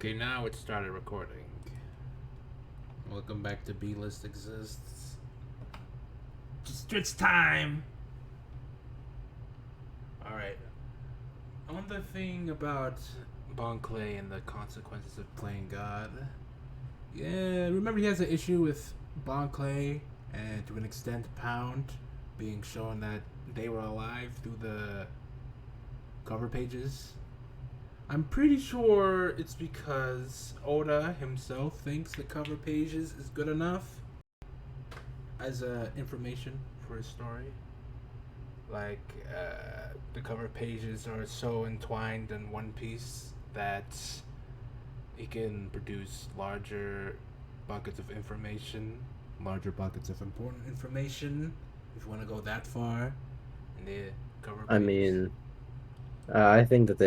Okay, now it started recording. Welcome back to B-List Exists. Just it's time! Alright. On the thing about Bon Clay and the consequences of playing God. Yeah, remember he has an issue with Bon Clay and to an extent Pound being shown that they were alive through the cover pages? I'm pretty sure it's because Oda himself thinks the cover pages is good enough as information for his story. Like, the cover pages are so entwined in One Piece that he can produce larger buckets of information, larger buckets of important information, if you want to go that far, in the cover pages. I mean, I think that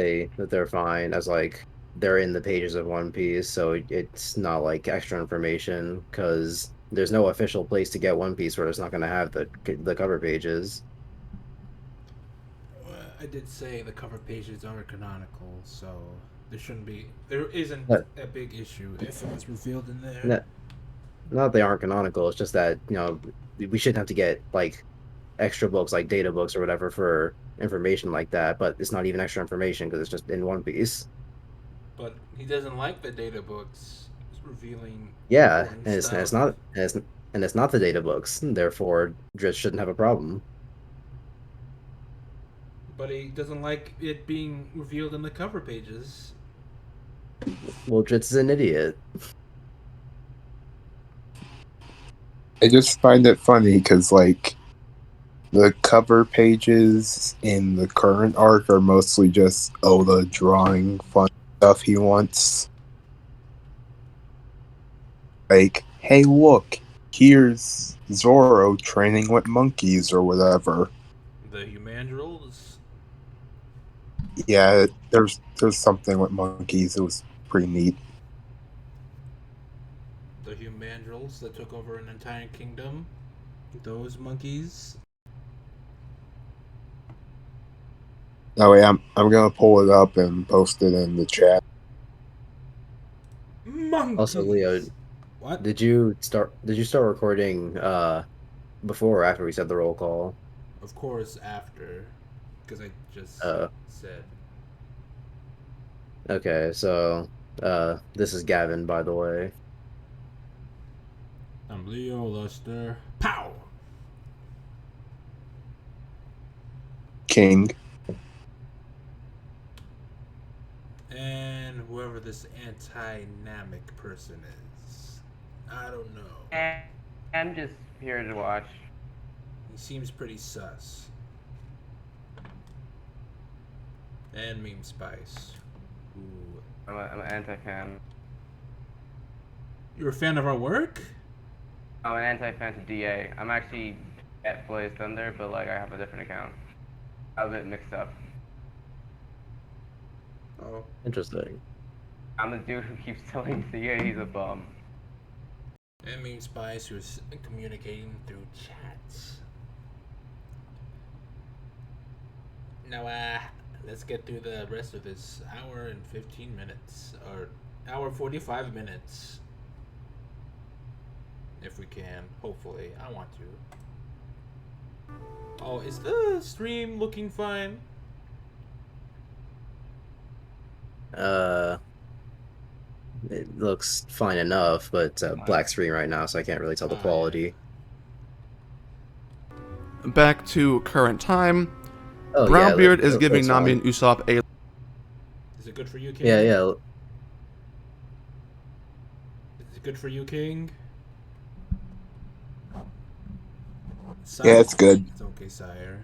they're fine as like they're in the pages of One Piece, so it's not like extra information because there's no official place to get One Piece where it's not going to have the cover pages. I did say the cover pages are canonical, so there isn't But a big issue if it's revealed in there. not, not that they aren't canonical. It's just that we shouldn't have to get like extra books like data books or whatever for information like that. But it's not even extra information because it's just in One Piece. But he doesn't like the data books revealing Yeah, important and stuff. it's not the data books. Therefore, Drizzt shouldn't have a problem. But he doesn't like it being revealed in the cover pages. Well, Drizzt is an idiot. I just find it funny because, like, the cover pages in the current arc are mostly just Oda drawing fun stuff he wants. Like, hey, look, here's Zoro training with monkeys or whatever. The Humandrels. Yeah, there's something with monkeys. It was pretty neat. The Humandrels that took over an entire kingdom. Those monkeys. Oh wait, I'm gonna pull it up and post it in the chat. Monkeys. Also, Leo, What? did you start recording before or after we said the roll call? Of course, after, because I just said. Okay, so this is Gavin, by the way. I'm Leo Luster. Pow! King. And whoever this anti-namic person is. I don't know. I'm just here to watch. He seems pretty sus. And Meme Spice. Ooh. I'm an anti-fan. You're a fan of our work? I'm an anti-fan to DA. I'm actually at Blaze Thunder, but like I have a different account. I'm a bit mixed up. Oh. Interesting. I'm the dude who keeps telling DA he's a bum. And Meme Spice, who's communicating through chats. Now, let's get through the rest of this hour and 15 minutes. Or hour 45 minutes. If we can. Hopefully. I want to. Oh, is the stream looking fine? It looks fine enough, but black screen right now, so I can't really tell the quality. Back to current time. Oh, Brownbeard yeah, is giving that's Nami fine. and Usopp a. Is it good for you, King? Yeah, yeah. Is it good for you, King? Sire? Yeah, it's good. It's okay, sire.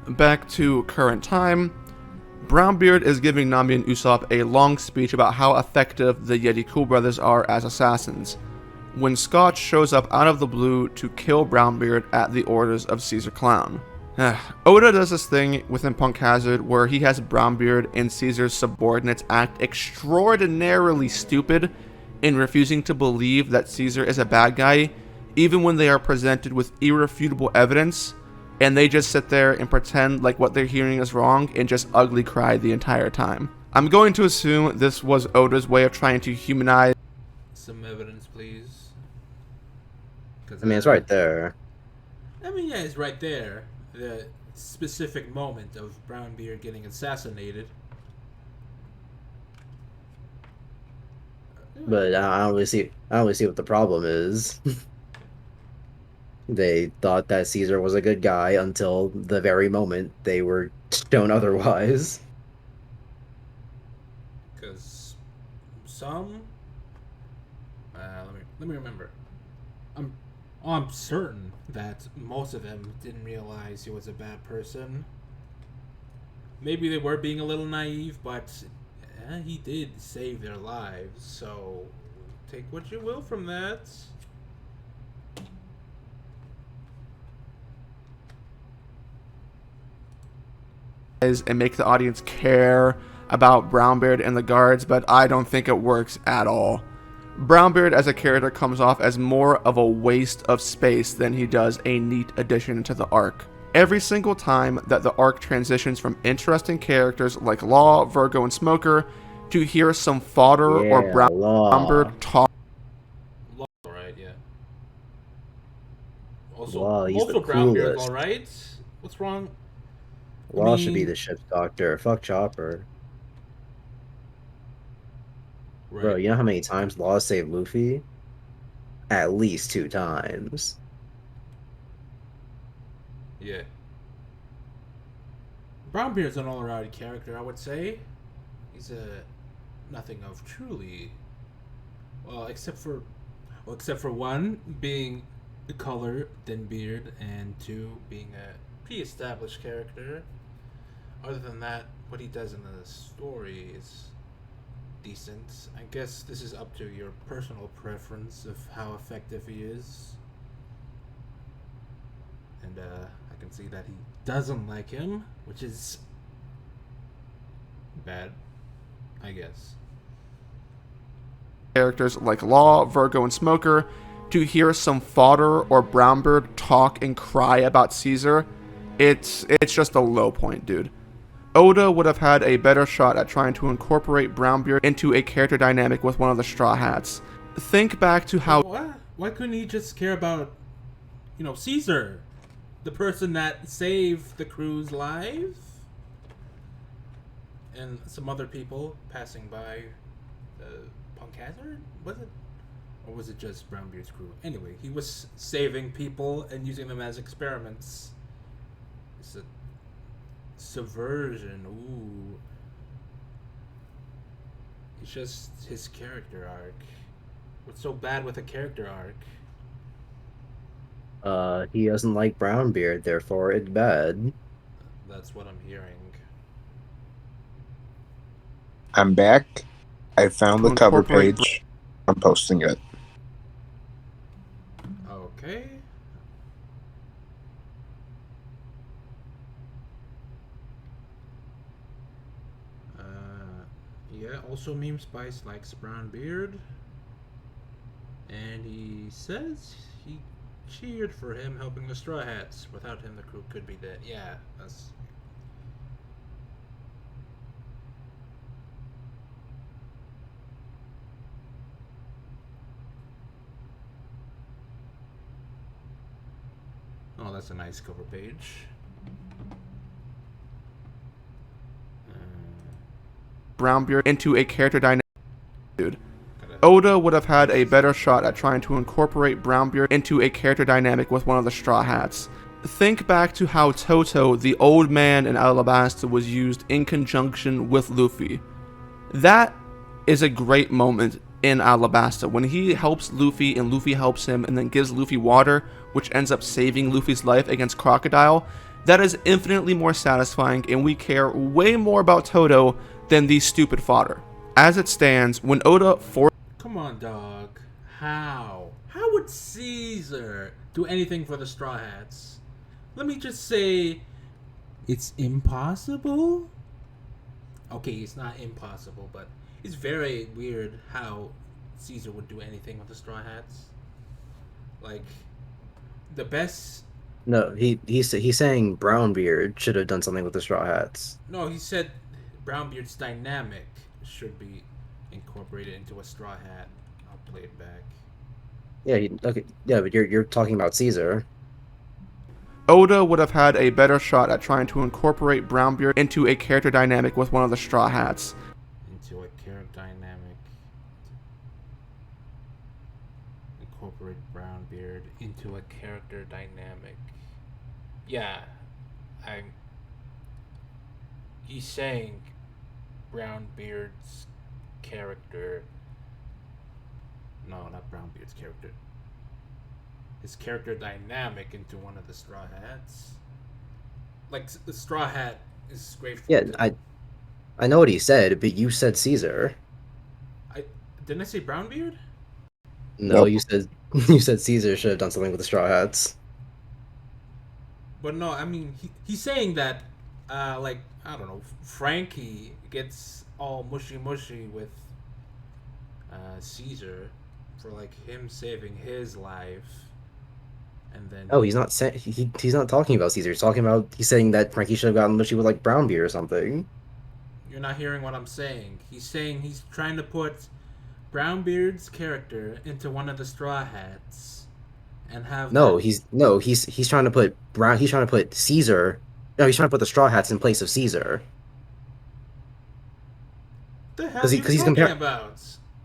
Back to current time. Brownbeard is giving Nami and Usopp a long speech about how effective the Yeti Cool brothers are as assassins, when Scotch shows up out of the blue to kill Brownbeard at the orders of Caesar Clown. Oda does this thing within Punk Hazard where he has Brownbeard and Caesar's subordinates act extraordinarily stupid in refusing to believe that Caesar is a bad guy, even when they are presented with irrefutable evidence. and they just sit there and pretend like what they're hearing is wrong and just ugly cry the entire time. I'm going to assume this was Oda's way of trying to humanize. Some evidence, please. I mean, it's right there. I mean, yeah, it's right there. The specific moment of Brownbeard getting assassinated. But I don't really see what the problem is. They thought that Caesar was a good guy until the very moment they were shown otherwise. Because some, let me remember. I'm certain that most of them didn't realize he was a bad person. Maybe they were being a little naive, but he did save their lives. So take what you will from that. And make the audience care about Brownbeard and the guards, but I don't think it works at all. Brownbeard as a character comes off as more of a waste of space than he does a neat addition to the arc. Every single time that the arc transitions from interesting characters like Law, Virgo, and Smoker to hear some fodder or Brownbeard talk. Law, right? Yeah. Also, Law, he's the Brownbeard's coolest. all right. What's wrong? Law should be the ship's doctor. Fuck Chopper. Right. Bro, you know how many times Law saved Luffy? At least 2 times. Yeah. Brownbeard's an all-around character, I would say. He's nothing of truly, well, except for one being the color than Beard, and 2 being a pre-established character. Other than that, what he does in the story is decent. I guess this is up to your personal preference of how effective he is. And I can see that he doesn't like him, which is bad, I guess. Characters like Law, Virgo, and Smoker to hear some fodder or Brownbeard talk and cry about Caesar, it's just a low point, dude. Oda would have had a better shot at trying to incorporate Brownbeard into a character dynamic with one of the Straw Hats. Think back to how... Why couldn't he just care about, Caesar? The person that saved the crew's life? And some other people passing by Punk Hazard? Was it? Or was it just Brownbeard's crew? Anyway, he was saving people and using them as experiments. It's a subversion. Ooh. It's just his character arc. What's so bad with a character arc? He doesn't like Brownbeard, therefore it's bad. That's what I'm hearing. I'm back. I found the cover page. I'm posting it. Okay. Yeah, also Meme Spice likes Brownbeard. And he says he cheered for him helping the Straw Hats. Without him, the crew could be dead. Yeah, that's... Oh, that's a nice cover page. Brownbeard into a character dynamic, dude. Oda would have had a better shot at trying to incorporate Brownbeard into a character dynamic with one of the Straw Hats. Think back to how Toto, the old man in Alabasta, was used in conjunction with Luffy. That is a great moment in Alabasta when he helps Luffy and Luffy helps him and then gives Luffy water, which ends up saving Luffy's life against Crocodile. That is infinitely more satisfying, and we care way more about Toto than the stupid fodder. As it stands, when Oda Come on, dog. How? How would Caesar do anything for the Straw Hats? Let me just say, it's impossible? Okay, it's not impossible, but it's very weird how Caesar would do anything with the Straw Hats. Like, the best No, he's saying Brownbeard should have done something with the Straw Hats. No, he said Brownbeard's dynamic should be incorporated into a straw hat. I'll play it back. Yeah, okay, yeah, but you're talking about Caesar. Oda would have had a better shot at trying to incorporate Brownbeard into a character dynamic with one of the Straw Hats. Into a character dynamic. Incorporate Brownbeard into a character dynamic. Yeah, he's saying Brownbeard's character. No, not Brownbeard's character. His character dynamic into one of the Straw Hats. Like the Straw Hat is grateful. Yeah, to, I know what he said, but you said Caesar. I didn't I say Brownbeard? No, Nope. you said Caesar should have done something with the Straw Hats. But no, I mean he's saying that, like I don't know, Frankie gets all mushy with Caesar for like him saving his life, and then Oh, he's not saying he's not talking about Caesar. He's saying that Frankie should have gotten mushy with like Brownbeard or something. you're not hearing what I'm saying. He's saying he's trying to put Brownbeard's character into one of the Straw Hats, and have No, that, he's trying to put he's trying to put Caesar. No, he's trying to put the Straw Hats in place of Caesar. the hell Because are you he's talking comparing about?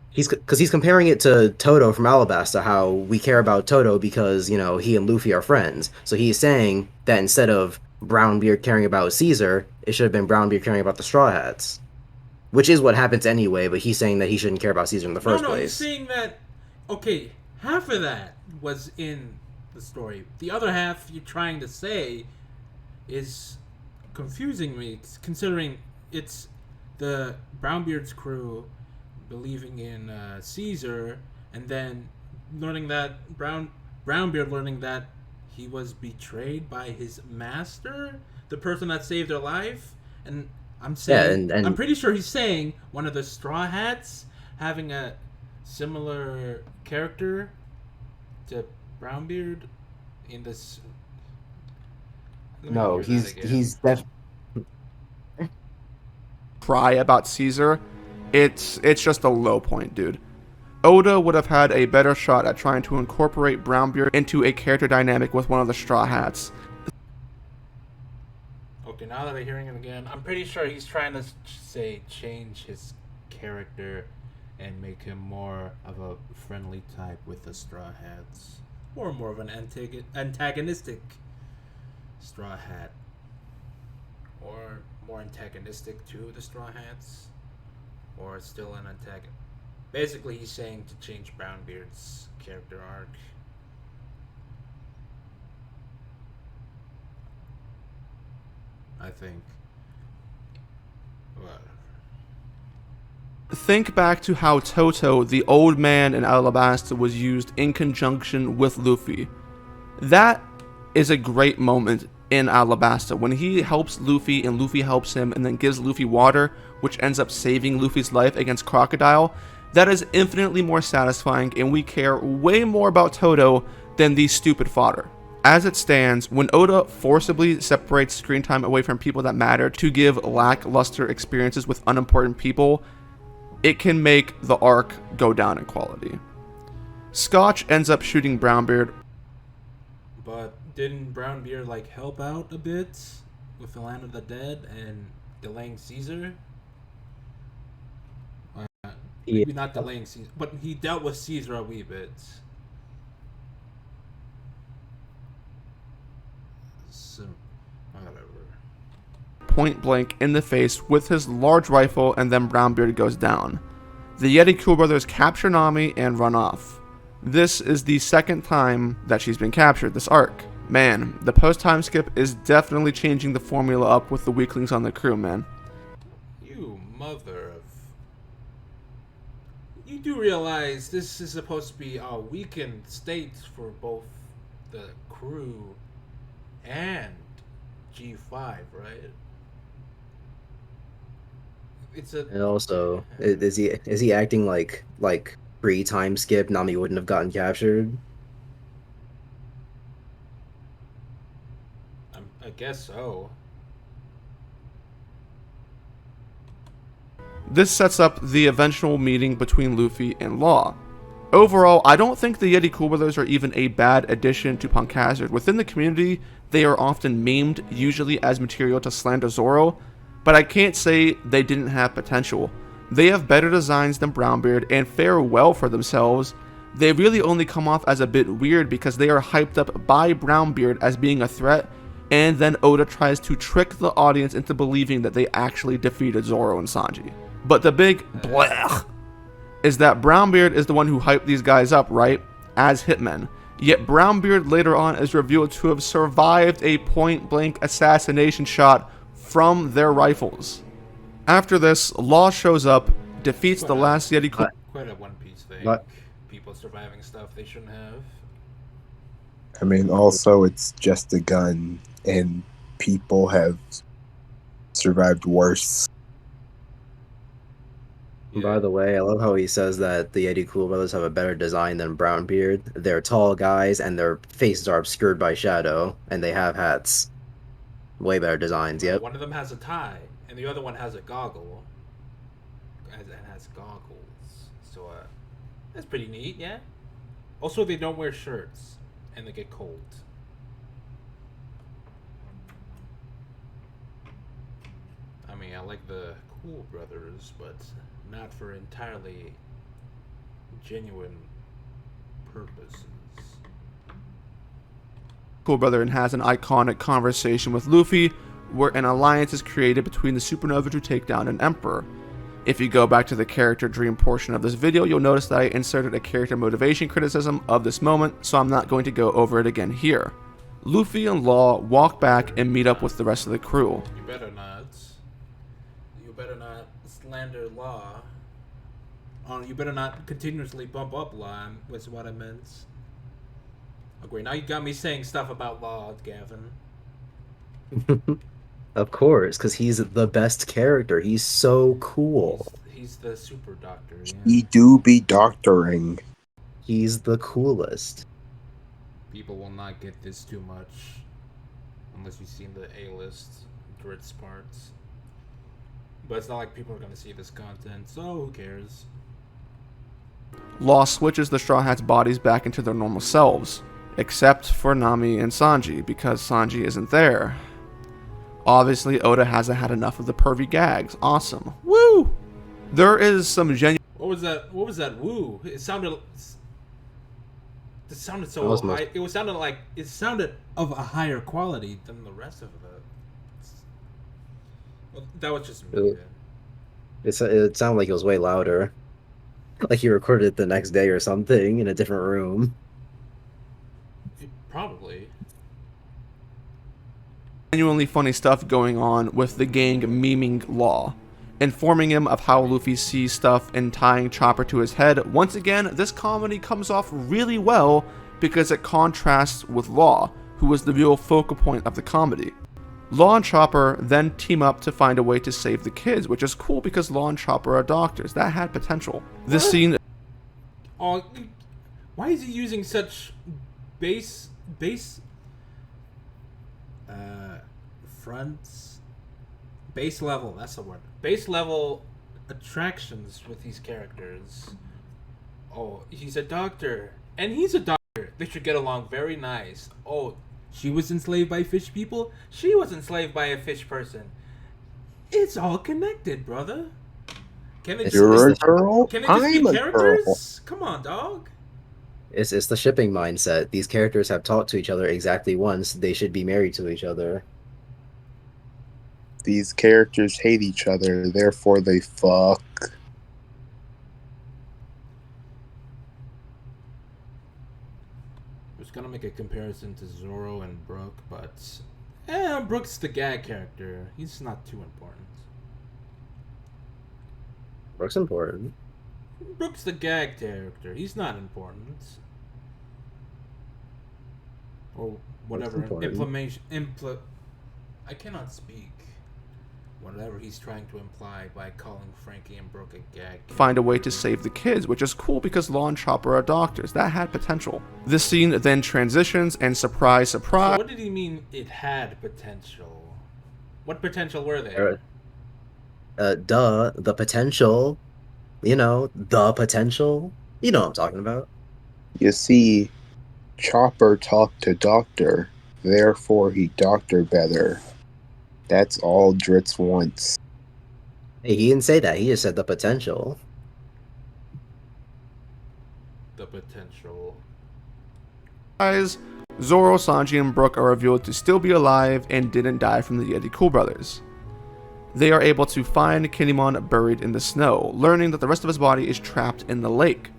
he's comparing it to Toto from Alabasta. How we care about Toto because he and Luffy are friends. So he's saying that instead of Brownbeard caring about Caesar, it should have been Brownbeard caring about the Straw Hats, which is what happens anyway. But he's saying that he shouldn't care about Caesar in the first No, he's place. saying that. Okay, half of that was in the story. The other half you're trying to say is confusing me, considering it's the Brownbeard's crew believing in Caesar, and then learning that Brownbeard learning that he was betrayed by his master, the person that saved their life, and Yeah, I'm and pretty sure he's saying one of the Straw Hats having a similar character to Brownbeard in this. Let me no, hear that again. he's def. Cry about Caesar, it's just a low point, dude. Oda would have had a better shot at trying to incorporate Brownbeard into a character dynamic with one of the Straw Hats. Okay, now that I'm hearing him again, I'm pretty sure he's trying to say change his character and make him more of a friendly type with the Straw Hats, or more of an antagonistic Straw Hat, or more antagonistic to the Straw Hats, or still an antagonist. Basically, he's saying to change Brownbeard's character arc. I think. Well, Think back to how Toto, the old man in Alabasta, was used in conjunction with Luffy. That is a great moment in Alabasta when he helps Luffy and Luffy helps him and then gives Luffy water, which ends up saving Luffy's life against Crocodile. That is infinitely more satisfying, and we care way more about Toto than the stupid fodder. As it stands, when Oda forcibly separates screen time away from people that matter to give lackluster experiences with unimportant people, it can make the arc go down in quality. Scotch ends up shooting Brownbeard. but didn't Brownbeard like help out a bit with the Land of the Dead and delaying Caesar? Maybe not delaying Caesar, but he dealt with Caesar a wee bit. So, whatever. Point blank in the face with his large rifle, and then Brownbeard goes down. The Yeti Cool Brothers capture Nami and run off. This is the second time that she's been captured this arc. Man, the post-time skip is definitely changing the formula up with the weaklings on the crew, man. You mother of. You do realize this is supposed to be a weakened state for both the crew and G5, right? It's a. And also, is he acting like pre-time skip Nami wouldn't have gotten captured? guess so. This sets up the eventual meeting between Luffy and Law. Overall, I don't think the Yeti Cool Brothers are even a bad addition to Punk Hazard. Within the community, they are often memed, usually as material to slander Zoro, but I can't say they didn't have potential. They have better designs than Brownbeard and fare well for themselves. They really only come off as a bit weird because they are hyped up by Brownbeard as being a threat, and then Oda tries to trick the audience into believing that they actually defeated Zoro and Sanji. But the big blech is that Brownbeard is the one who hyped these guys up, right? As hitmen. Yet Brownbeard later on is revealed to have survived a point-blank assassination shot from their rifles. After this, Law shows up, defeats the last Yeti Cool... Quite a One Piece thing. What? People surviving stuff they shouldn't have. I mean, also, it's just a gun, and people have survived worse. By the way, I love how he says that the Yeti Cool Brothers have a better design than Brownbeard. They're tall guys, and their faces are obscured by shadow, and they have hats. Way better designs, yep. One of them has a tie, and the other one has a goggle. And has goggles. So, that's pretty neat, yeah? Also, they don't wear shirts, and they get cold. I mean, I like the Cool Brothers, but not for entirely genuine purposes. Cool Brother and has an iconic conversation with Luffy where an alliance is created between the Supernova to take down an Emperor. If you go back to the character dream portion of this video, you'll notice that I inserted a character motivation criticism of this moment, so I'm not going to go over it again here. Luffy and Law walk back and meet up with the rest of the crew. You better not. You better not slander Law. You better not continuously bump up Law, was what I meant. Oh, great. Now you got me saying stuff about Law, Gavin. Of course, because he's the best character. He's so cool. He's the super doctor, yeah. He do be doctoring. He's the coolest. People will not get this too much unless you've seen the A-list Grits parts. But it's not like people are going to see this content, so who cares? Law switches the Straw Hats' bodies back into their normal selves, except for Nami and Sanji, because Sanji isn't there. Obviously, Oda hasn't had enough of the pervy gags. Awesome. Woo! There is some genuine... What was that? What was that? Woo! It sounded so That was high. It sounded of a higher quality than the rest of it. Well, that was just me. It sounded like it was way louder. Like he recorded it the next day or something in a different room. Probably. Genuinely funny stuff going on with the gang memeing Law, informing him of how Luffy sees stuff and tying Chopper to his head. Once again, this comedy comes off really well because it contrasts with Law, who was the real focal point of the comedy. Law and Chopper then team up to find a way to save the kids, which is cool because Law and Chopper are doctors. That had potential. This scene... Oh, why is he using such base level, that's the word. Base level attractions with these characters. Oh, he's a doctor. And he's a doctor. They should get along very nice. Oh, she was enslaved by fish people? She was enslaved by a fish person. It's all connected, brother. Can they You're a just, girl? can they just be I'm a characters? Come on, dog. It's the shipping mindset. These characters have talked to each other exactly once. They should be married to each other. These characters hate each other, therefore they fuck. I was gonna make a comparison to Zoro and Brook, but Brook's the gag character. He's not too important. Brook's important. Brook's the gag character. He's not important. Or whatever. important. I cannot speak. whatever he's trying to imply by calling Frankie and Brooke a gag. find a way to save the kids, which is cool because Law and Chopper are doctors. That had potential. This scene then transitions, and surprise, So surprise, what did he mean it had potential? What potential were they? The potential. You know, the potential. You know what I'm talking about. You see, Chopper talked to Doctor, therefore he doctor better. That's all Dritz wants. Hey, he didn't say that. He just said the potential. The potential. Zoro, Sanji, and Brooke are revealed to still be alive and didn't die from the Yeti Cool Brothers. They are able to find Kinemon buried in the snow, learning that the rest of his body is trapped in the lake.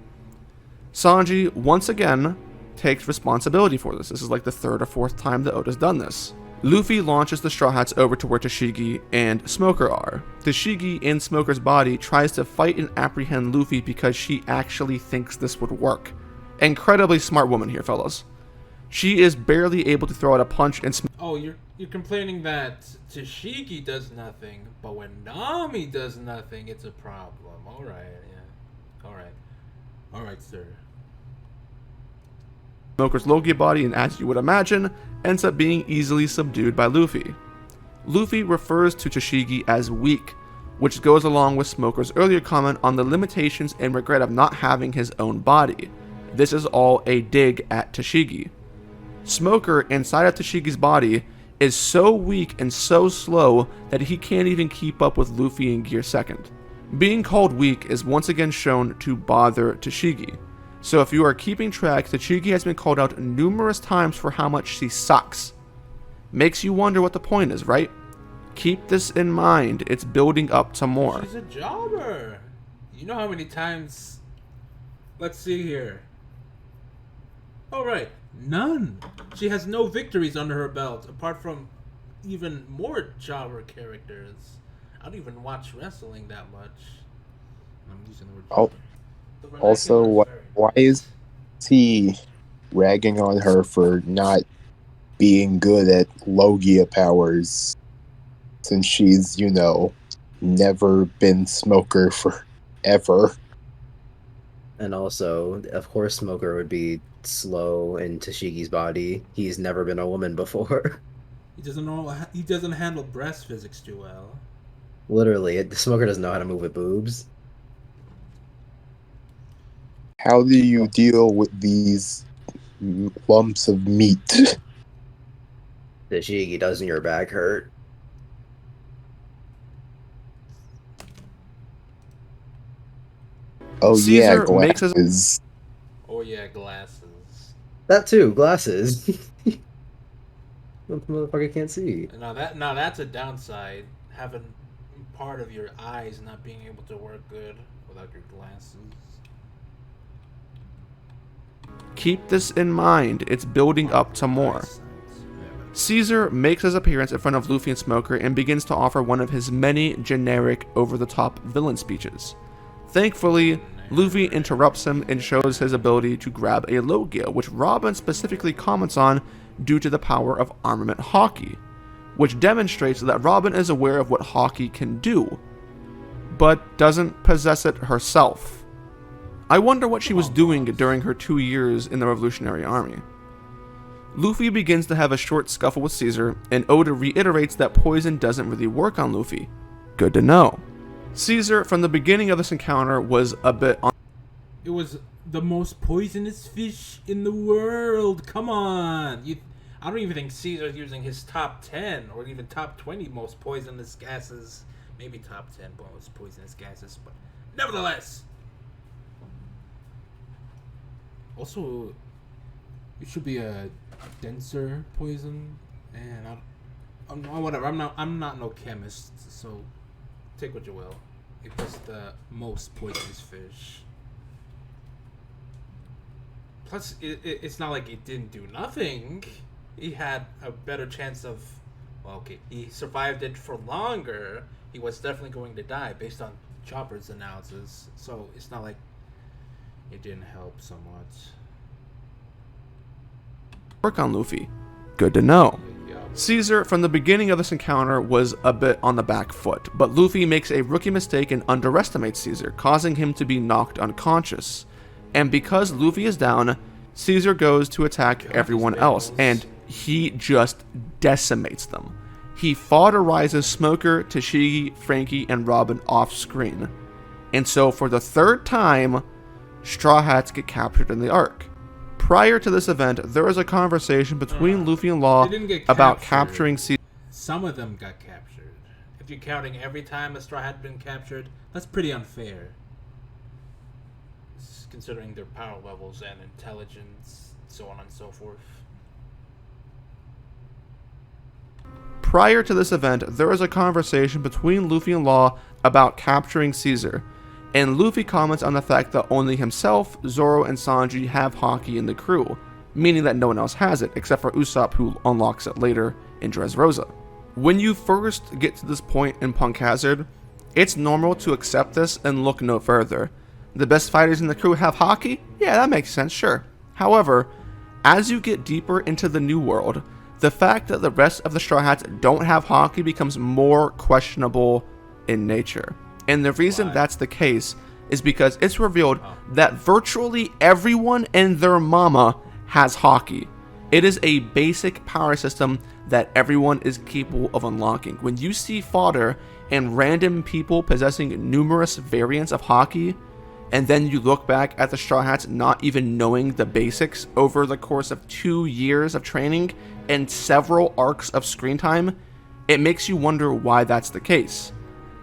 Sanji, once again, takes responsibility for this. This is like the third or fourth time that Oda's done this. Luffy launches the Straw Hats over to where Tashigi and Smoker are. Tashigi, in Smoker's body, tries to fight and apprehend Luffy because she actually thinks this would work. Incredibly smart woman here, fellas. She is barely able to throw out a punch and Oh, you're complaining that Tashigi does nothing, but when Nami does nothing, it's a problem. All right, yeah. All right, sir. Smoker's Logia body, and as you would imagine, ends up being easily subdued by Luffy. Luffy refers to Tashigi as weak, which goes along with Smoker's earlier comment on the limitations and regret of not having his own body. This is all a dig at Tashigi. Smoker, inside of Tashigi's body, is so weak and so slow that he can't even keep up with Luffy in Gear 2nd. Being called weak is once again shown to bother Tashigi. So if you are keeping track, Tashigi has been called out numerous times for how much she sucks. Makes you wonder what the point is, right? Keep this in mind, it's building up to more. She's a jobber. You know how many times... Let's see here. All right, none. She has no victories under her belt, apart from even more jobber characters. I don't even watch wrestling that much. I'm using the word Oh, jobber. The Also, vernacular is very why is he ragging on her for not being good at Logia powers? Since she's, never been Smoker forever. And also, of course, Smoker would be slow in Tashigi's body. He's never been a woman before. He doesn't handle breast physics too well. Literally, Smoker doesn't know how to move with boobs. How do you deal with these lumps of meat? Tashigi, doesn't your back hurt? Oh yeah, Caesar makes his- glasses. Oh yeah, glasses. That too, glasses. What the motherfucker can't see? Now that's a downside. Having part of your eyes not being able to work good without your glasses. Keep this in mind, it's building up to more. Caesar makes his appearance in front of Luffy and Smoker and begins to offer one of his many generic, over-the-top villain speeches. Thankfully, Luffy interrupts him and shows his ability to grab a Logia, which Robin specifically comments on due to the power of armament Haki, which demonstrates that Robin is aware of what Haki can do, but doesn't possess it herself. I wonder what she was doing during her 2 years in the Revolutionary Army. Luffy begins to have a short scuffle with Caesar, and Oda reiterates that poison doesn't really work on Luffy. Good to know. Caesar, from the beginning of this encounter, was a bit on. It was the most poisonous fish in the world. Come on. I don't even think Caesar's using his top 10 or even top 20 most poisonous gases. Maybe top 10 most poisonous gases, but nevertheless. Also, it should be a denser poison, and whatever. I'm not no chemist, so take what you will. It was the most poisonous fish. Plus, it's not like it didn't do nothing. He had a better chance of. Well, okay, he survived it for longer. He was definitely going to die based on Chopper's analysis. So it's not like it didn't help so much. Work on Luffy. Good to know. Yup. Caesar, from the beginning of this encounter, was a bit on the back foot, but Luffy makes a rookie mistake and underestimates Caesar, causing him to be knocked unconscious. And because Luffy is down, Caesar goes to attack everyone else, and he just decimates them. He fodderizes Smoker, Tashigi, Frankie, and Robin off screen. And so for the third time, Straw Hats get captured in the arc. Prior to this event, there was a conversation between Luffy and Law They didn't get about captured. capturing Caesar. Some of them got captured. If you're counting every time a straw had been captured, that's pretty unfair. Considering their power levels and intelligence, so on and so forth. Prior to this event, there was a conversation between Luffy and Law about capturing Caesar, and Luffy comments on the fact that only himself, Zoro, and Sanji have Haki in the crew, meaning that no one else has it, except for Usopp, who unlocks it later in Dressrosa. When you first get to this point in Punk Hazard, it's normal to accept this and look no further. The best fighters in the crew have Haki? Yeah, that makes sense, sure. However, as you get deeper into the new world, the fact that the rest of the Straw Hats don't have Haki becomes more questionable in nature. And the reason that's the case is because it's revealed that virtually everyone and their mama has Haki. It is a basic power system that everyone is capable of unlocking. When you see fodder and random people possessing numerous variants of Haki, and then you look back at the Straw Hats not even knowing the basics over the course of 2 years of training and several arcs of screen time, it makes you wonder why that's the case.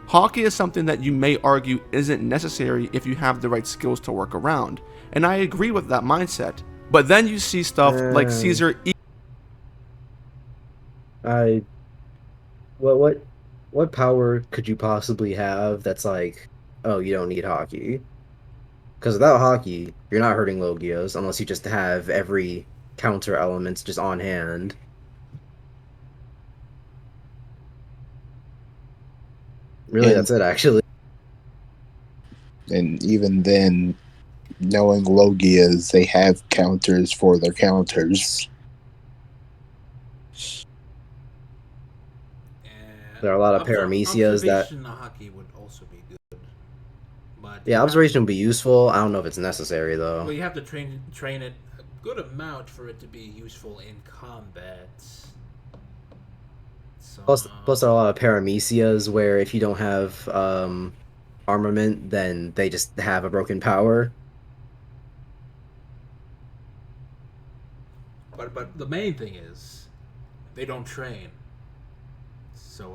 Haki is something that you may argue isn't necessary if you have the right skills to work around, and I agree with that mindset. But then you see stuff like Caesar. What power could you possibly have that's like, oh, you don't need Haki? Because without Haki, you're not hurting Logios unless you just have every counter element just on hand. Really, And- that's it, actually. And even then, knowing Logias, they have counters for their counters. And There are a lot of paramecias that- observation Haki would also be good. But Yeah, observation would be useful. I don't know if it's necessary, though. Well, you have to train it a good amount for it to be useful in combat. So, Plus, there are a lot of paramecias where if you don't have armament, then they just have a broken power. But the main thing is, they don't train. So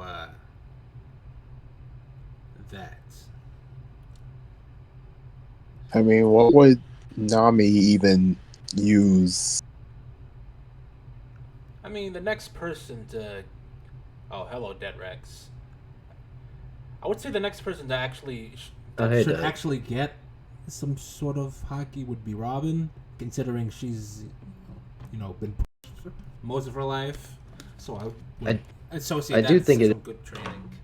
that. I mean, what would Nami even use? I mean, the next person to. Oh, hello, Deadrex. I would say the next person to actually Oh, hey, should Dad. actually get some sort of Haki would be Robin, considering she's, been pushed most of her life. So I would associate I that do with think some it- good training.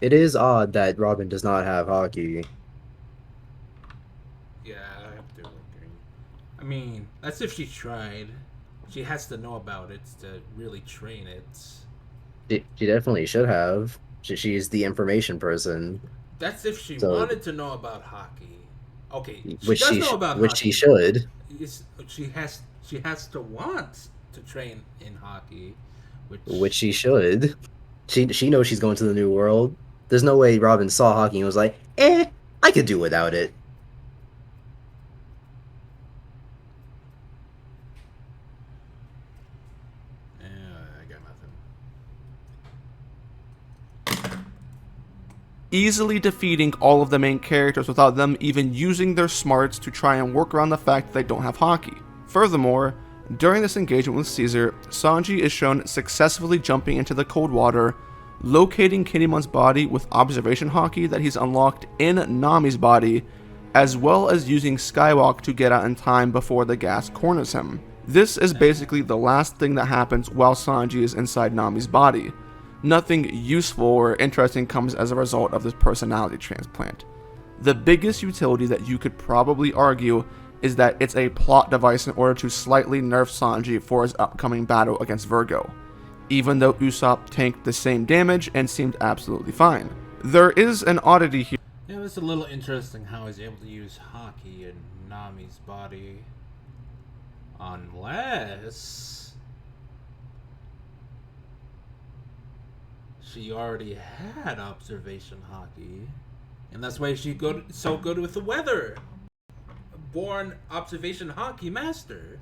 It is odd that Robin does not have Haki. Yeah, I have to agree. I mean, that's if she tried. She has to know about it to really train it. She definitely should have. She is the information person, That's if she So- wanted to know about hockey. Okay, she which does she know about which hockey. she should. She has to want to train in hockey, Which she should. She knows she's going to the new world. There's no way Robin saw Haki and was like, I could do without it. I got nothing. Easily defeating all of the main characters without them even using their smarts to try and work around the fact that they don't have Haki. Furthermore, during this engagement with Caesar, Sanji is shown successfully jumping into the cold water, locating Kinnemon's body with observation Haki that he's unlocked in Nami's body, as well as using Skywalk to get out in time before the gas corners him. This is basically the last thing that happens while Sanji is inside Nami's body. Nothing useful or interesting comes as a result of this personality transplant. The biggest utility that you could probably argue is that it's a plot device in order to slightly nerf Sanji for his upcoming battle against Virgo. even though Usopp tanked the same damage and seemed absolutely fine. There is an oddity here. Yeah, it's a little interesting how he's able to use Haki in Nami's body. Unless she already had observation Haki. And that's why she so good with the weather. Born observation Haki master.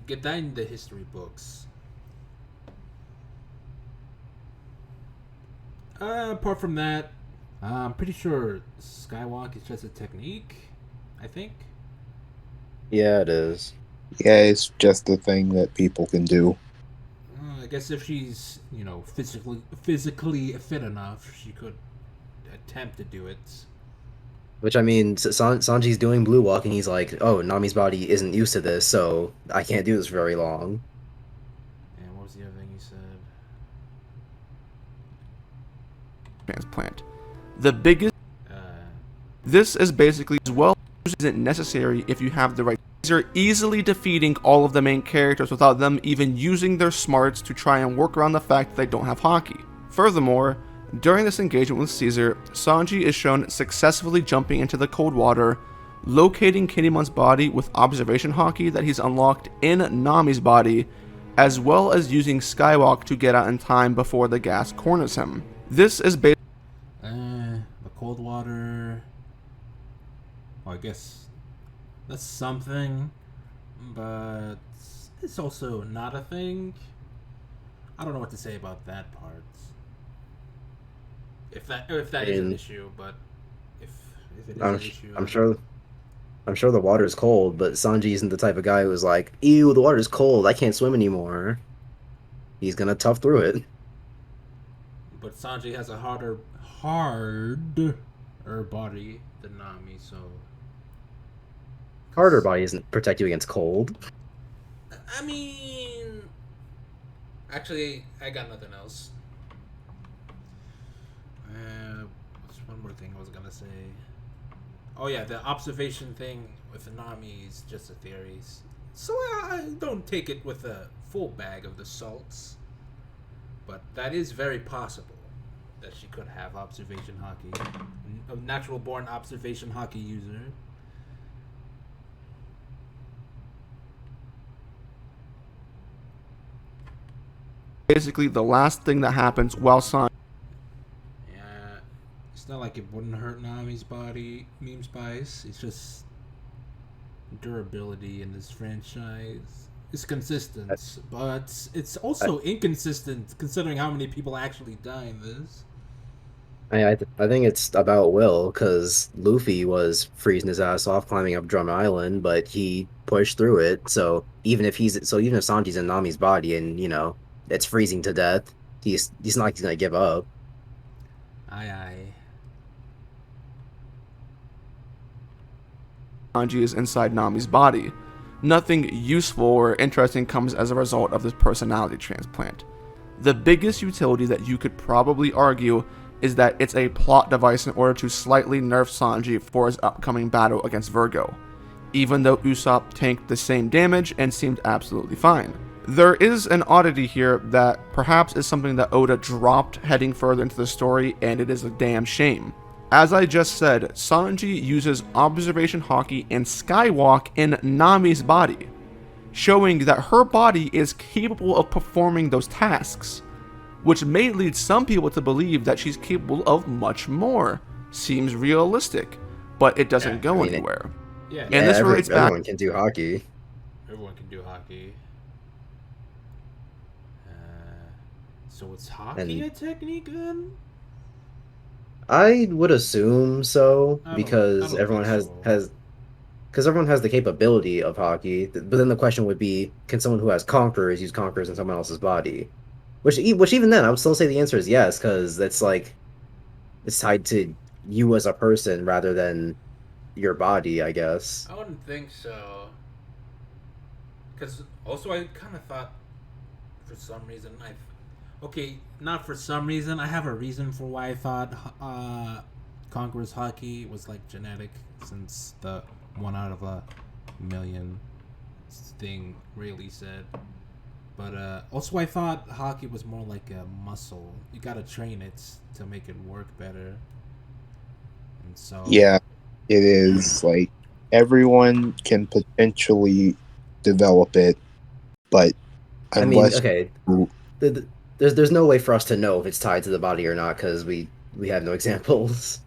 Get that in the history books. Apart from that, I'm pretty sure Skywalk is just a technique, I think. Yeah, it is. Yeah, it's just a thing that people can do. I guess if she's, physically fit enough, she could attempt to do it. Which, I mean, Sanji's doing blue walk, and he's like, oh, Nami's body isn't used to this, so I can't do this for very long. And what was the other thing you said? Transplant. The biggest. This is basically as well isn't necessary if you have the right. These are easily defeating all of the main characters without them even using their smarts to try and work around the fact that they don't have Haki. Furthermore, during this engagement with Caesar, Sanji is shown successfully jumping into the cold water, locating Kinnemon's body with observation Haki that he's unlocked in Nami's body, as well as using Skywalk to get out in time before the gas corners him. This is based. The cold water. Well, I guess that's something, but it's also not a thing. I don't know what to say about that part. If that is an issue, but if it is an issue, I'm sure the water is cold, but Sanji isn't the type of guy who's like, ew, the water's cold, I can't swim anymore. He's gonna tough through it. But Sanji has a harder body than Nami, so Harder body doesn't protect you against cold. I mean, actually, I got nothing else. What's one more thing I was gonna say? Oh yeah, the observation thing with Nami is just a theory, so I don't take it with a full bag of the salts. But that is very possible that she could have observation Haki, a natural born observation Haki user. Basically the last thing that happens while Sanji. Yeah, it's not like it wouldn't hurt Nami's body, meme spice. It's just durability in this franchise. It's consistent, but it's also inconsistent considering how many people actually die in this. I think it's about will, because Luffy was freezing his ass off climbing up Drum Island, but he pushed through it. So even if Sanji's in Nami's body and it's freezing to death, he's not gonna give up. Aye. Sanji is inside Nami's body. Nothing useful or interesting comes as a result of this personality transplant. The biggest utility that you could probably argue is that it's a plot device in order to slightly nerf Sanji for his upcoming battle against Virgo, even though Usopp tanked the same damage and seemed absolutely fine. There is an oddity here that perhaps is something that Oda dropped heading further into the story, and it is a damn shame. As I just said, Sanji uses observation Haki and Skywalk in Nami's body, showing that her body is capable of performing those tasks, which may lead some people to believe that she's capable of much more. Seems realistic, but it doesn't go anywhere. And this relates back. Everyone can do Haki. Everyone can do Haki. So it's Haki a technique then? I would assume so, because I don't everyone think has because everyone has the capability of Haki. But then the question would be, can someone who has Conquerors use Conquerors in someone else's body? Which even then, I would still say the answer is yes, because it's tied to you as a person rather than your body, I guess. I wouldn't think so. Because also I kind of thought, for some reason, not for some reason, I have a reason for why I thought Conqueror's Haki was like genetic, since the 1 out of a million thing Rayleigh said. But also, I thought hockey was more like a muscle. You gotta train it to make it work better. And so Yeah, it is. Like, everyone can potentially develop it, but I mean, unless okay, you- there's no way for us to know if it's tied to the body or not because we have no examples.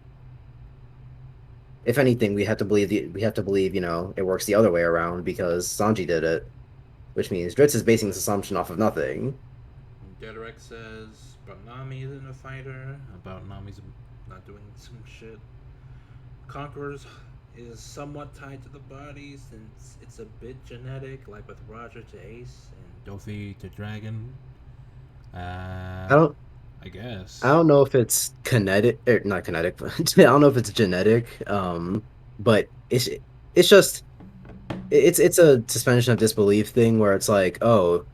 If anything, we have to believe it works the other way around because Sanji did it, which means Dritz is basing this assumption off of nothing. Derek says about Nami isn't a fighter. About Nami's not doing some shit. Conquerors is somewhat tied to the body since it's a bit genetic, like with Roger to Ace and Dothie to Dragon. I don't I guess. I don't know if it's kinetic or not kinetic, but I don't know if it's genetic. But it's just it's a suspension of disbelief thing where it's like, oh,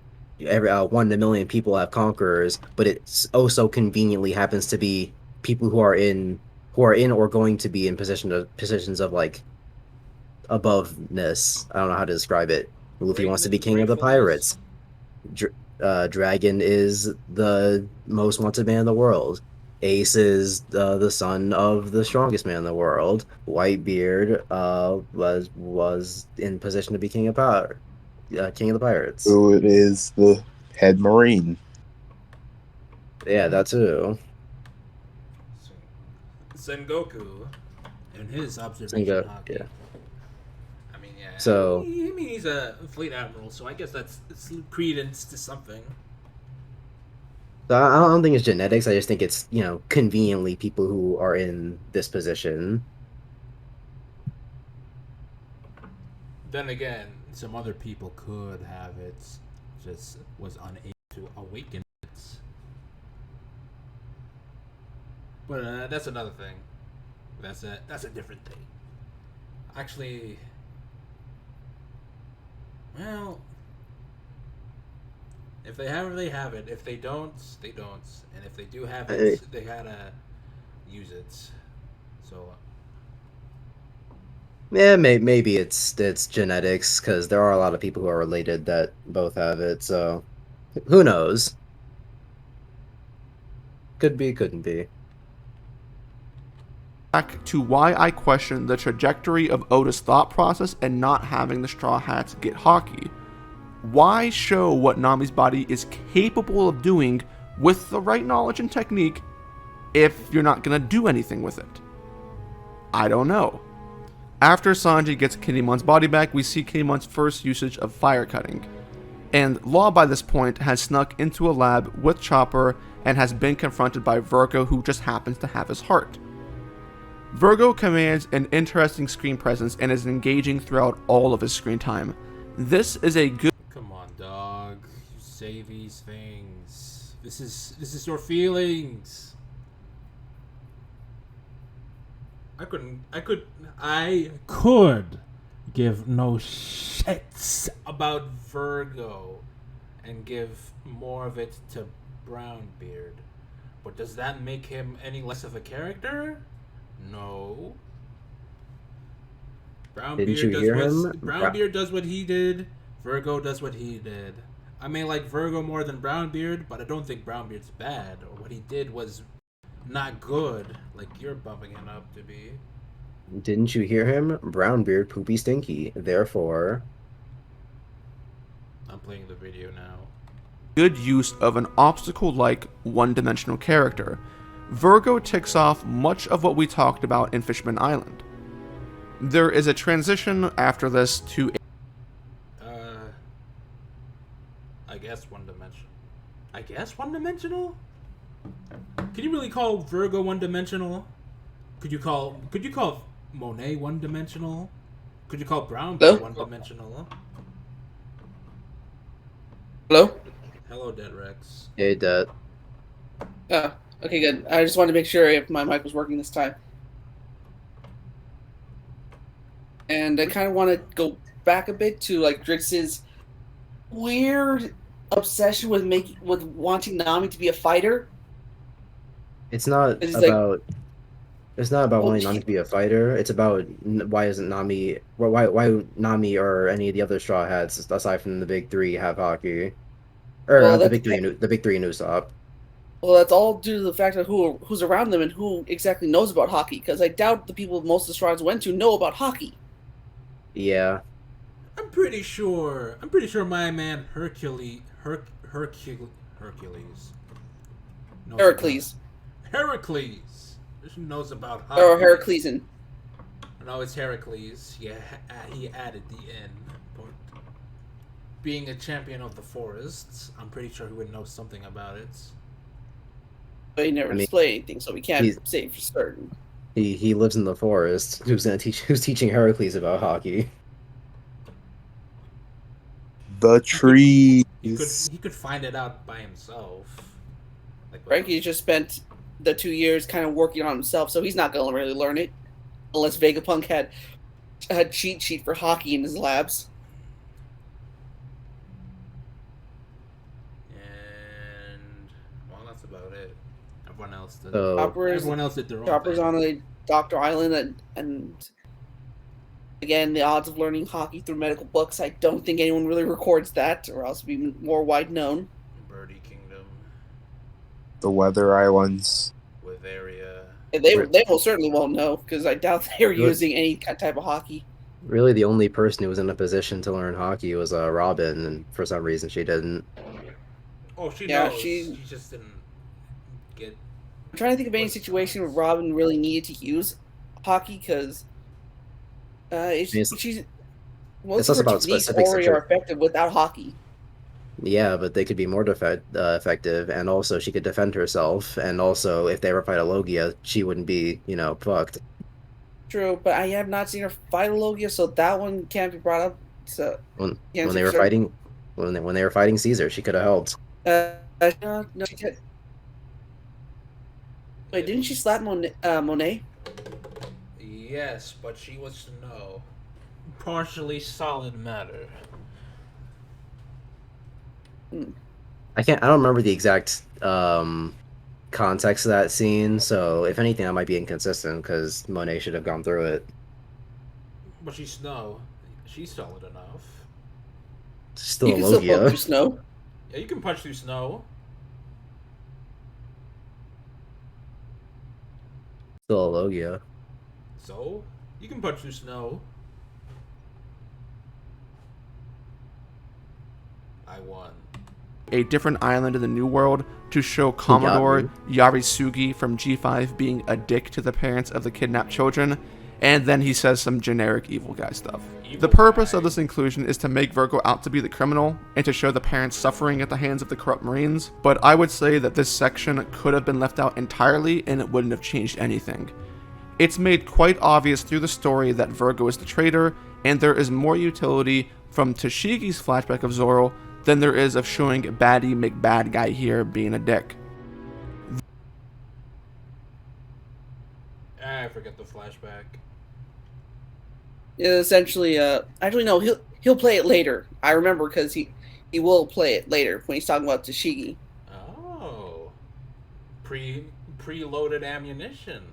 every 1 in a million people have conquerors, but it's so conveniently happens to be people who are in or going to be in positions of like aboveness. I don't know how to describe it. Luffy wants to be king of the pirates. Dragon is the most wanted man in the world. Ace is the son of the strongest man in the world. Whitebeard was in position to be king of king of the pirates. so it is the head marine. Yeah, that too. Sengoku and his observation hockey. Yeah. I mean, yeah. So- he's a fleet admiral, so I guess it's credence to something. So I don't think it's genetics. I just think it's conveniently people who are in this position. Then again, some other people could have it, just was unable to awaken it. But that's another thing. That's a different thing. Actually, well, if they have it, they have it. If they don't, they don't. And if they do have it, they gotta use it. So Yeah, maybe it's genetics because there are a lot of people who are related that both have it. So who knows? Could be, couldn't be. Back to why I question the trajectory of Oda's thought process and not having the Straw Hats get Haki. Why show what Nami's body is capable of doing with the right knowledge and technique if you're not going to do anything with it? I don't know. After Sanji gets Kinemon's body back, we see Kinemon's first usage of fire cutting. And Law by this point has snuck into a lab with Chopper and has been confronted by Virgo, who just happens to have his heart. Virgo commands an interesting screen presence and is engaging throughout all of his screen time. This is a good... come on, dog. You say these things. This is your feelings. I could give no shits about Virgo and give more of it to Brownbeard. But does that make him any less of a character? No. Didn't you hear him? Brownbeard does what he did. Virgo does what he did. I may like Virgo more than Brownbeard, but I don't think Brownbeard's bad, or what he did was not good, like you're bumping him up to be. Didn't you hear him? Brownbeard, poopy, stinky. Therefore, I'm playing the video now. Good use of an obstacle-like one-dimensional character. Virgo ticks off much of what we talked about in Fishman Island. There is a transition after this to I guess one-dimensional? Can you really call Virgo one-dimensional? Could you call Monet one-dimensional? Could you call Brownbeard one-dimensional? Hello? Hello, Dead Rex. hey, that. Oh, okay, good. I just wanted to make sure if my mic was working this time. And I kind of want to go back a bit to like Dritz's weird obsession with wanting Nami to be a fighter. It's not It's about. It's not about Well, wanting Nami to be a fighter. It's about why isn't Nami? Why Nami or any of the other Straw Hats aside from the big three have hockey? Or Well, the that's big three in Usopp. well, that's all due to the fact of who's around them and who exactly knows about hockey. Because I doubt the people most of the shrines went to know about hockey. Yeah, I'm pretty sure my man Hercules knows Heracles about- Heracles knows about or hockey. Heraclesan. No, it's Heracles. Yeah, he added the N. But being a champion of the forests, I'm pretty sure he would know something about it. But he never I mean, displayed anything, so we can't he's- say for certain. he lives in the forest. Who's teaching Heracles about hockey? The trees. He could find it out by himself. Like, Frankie just spent the 2 years kind of working on himself, so he's not going to really learn it. Unless Vegapunk had a cheat sheet for hockey in his labs. And well, that's about it. Everyone else did. So Everyone else did their own Chopper's thing. on a Dr. Island, and again, the odds of learning hockey through medical books, I don't think anyone really records that, or else it'd be more wide known. Birdie Kingdom The Weather Islands. with area. And they will certainly won't know, because I doubt they were Good. using any type of hockey. really, the only person who was in a position to learn hockey was Robin, and for some reason she didn't. Oh, she Yeah, knows. she- She just didn't get. I'm trying to think of any situation where Robin really needed to use hockey, because It's- she's it's most also of her about techniques specific already are effective without hockey. Yeah, but they could be more effective, and also she could defend herself, and also if they ever fight a Logia, she wouldn't be, fucked. True, but I have not seen her fight a Logia, so that one can't be brought up. So When yeah, when they were fighting, when they were fighting Caesar, she could have helped. no, she did. Wait, didn't she slap Monet? Yes, but she was to know. Partially solid matter. I don't remember the exact context of that scene, so if anything, I might be inconsistent because Monet should have gone through it. But she's Snow. She's solid enough. Still You a can still poke Logia. through snow. Yeah, you can punch through Snow. Still a Logia. So, you can punch through Snow. I won. A different island in the New World to show Commodore Yarisugi from G5 being a dick to the parents of the kidnapped children, and then he says some generic evil guy stuff. The purpose of this inclusion is to make Virgo out to be the criminal and to show the parents suffering at the hands of the corrupt Marines, but I would say that this section could have been left out entirely and it wouldn't have changed anything. It's made quite obvious through the story that Virgo is the traitor, and there is more utility from Tashigi's flashback of Zoro than there is of showing Baddie McBad Guy here being a dick. I forget the flashback. Yeah, essentially, actually no, he'll play it later. I remember because he will play it later when he's talking about Tashigi. Oh. Preloaded ammunition.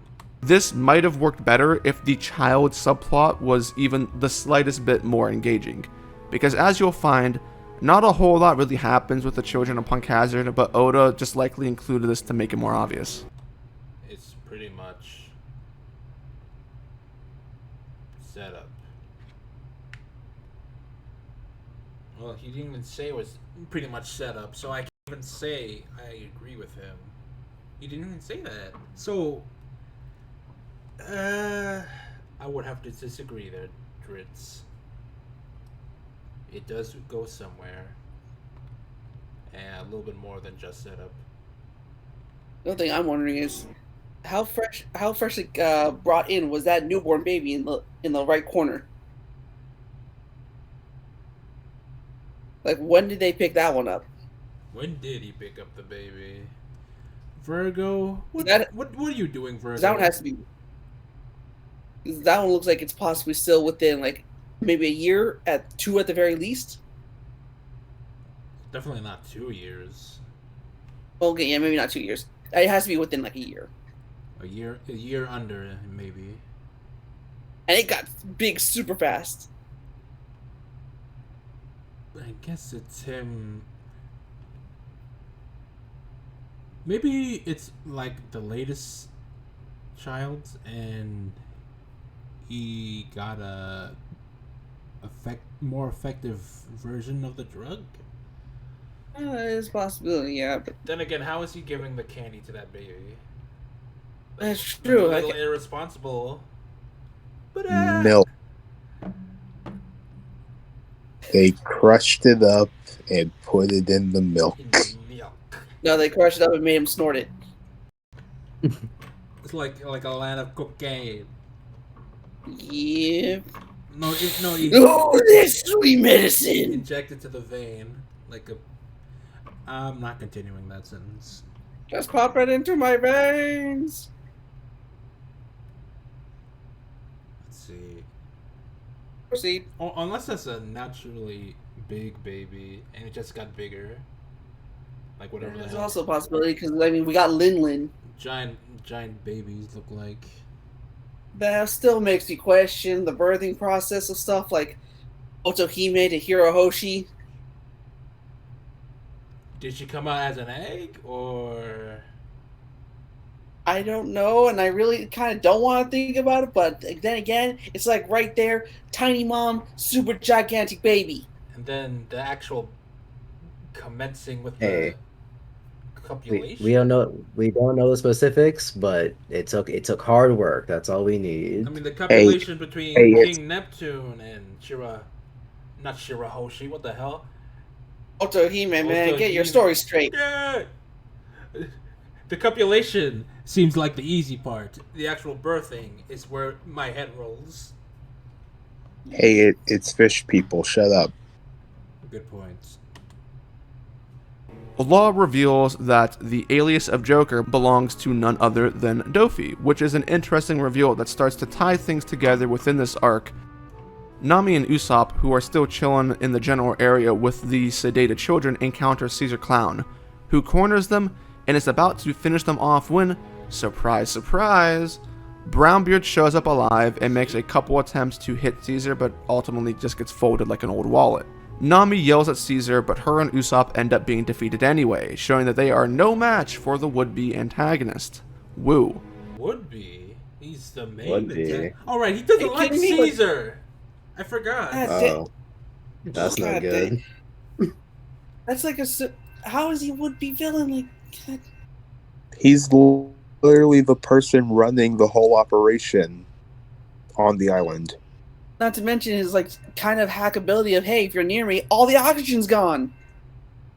This might have worked better if the child subplot was even the slightest bit more engaging, because as you'll find, not a whole lot really happens with the children of Punk Hazard, but Oda just likely included this to make it more obvious. It's pretty much set up. Well, he didn't even say it was pretty much set up, so I can't even say I agree with him. He didn't even say that. So, I would have to disagree there, Dritz. It does go somewhere, and a little bit more than just set up. The other thing I'm wondering is how freshly brought in was that newborn baby in the right corner? Like, when did they pick that one up? When did he pick up the baby? Virgo? What are you doing, Virgo? That one has to be. That one looks like it's possibly still within like maybe a year, at 2 at the very least. Definitely not 2 years. Okay, yeah, maybe not 2 years. It has to be within like a year. A year under, maybe. And it got big super fast. I guess it's him Maybe it's like the latest child, and he got a more effective version of the drug. It's a possibility, yeah, but Then again, how is he giving the candy to that baby? that's true. A little Like, irresponsible. But Milk. They crushed it up and put it in the milk. milk. no, they crushed it up and made him snort it. It's like a land of cocaine. Yeah. No, he Oh, this sweet medicine. injected to the vein like a. I'm not continuing that sentence. Just pop right into my veins. Let's see. Proceed. Unless that's a naturally big baby and it just got bigger. Like whatever the There's hell also a possibility because I mean we got Lin. giant babies look like. That still makes me question the birthing process of stuff like Otohime to Hirohoshi. Did she come out as an egg or? I don't know, and I really kind of don't want to think about it, but then again, it's like right there, tiny mom, super gigantic baby. And then the actual commencing with Hey. the copulation. We don't know the specifics, but it took hard work. That's all we need. I mean, the copulation between King Neptune and not Shirahoshi. What the hell? Otohime, man, get your Otohime. story straight. Yeah. The copulation seems like the easy part. The actual birthing is where my head rolls. Hey, it's fish people. Shut up. Good points. Law reveals that the alias of Joker belongs to none other than Dofi, which is an interesting reveal that starts to tie things together within this arc. Nami and Usopp, who are still chilling in the general area with the sedated children, encounter Caesar Clown, who corners them and is about to finish them off when, surprise, surprise, Brownbeard shows up alive and makes a couple attempts to hit Caesar, but ultimately just gets folded like an old wallet. Nami yells at Caesar, but her and Usopp end up being defeated anyway, showing that they are no match for the would-be antagonist. Woo. Would be. He's the main. Would be. All right, he doesn't Are you like kidding me? Caesar. I forgot. Oh, that's not God good. That's like how is he would be villain? Like, God. He's literally the person running the whole operation on the island. Not to mention his like kind of hackability of hey, if you're near me, all the oxygen's gone.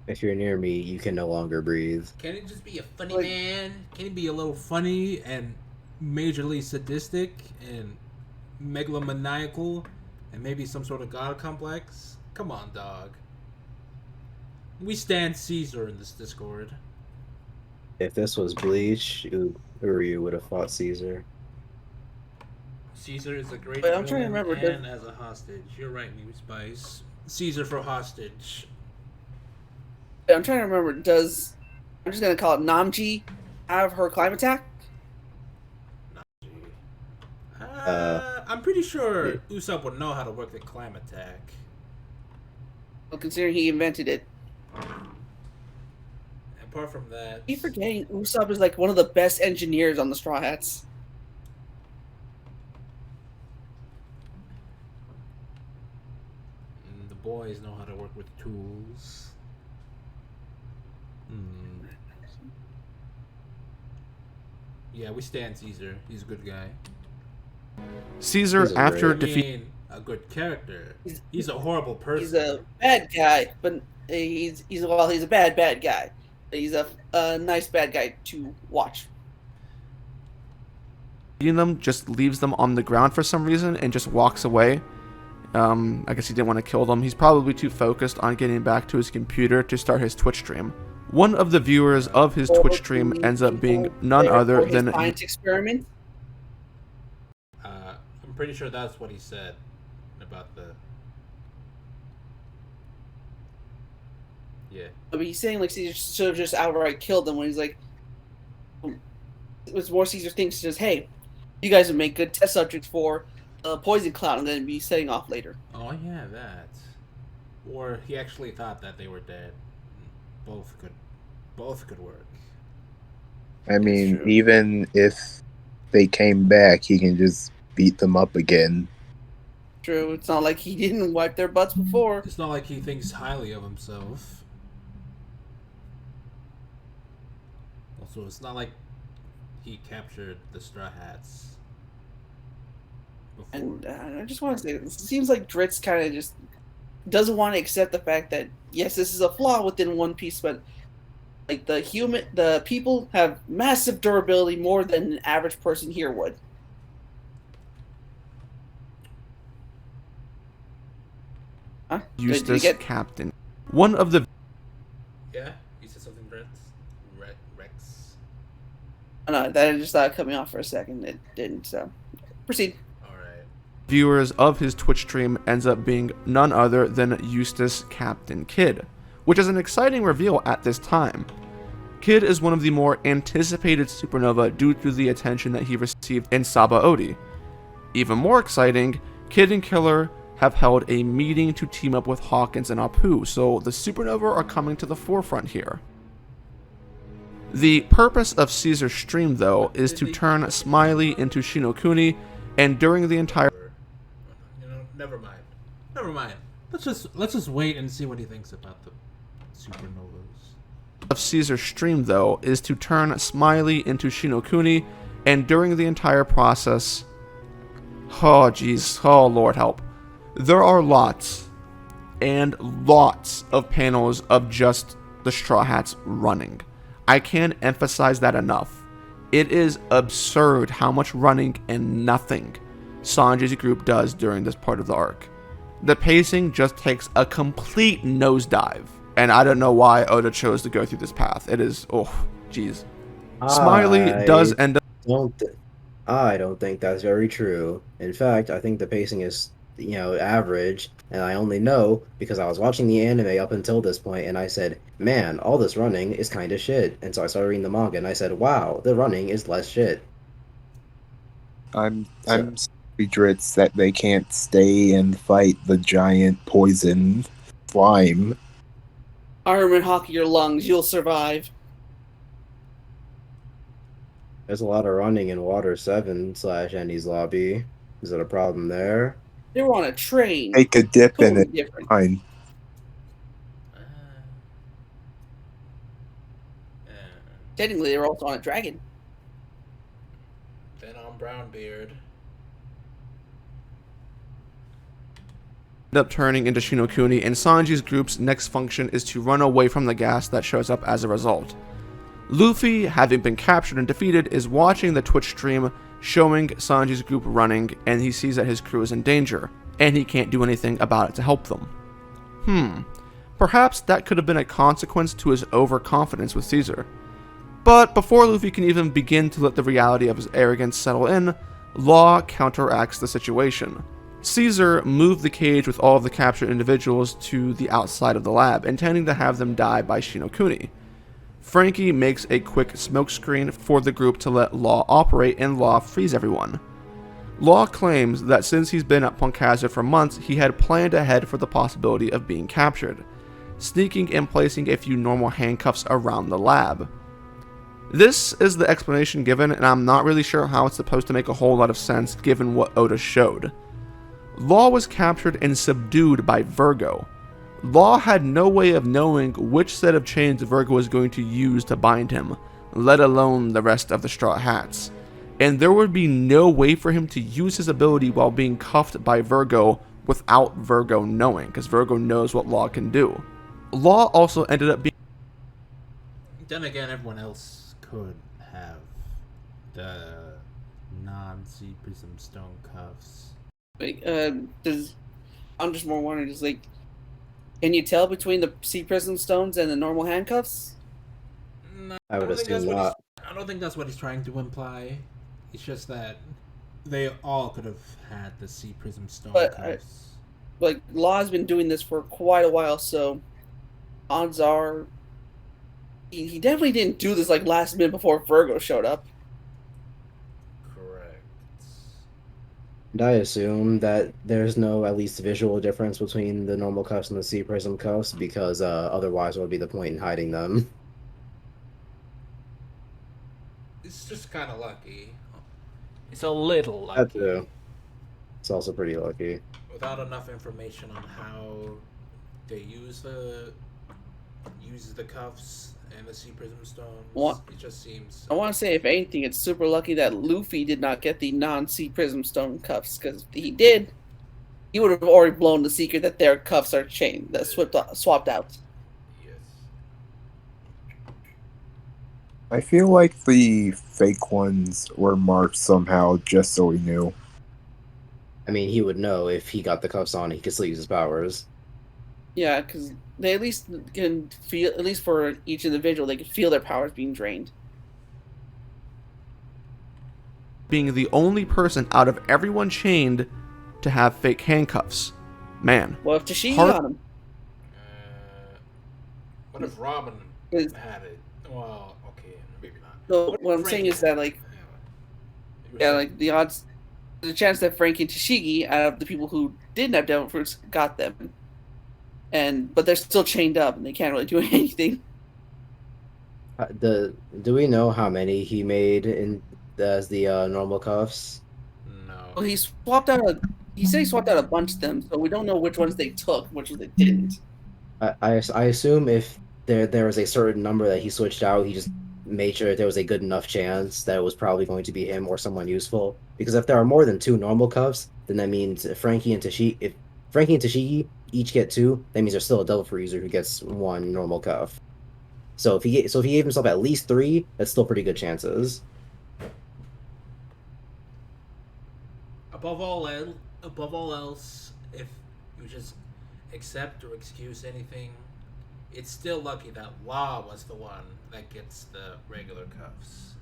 If you're near me, you can no longer breathe. Can it just be a funny Like- man? Can he be a little funny and majorly sadistic and megalomaniacal and maybe some sort of god complex? Come on, dog. We stand Caesar in this Discord. If this was Bleach, Uryu would have fought Caesar. Caesar is a great Wait, I'm trying to villain remember, and as a hostage. You're right, New Spice. Caesar for hostage. I'm trying to remember. I'm just gonna call it Namji have her climb attack? I'm pretty sure Usopp would know how to work the climb attack. Well, considering he invented it. Apart from that, Keep forgetting Usopp is like one of the best engineers on the Straw Hats. the boys know how to work with tools. Yeah, we stand Caesar. He's a good guy. Caesar, He's a after great- defeat, A good character. He's a horrible person. He's a bad guy, but he's a bad guy. He's a nice bad guy to watch. them just leaves them on the ground for some reason and just walks away. I guess he didn't want to kill them. He's probably too focused on getting back to his computer to start his Twitch stream. One of the viewers of his Twitch stream ends up being none other than science experiment. I'm pretty sure that's what he said about the. Yeah. But he's saying like Caesar should have just outright killed them when he's like, it was more Caesar thinks just hey, you guys would make good test subjects for a poison cloud I'm going to be setting off later. Oh yeah, that. Or he actually thought that they were dead. Both could work. I mean, true. even if they came back, he can just beat them up again. True. It's not like he didn't wipe their butts before. It's not like he thinks highly of himself. Also, it's not like he captured the Straw Hats before. And I just want to say, it seems like Dritz kind of just doesn't want to accept the fact that yes, this is a flaw within One Piece, but like the people have massive durability more than an average person here would. Huh? Did you Eustace get? Captain. One of the Yeah, you said something, Rex. Oh, no, that just thought it cut me off for a second. It didn't. So, proceed. All right. viewers of his Twitch stream ends up being none other than Eustace Captain Kidd, which is an exciting reveal at this time. Kidd is one of the more anticipated supernova due to the attention that he received in Sabaody. Even more exciting, Kidd and Killer have held a meeting to team up with Hawkins and Apu, so the supernova are coming to the forefront here. The purpose of Caesar's stream, though, is to turn Smiley into Shinokuni, and during the entire Never mind. Never mind. Let's just wait and see what he thinks about the supernovas. of Caesar's stream, though, is to turn Smiley into Shinokuni, and during the entire process, oh jeez, oh Lord help, there are lots and lots of panels of just the Straw Hats running. I can't emphasize that enough. It is absurd how much running and nothing Sanji's group does during this part of the arc. The pacing just takes a complete nosedive, and I don't know why Oda chose to go through this path. It is, oh, jeez. Smiley does end up. I don't think that's very true. In fact, I think the pacing is, average, and I only know because I was watching the anime up until this point, and I said, man, all this running is kind of shit. And so I started reading the manga, and I said, wow, the running is less shit. I'm sorry, Dritz, that they can't stay and fight the giant poison slime. Arm and hockey your lungs, you'll survive. There's a lot of running in Water 7/Endy's lobby. Is it a problem there? They were on a train. Take a dip in Totally it. different. Fine. Technically, they were also on a dragon. Then on Brownbeard. End up turning into Shinokuni, and Sanji's group's next function is to run away from the gas that shows up as a result. Luffy, having been captured and defeated, is watching the Twitch stream showing Sanji's group running, and he sees that his crew is in danger, and he can't do anything about it to help them. Perhaps that could have been a consequence to his overconfidence with Caesar. But before Luffy can even begin to let the reality of his arrogance settle in, Law counteracts the situation. Caesar moved the cage with all of the captured individuals to the outside of the lab, intending to have them die by Shinokuni. Frankie makes a quick smokescreen for the group to let Law operate, and Law frees everyone. Law claims that since he's been at Punk Hazard for months, he had planned ahead for the possibility of being captured, sneaking and placing a few normal handcuffs around the lab. This is the explanation given, and I'm not really sure how it's supposed to make a whole lot of sense given what Oda showed. Law was captured and subdued by Virgo. Law had no way of knowing which set of chains Virgo was going to use to bind him, let alone the rest of the Straw Hats. And there would be no way for him to use his ability while being cuffed by Virgo without Virgo knowing, because Virgo knows what Law can do. Law also ended up being... Then again, everyone else could have the non-Sea Prism Stone cuffs. Like, I'm just more wondering, just like, can you tell between the Sea Prism Stones and the normal handcuffs? No, I would don't think assume that's what not. I don't think that's what he's trying to imply. It's just that they all could have had the Sea Prism Stone But cuffs. Like, Law's been doing this for quite a while, so odds are he definitely didn't do this like last minute before Virgo showed up. Correct. And I assume that there's no at least visual difference between the normal cuffs and the Sea Prism cuffs, because otherwise what would be the point in hiding them? it's just kind of lucky. It's a little That lucky. too. It's also pretty lucky. Without enough information on how they use the cuffs and the Sea Prism stones, What? it just seems. I want to say, if anything, it's super lucky that Luffy did not get the non-Sea Prism Stone cuffs, because if he did, he would have already blown the secret that their cuffs are chained, that swapped out. Yes. I feel like the fake ones were marked somehow just so we knew. I mean, he would know if he got the cuffs on, he could still use his powers. Yeah, because they at least can feel, at least for each individual, they can feel their powers being drained. Being the only person out of everyone chained to have fake handcuffs. Man, Well, if Tashigi Har- got him, What if Robin Is- had it? Well, okay, maybe not. so What if what I'm saying Frankie is that, had it? like, You were yeah, saying- like the odds, the chance that Frankie and Tashigi, out of the people who didn't have devil fruits, got them, but they're still chained up and they can't really do anything. Do we know how many he made in as the normal cuffs? Well, No. he said he swapped out a bunch of them, so we don't know which ones they took, which ones they didn't. I assume if there was a certain number that he switched out, he just made sure there was a good enough chance that it was probably going to be him or someone useful. Because if there are more than 2 normal cuffs, then that means if Frankie and Tashigi each get 2, that means there's still a Devil Fruit user who gets 1 normal cuff. So if he gave himself at least 3, that's still pretty good chances. Above all else, if you just accept or excuse anything, it's still lucky that Law was the one that gets the regular cuffs.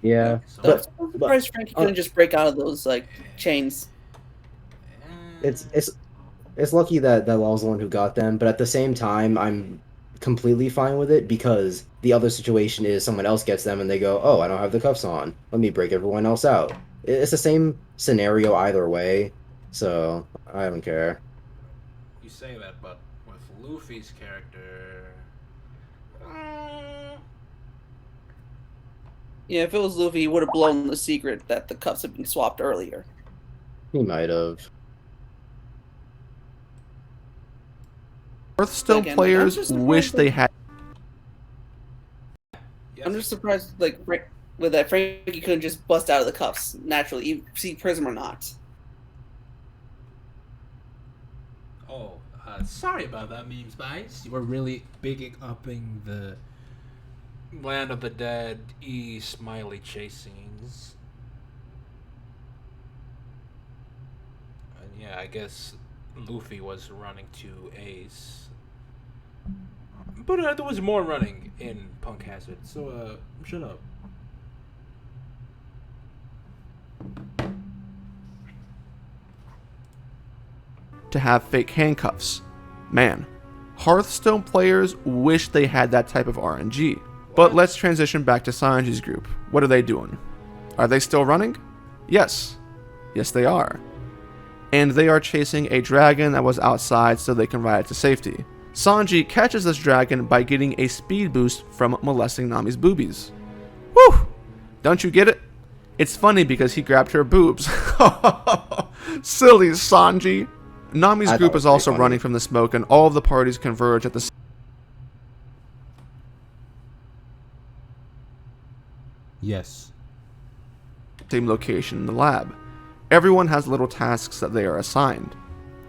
Yeah, So, But- I'm surprised Frankie couldn't just break out of those chains. it's lucky that Law was the one who got them, but at the same time, I'm completely fine with it because the other situation is someone else gets them and they go, "Oh, I don't have the cuffs on. Let me break everyone else out." It's the same scenario either way, so I don't care. You say that, but with Luffy's character, Yeah, if it was Luffy, he would have blown the secret that the cuffs had been swapped earlier. He might have. Hearthstone Again, I'm players just wish surprised they that- had. yes. I'm just surprised, like, with that Frankie couldn't just bust out of the cuffs naturally, see Prism or not. Oh, sorry about that, Meme Spice. You were really bigging upping the Land of the Dead Smiley chasings. And yeah, I guess Luffy was running to Ace. But there was more running in Punk Hazard, so shut up. To have fake handcuffs. Man, Hearthstone players wish they had that type of RNG. But let's transition back to Sanji's group. What are they doing? Are they still running? Yes. Yes, they are. And they are chasing a dragon that was outside so they can ride it to safety. Sanji catches this dragon by getting a speed boost from molesting Nami's boobies. Whew! Don't you get it? It's funny because he grabbed her boobs. Silly Sanji. Nami's I thought group it was is also pretty funny. running from the smoke, and all of the parties converge at the Yes. same location in the lab. Everyone has little tasks that they are assigned.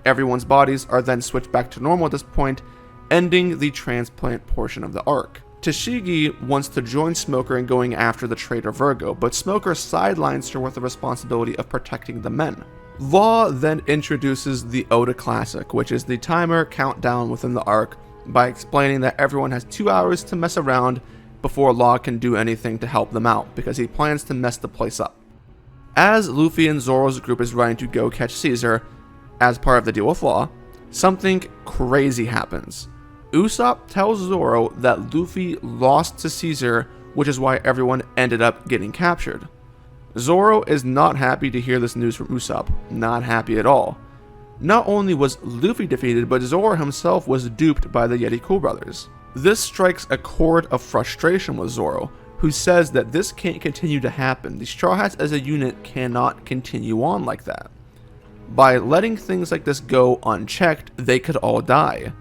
Everyone's bodies are then switched back to normal at this point, ending the transplant portion of the arc. Tashigi wants to join Smoker in going after the traitor Virgo, but Smoker sidelines her with the responsibility of protecting the men. Law then introduces the Oda Classic, which is the timer countdown within the arc, by explaining that everyone has 2 hours to mess around before Law can do anything to help them out, because he plans to mess the place up. As Luffy and Zoro's group is running to go catch Caesar, as part of the deal with Law, something crazy happens. Usopp tells Zoro that Luffy lost to Caesar, which is why everyone ended up getting captured. Zoro is not happy to hear this news from Usopp, not happy at all. Not only was Luffy defeated, but Zoro himself was duped by the Yeti Cool Brothers. This strikes a chord of frustration with Zoro, who says that this can't continue to happen. The Straw Hats as a unit cannot continue on like that. By letting things like this go unchecked, they could all die.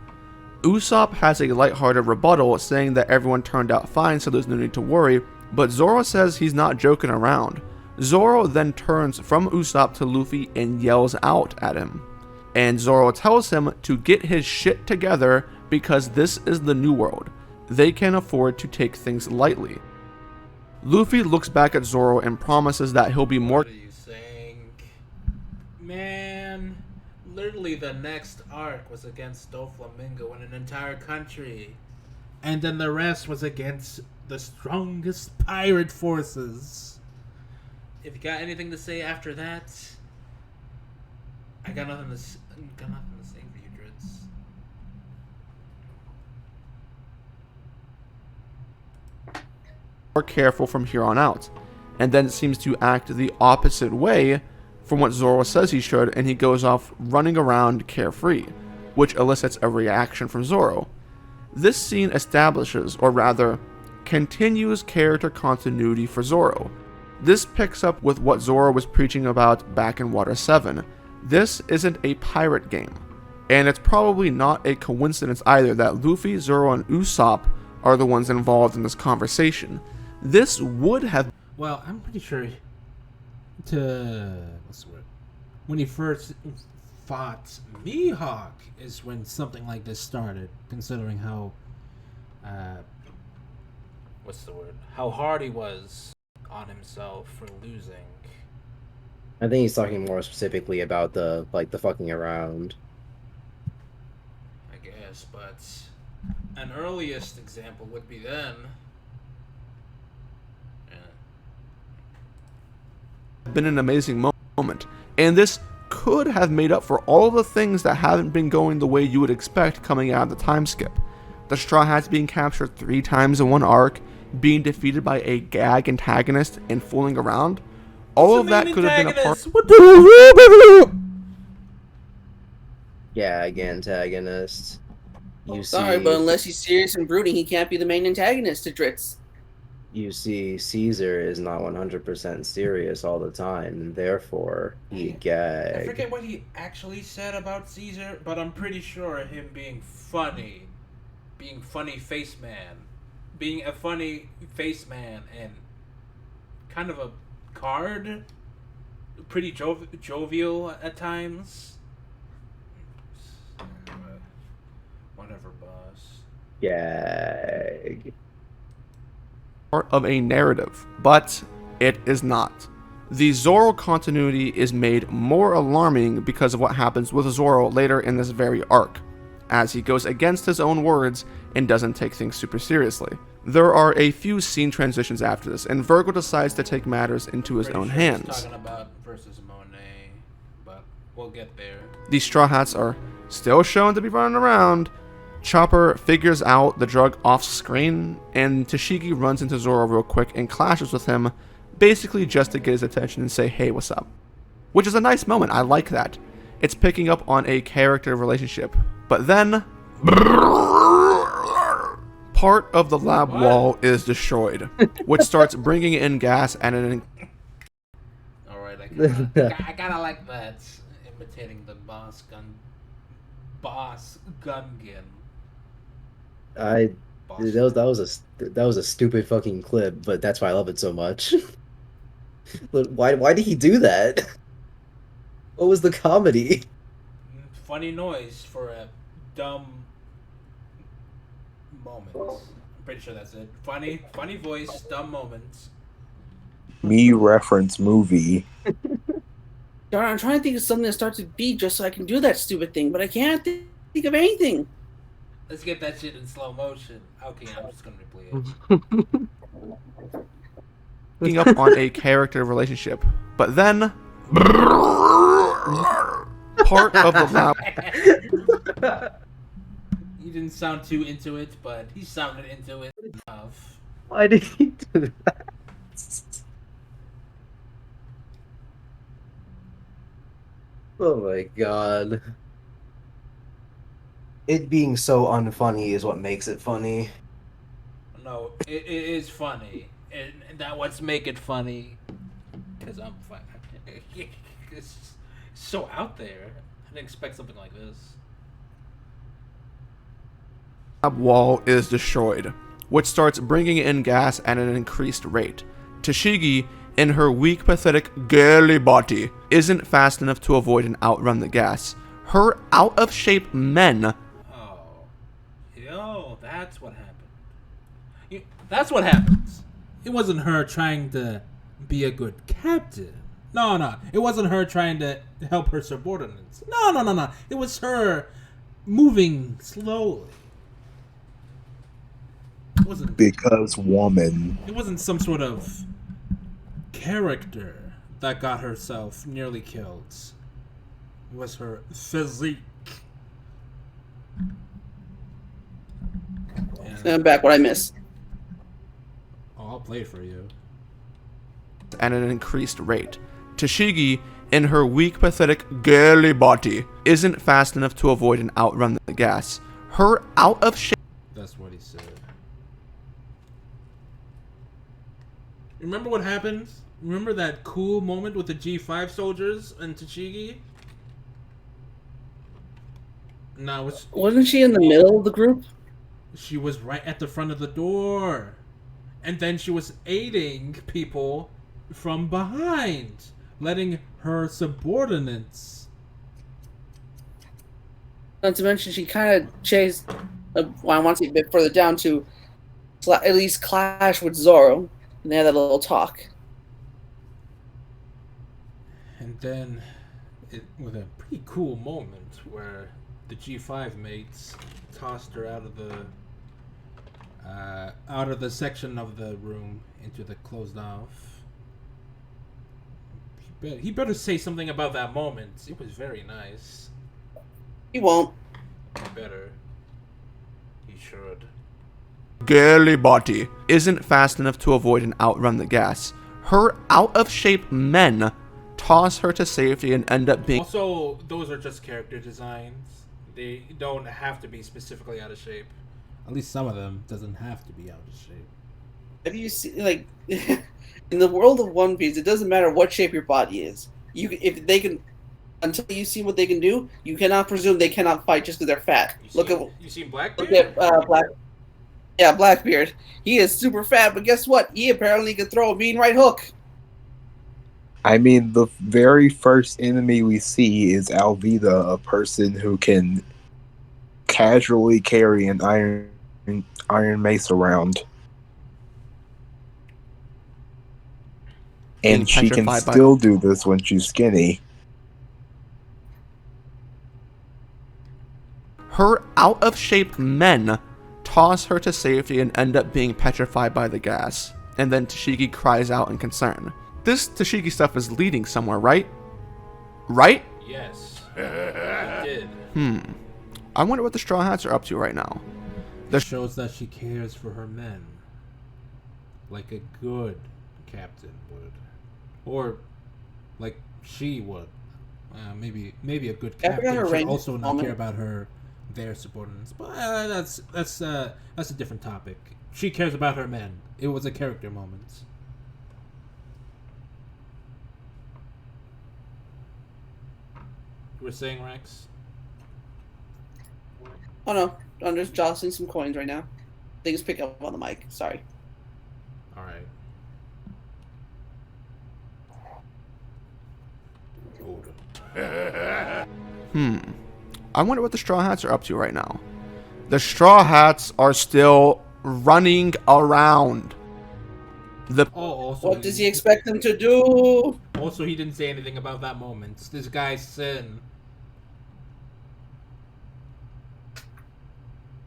Usopp has a lighthearted rebuttal saying that everyone turned out fine, so there's no need to worry, but Zoro says he's not joking around. Zoro then turns from Usopp to Luffy and yells out at him. And Zoro tells him to get his shit together because this is the New World. They can afford to take things lightly. Luffy looks back at Zoro and promises that he'll be more. What are you saying? Man, literally the next arc was against Doflamingo in an entire country. And then the rest was against the strongest pirate forces. If you got anything to say after that, I got nothing to say for you, Dritz. More careful from here on out, and then seems to act the opposite way from what Zoro says he should, and he goes off running around carefree, which elicits a reaction from Zoro. This scene establishes, or rather, continues character continuity for Zoro. This picks up with what Zoro was preaching about back in Water 7. This isn't a pirate game, and it's probably not a coincidence either that Luffy, Zoro, and Usopp are the ones involved in this conversation. This would have... Well, I'm pretty sure what's the word? When he first fought Mihawk is when something like this started, considering how how hard he was on himself for losing. I think he's talking more specifically about the fucking around. I guess, but an earliest example would be then. Been an amazing moment, and this could have made up for all the things that haven't been going the way you would expect coming out of the time skip. The Straw Hats being captured 3 times in one arc, being defeated by a gag antagonist, and fooling around. All of that could have been a part. Gag antagonist. You Sorry, see, but unless he's serious and brooding, he can't be the main antagonist to Dritz. you see, Caesar is not 100% serious all the time, and therefore he I gag. forget what he actually said about Caesar, but I'm pretty sure him being funny face man, being a funny face man and kind of a card, pretty jovial at times. Whatever, boss. Gag. Part of a narrative, but it is not. The Zoro continuity is made more alarming because of what happens with Zoro later in this very arc, as he goes against his own words and doesn't take things super seriously. There are a few scene transitions after this, and Virgo decides to take matters into his own hands. He's talking about versus Monet, but we'll get there. The Straw Hats are still shown to be running around. Chopper figures out the drug off screen, and Tashigi runs into Zoro real quick and clashes with him, basically just to get his attention and say, hey, what's up? Which is a nice moment, I like that. It's picking up on a character relationship. But then... part of the lab wall is destroyed, which starts bringing in gas at an... Alright, I kinda like that, imitating the boss Gungan. That was a stupid fucking clip, but that's why I love it so much. Why did he do that? What was the comedy? Funny noise for a dumb moment. I'm pretty sure that's it. Funny voice, dumb moments. Me reference movie. Darn, I'm trying to think of something that starts with B just so I can do that stupid thing, but I can't think of anything. Let's get that shit in slow motion. Okay, I'm just gonna replay it. picking up on a character relationship. But then... part of the lab... He didn't sound too into it, but he sounded into it enough. Why did he do that? Oh my god. It being so unfunny is what makes it funny. No, it is funny. and that what's make it funny. Because I'm fine. It's so out there. I didn't expect something like this. Wall is destroyed, which starts bringing in gas at an increased rate. Tashigi, in her weak, pathetic, girly body, isn't fast enough to avoid and outrun the gas. Her out-of-shape men... Oh. Yo, that's what happened. That's what happens. It wasn't her trying to be a good captain. No. It wasn't her trying to help her subordinates. No. It was her moving slowly. It wasn't Because woman. It wasn't some sort of character that got herself nearly killed. It was her physique. And I'm back. What I miss? Oh, I'll play it for you. at an increased rate. Tashigi, in her weak, pathetic, girly body, isn't fast enough to avoid and outrun the gas. Her out-of-shape... That's what he said. Remember what happened? Remember that cool moment with the G5 soldiers and Tashigi? No, Wasn't she in the middle of the group? she was right at the front of the door. And then she was aiding people from behind, letting her subordinates. Not to mention, she kind of chased. Well, I want to see a bit further down to at least clash with Zoro, and they had that little talk. And then, with a pretty cool moment where the G5 mates tossed her out of the section of the room into the closed off. He better say something about that moment. It was very nice. He won't. He better. He should. girly body isn't fast enough to avoid and outrun the gas. Her out-of-shape men toss her to safety and end up being... Also, those are just character designs. They don't have to be specifically out of shape. At least some of them doesn't have to be out of shape. Have you seen, like, in the world of One Piece, it doesn't matter what shape your body is. If they can, until you see what they can do, you cannot presume they cannot fight just because they're fat. You seen Blackbeard? Look at Black. Yeah, Blackbeard. He is super fat, but guess what? He apparently can throw a mean right hook. I mean, the very first enemy we see is Alvida, a person who can casually carry an iron mace around. Being And she can petrified by- still do this when she's skinny. Her out-of-shape men toss her to safety and end up being petrified by the gas. And then Tashigi cries out in concern. This Tashigi stuff is leading somewhere, right? Right? Yes. It did. I wonder what the Straw Hats are up to right now. This shows that she cares for her men. Like a good captain would. Or like she would. Maybe a good I forgot her captain should rank also not moment. care about their subordinates. But that's a different topic. She cares about her men. It was a character moment. You were saying, Rex? Oh no, I'm just jostling some coins right now. Things pick up on the mic. Sorry. All right. I wonder what the Straw Hats are up to right now. The Straw Hats are still running around. Also, What does he expect them to do? Also, he didn't say anything about that moment. This guy's sin.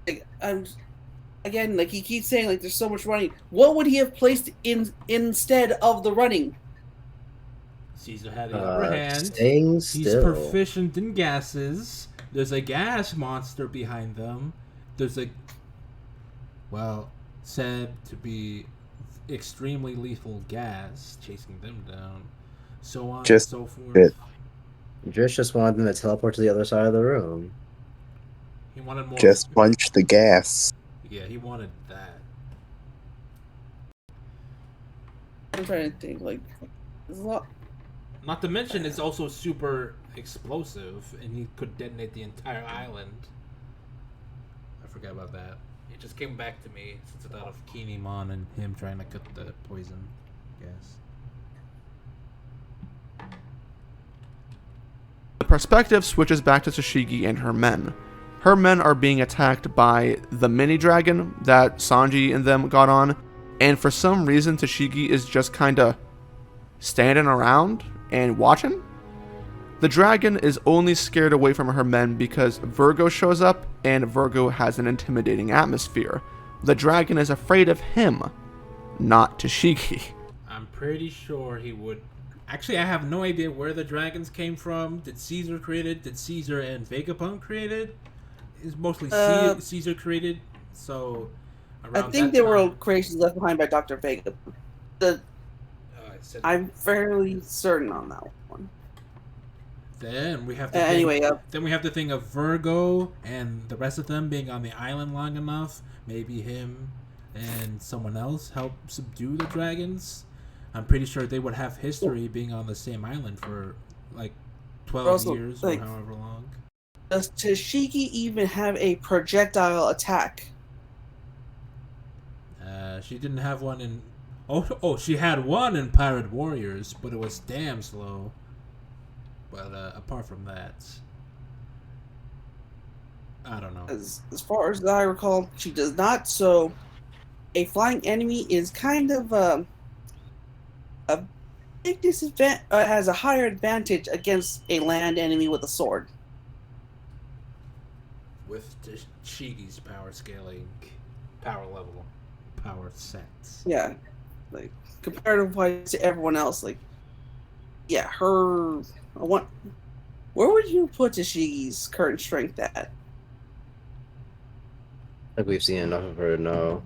Like, again, like he keeps saying, like there's so much running. What would he have placed instead of the running? Caesar had the upper hand. Staying He's still. proficient in gases. There's a gas monster behind them. There's said to be extremely lethal gas chasing them down. So on Just and so forth. it. Drish just wanted them to teleport to the other side of the room. He wanted more. Just punch the gas. Yeah, he wanted that. I'm trying to think. Like, there's a lot. Not to mention, it's also super explosive, and he could detonate the entire island. I forgot about that. It just came back to me since I thought of Kinemon and him trying to cut the poison gas. The perspective switches back to Tashigi and her men. Her men are being attacked by the mini dragon that Sanji and them got on, and for some reason Tashigi is just kinda standing around and watching. The dragon is only scared away from her men because Virgo shows up, and Virgo has an intimidating atmosphere. The dragon is afraid of him, not Tashigi. I'm pretty sure he would. Actually, I have no idea where the dragons came from. Did Caesar create it? Did Caesar and Vegapunk create it? It's mostly Caesar created. So, around I think that they were time- creations left behind by Dr. Vega. it said- I'm fairly certain on that one. Then we have to Anyway, then we have to think of Virgo and the rest of them being on the island long enough. Maybe him and someone else help subdue the dragons. I'm pretty sure they would have history being on the same island for like 12 Also, years like- or however long. Does Tashigi even have a projectile attack? She didn't have one in. Oh, she had one in Pirate Warriors, but it was damn slow. But apart from that, I don't know. As far as I recall, she does not. So, a flying enemy is kind of a big disadvantage. Has a higher advantage against a land enemy with a sword. With Shigi's power scaling, power level, power sets. Yeah, like comparative-wise to everyone else, like yeah, her. Where would you put Tashigi's current strength at? I think we've seen enough of her to know.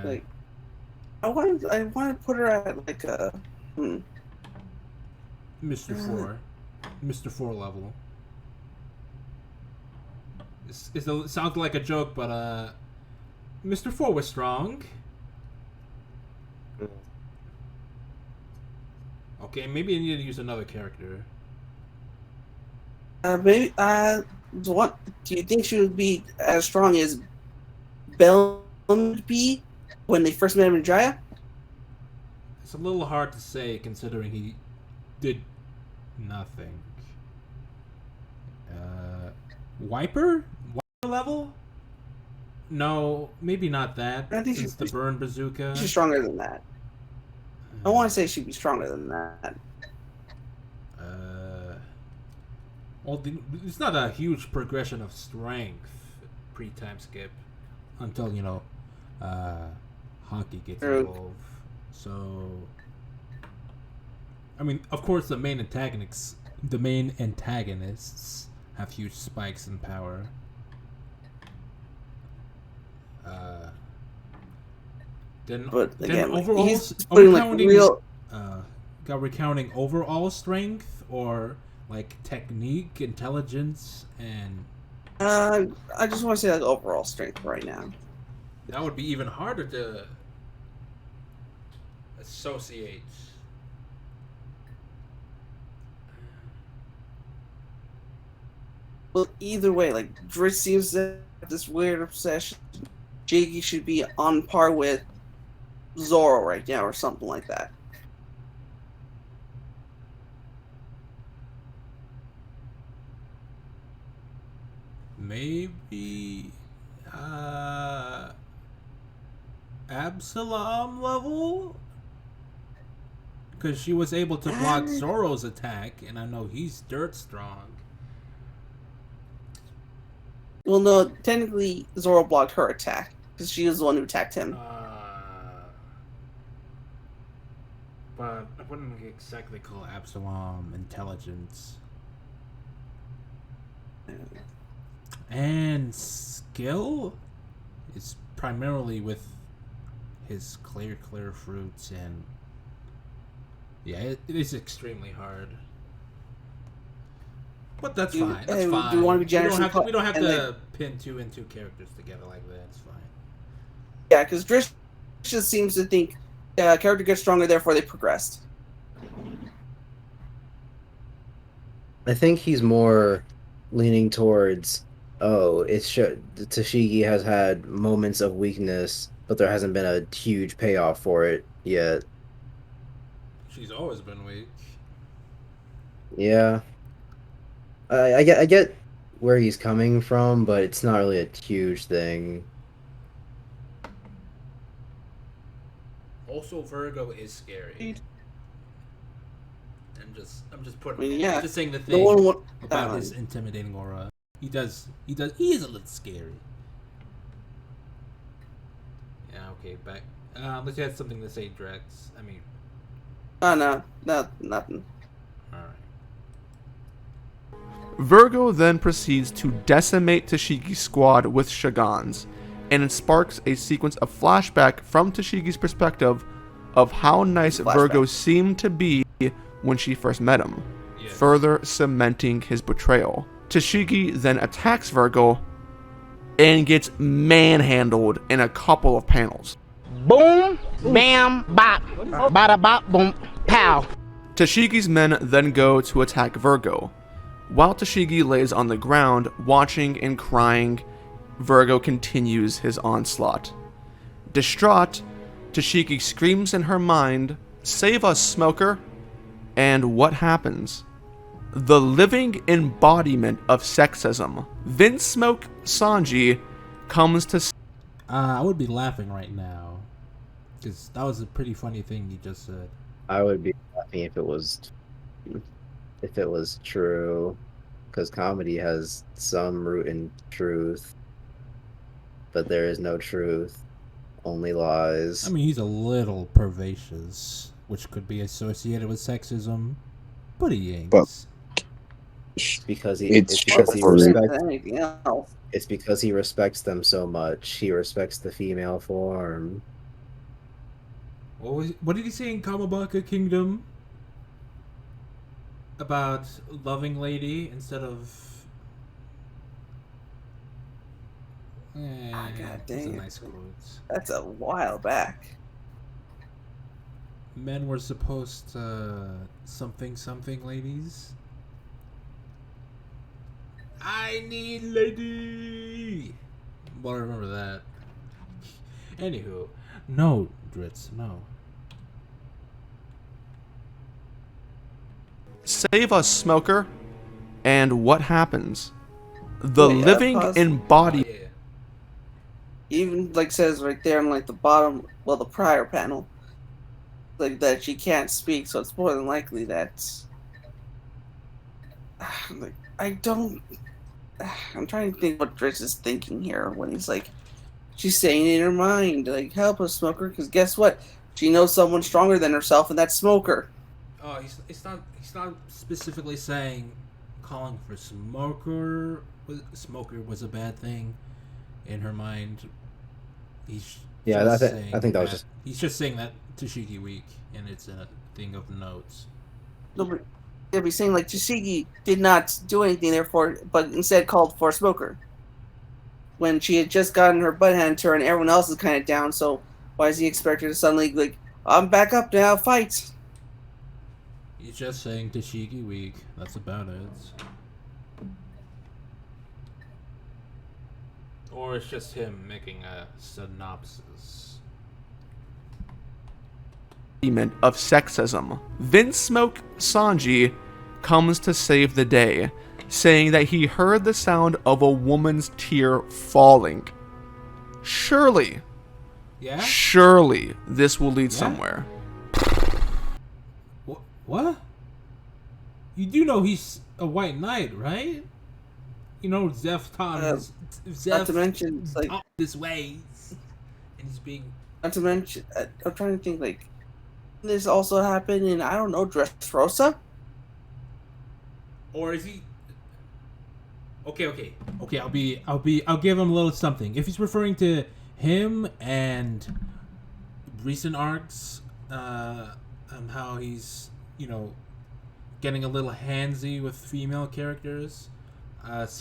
Like, I want to put her at like a. Mr. 4. Mr. 4 level. It sounds like a joke, but Mr. 4 was strong. Okay, maybe I need to use another character. Maybe. What do you think she would be as strong as Bell would be when they first met him in Jaya? It's a little hard to say considering he did nothing. Wiper? Wiper level? No, maybe not that. I think Since the burn bazooka. She's stronger than that. I want to say she'd be stronger than that. Well, it's not a huge progression of strength pre-time skip until Honky gets True. involved. So, I mean, of course, the main antagonists have huge spikes in power. But again, like, overall, he's putting like real. Are we counting overall strength or like technique, intelligence, and? I just want to say like overall strength right now. That would be even harder to associate. Well, either way, like Dritz seems to have this weird obsession. Jiggy should be on par with Zoro right now, or something like that. Maybe Absalom level? Because she was able to block Zoro's attack, and I know he's dirt strong. Well, no, technically Zoro blocked her attack because she was the one who attacked him. But I wouldn't exactly call Absalom intelligence. And skill is primarily with his clear fruits, and yeah, it is extremely hard. But that's fine. That's fine. Do you want to be generous? We don't have to pin two and two characters together like that. It's fine. Yeah, because Dritz just seems to think character gets stronger, therefore they progressed. I think he's more leaning towards, oh, Tashigi has had moments of weakness, but there hasn't been a huge payoff for it yet. She's always been weak. Yeah. I get where he's coming from, but it's not really a huge thing. Also, Virgo is scary. I'm just putting. I mean, yeah. Just saying the No thing one about his intimidating aura. He is a little scary. Yeah. Okay. Back. Unless you had something to say, Drex. I mean. Oh no, nothing. All right. Virgo then proceeds to decimate Tashigi's squad with Shagans, and it sparks a sequence of flashback from Tashigi's perspective of how nice Virgo seemed to be when she first met him, further cementing his betrayal. Tashigi then attacks Virgo and gets manhandled in a couple of panels. Boom, bam, bop, bada bop, boom, pow. Tashigi's men then go to attack Virgo. While Tashigi lays on the ground, watching and crying, Virgo continues his onslaught. Distraught, Tashigi screams in her mind, "Save us, Smoker!" And what happens? The living embodiment of sexism, Vince Smoke Sanji, comes to... I would be laughing right now, because that was a pretty funny thing you just said. I would be laughing if it was true, because comedy has some root in truth, but there is no truth, only lies. I mean, he's a little pervasive, which could be associated with sexism, but he ain't. But- It's because he It's respects. Anything else? It's because he respects them so much. He respects the female form. What did he say in Kamabaka Kingdom about loving lady instead of? God it's dang a it. nice quote. That's a while back. Men were supposed to something ladies. I need lady. Well, I remember that. Anywho, no, Dritz, no. Save us, Smoker! And what happens? The Wait, living pause. embodiment... Yeah. Even like says right there on like the bottom, well, the prior panel, like that she can't speak, so it's more than likely that. Like I don't. I'm trying to think what Dritz is thinking here when he's like, she's saying in her mind, like, "Help us, Smoker," because guess what? She knows someone stronger than herself, and that's Smoker. Oh, he's not specifically saying calling for Smoker was a bad thing in her mind. He's Yeah, just I saying think that was just. he's just saying that Tashigi weak, and it's a thing of notes. No, but they'll be saying like Tashigi did not do anything, therefore, but instead called for Smoker when she had just gotten her butt handed to her, and everyone else is kind of down. So why does he expect her to suddenly like, I'm back up now, fight? He's just saying Tashigi weak. That's about it. Or it's just him making a synopsis. of sexism. Vince Smoke Sanji comes to save the day, saying that he heard the sound of a woman's tear falling. Surely this will lead somewhere. What? You do know he's a white knight, right? You know Zeph taught his Not to mention, it's like, taught his ways, and he's being. not to mention, I'm trying to think like, this also happened in, I don't know, Dressrosa. Or is he? Okay. I'll give him a little something. If he's referring to him and recent arcs, and how he's, getting a little handsy with female characters.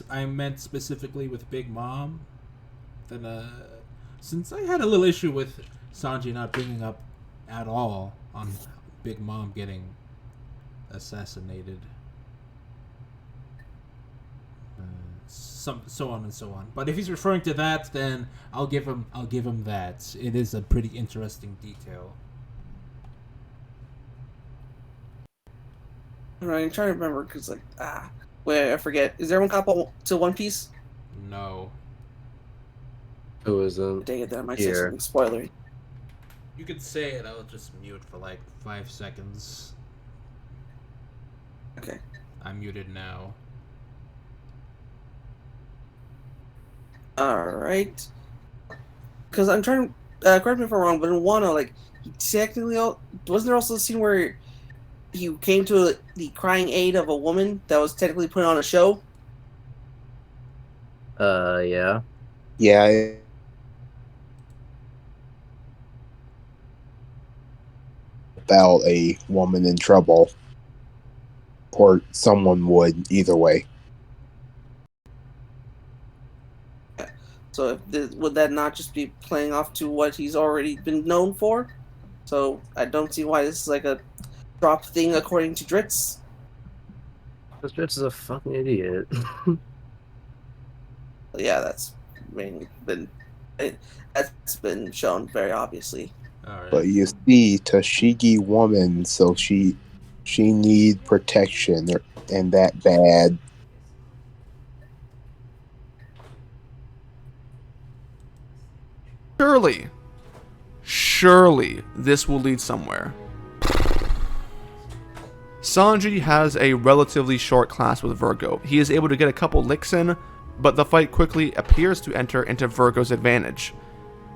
I meant specifically with Big Mom. Then, since I had a little issue with Sanji not bringing up at all on Big Mom getting assassinated. So on and so on. But if he's referring to that, then I'll give him that. It is a pretty interesting detail. Right, I'm trying to remember because wait, I forget. Is there one cop to One Piece? No. Who isn't? Dang it, that might say Here. something spoilery. You could say it. I'll just mute for like 5 seconds. Okay. I'm muted now. All right. Because I'm trying to correct me if I'm wrong, but in Wano, like, he technically wasn't there also a scene where he came to the crying aid of a woman that was technically put on a show? Yeah. Yeah. About a woman in trouble, or someone would either way. So would that not just be playing off to what he's already been known for? So I don't see why this is like a drop thing according to Dritz. This bitch is a fucking idiot. Yeah, that's that's been shown very obviously. All right. But you see, Toshigi woman, so she need protection, and that bad. Surely this will lead somewhere. Sanji has a relatively short class with Virgo. He is able to get a couple licks in, but the fight quickly appears to enter into Virgo's advantage.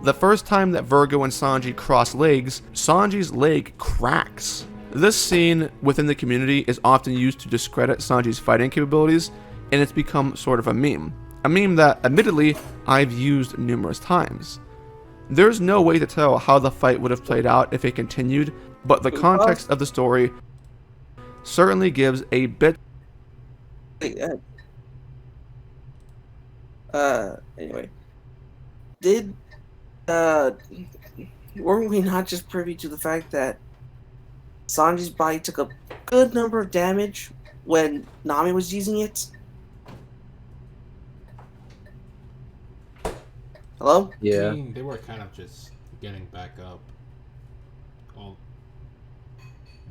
The first time that Virgo and Sanji cross legs, Sanji's leg cracks. This scene within the community is often used to discredit Sanji's fighting capabilities, and it's become sort of a meme. A meme that, admittedly, I've used numerous times. There's no way to tell how the fight would have played out if it continued, but the context of the story certainly gives a bit. Anyway, weren't we not just privy to the fact that Sanji's body took a good number of damage when Nami was using it? Hello? Yeah. I mean, they were kind of just getting back up.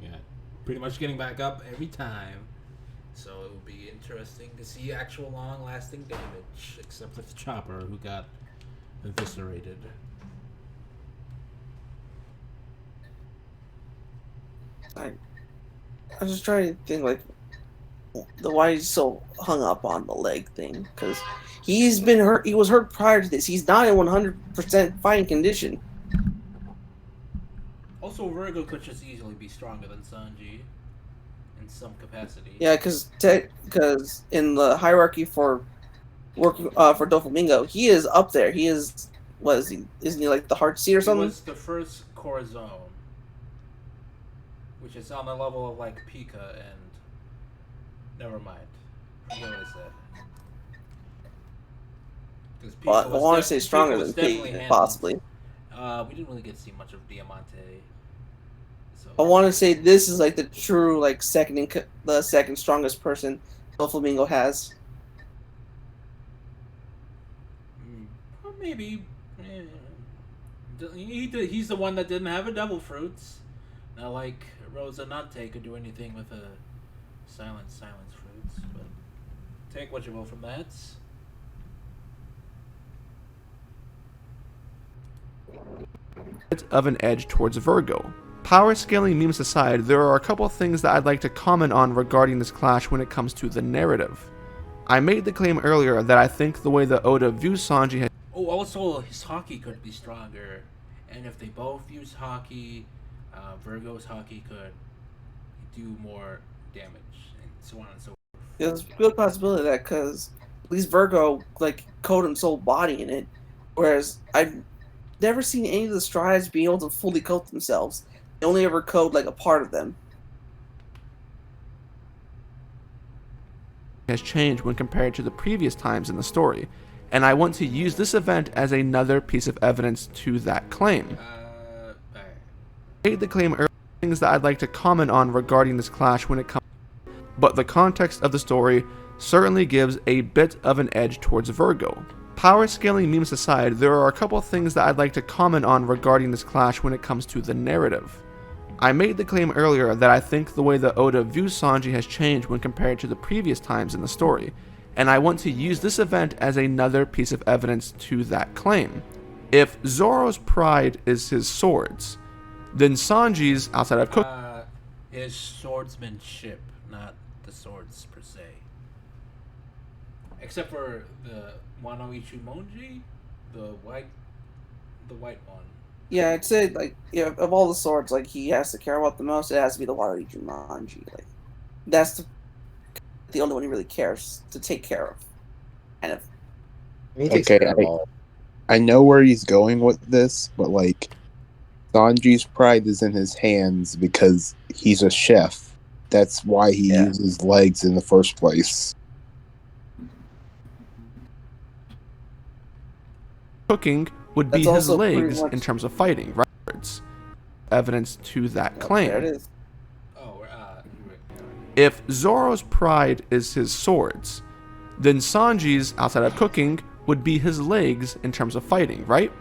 Yeah, pretty much getting back up every time. So it would be interesting to see actual long-lasting damage, except with Chopper, who got eviscerated. I'm just trying to think, like, why he's so hung up on the leg thing, because he's been hurt. He was hurt prior to this. He's not in 100% fighting condition. Also, Virgo could just easily be stronger than Sanji in some capacity. Yeah, because in the hierarchy for work for Doflamingo, he is up there. He is, what is he? Isn't he like the Heart Seat or something? He was the first core zone, which is on the level of like Pika and. Never mind. Forget what I said. Well, I want to say stronger than Pika, possibly. We didn't really get to see much of Diamante. So. I want to say this is like the true like the second strongest person Doflamingo has. Or maybe. He's the one that didn't have a devil fruits. Not like Rosinante could do anything with a silence fruits, but take what you will from that. Bit of an edge towards Virgo. Power scaling memes aside, there are a couple things that I'd like to comment on regarding this clash when it comes to the narrative. I made the claim earlier that I think the way that Oda views Sanji has. Oh, also his hockey could be stronger, and if they both use hockey, Virgo's hockey could do more damage, and so on and so forth. Yeah, there's a good possibility of that because at least Virgo like coat and soul body in it, whereas I've never seen any of the strides being able to fully coat themselves. They only ever coat like a part of them. Has changed when compared to the previous times in the story, and I want to use this event as another piece of evidence to that claim. made the claim earlier, things that I'd like to comment on regarding this clash when it comes, but the context of the story certainly gives a bit of an edge towards Virgo. Power scaling memes aside, there are a couple things that I'd like to comment on regarding this clash when it comes to the narrative. I made the claim earlier that I think the way that Oda views Sanji has changed when compared to the previous times in the story, and I want to use this event as another piece of evidence to that claim. If Zoro's pride is his swords, then Sanji's, outside of cooking, his swordsmanship, not the swords per se. Except for the Wano Ichimonji, the white one. Yeah, I'd say like of all the swords, like he has to care about the most. It has to be the Wano Ichimonji. Like that's the only one he really cares to take care of. Kind of. He takes Okay, care of all. I know where he's going with this, but like Sanji's pride is in his hands because he's a chef. That's why he uses legs in the first place. cooking would be That's his also pretty legs much- in terms of fighting, right? Evidence to that claim. There it is. Oh, If Zoro's pride is his swords, then Sanji's, outside of cooking, would be his legs in terms of fighting, right?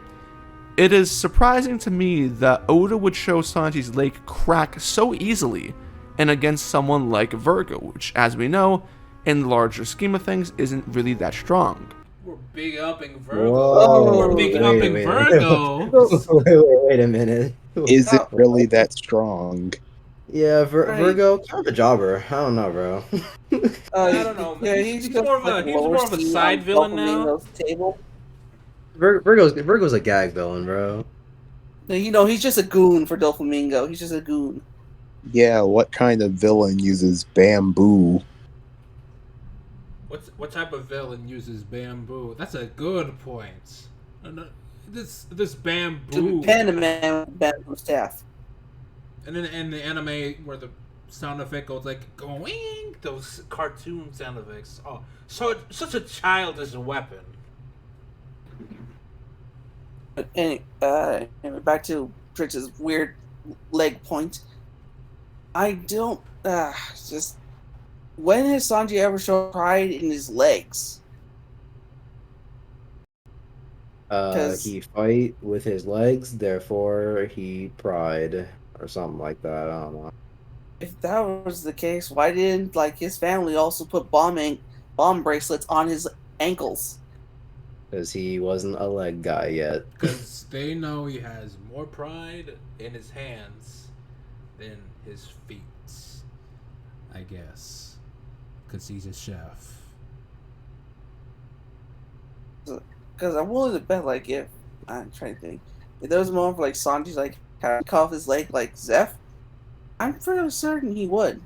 It is surprising to me that Oda would show Sanji's leg crack so easily and against someone like Virgo, which, as we know, in the larger scheme of things, isn't really that strong. we're big upping Virgo. Whoa, We're big wait, upping wait. Virgo. Wait a minute. Is it really that strong? Yeah, Right. Virgo, kind of a jobber. I don't know, bro. I don't know. Yeah, He's he's more of a side villain now. Table. Virgo's a gag villain, bro. You know, he's just a goon for Doflamingo. He's just a goon. Yeah, what kind of villain uses bamboo? What type of villain uses bamboo? That's a good point. No, this bamboo. Panda Man with bamboo staff. And then in the anime where the sound effect goes like going, those cartoon sound effects. Oh, so it's such a childish weapon. Anyway, back to Tritz's weird leg point. I don't just when has Sanji ever shown pride in his legs? He fight with his legs, therefore he pride or something like that. I don't know. If that was the case, why didn't like his family also put bomb bracelets on his ankles? Because he wasn't a leg guy yet. Because they know he has more pride in his hands than his feet. I guess. Because he's a chef. Because I'm willing to bet, like, if I'm trying to think, if there was a moment where like Sanji's like kind of cut off his leg like Zeph, I'm fairly certain he would.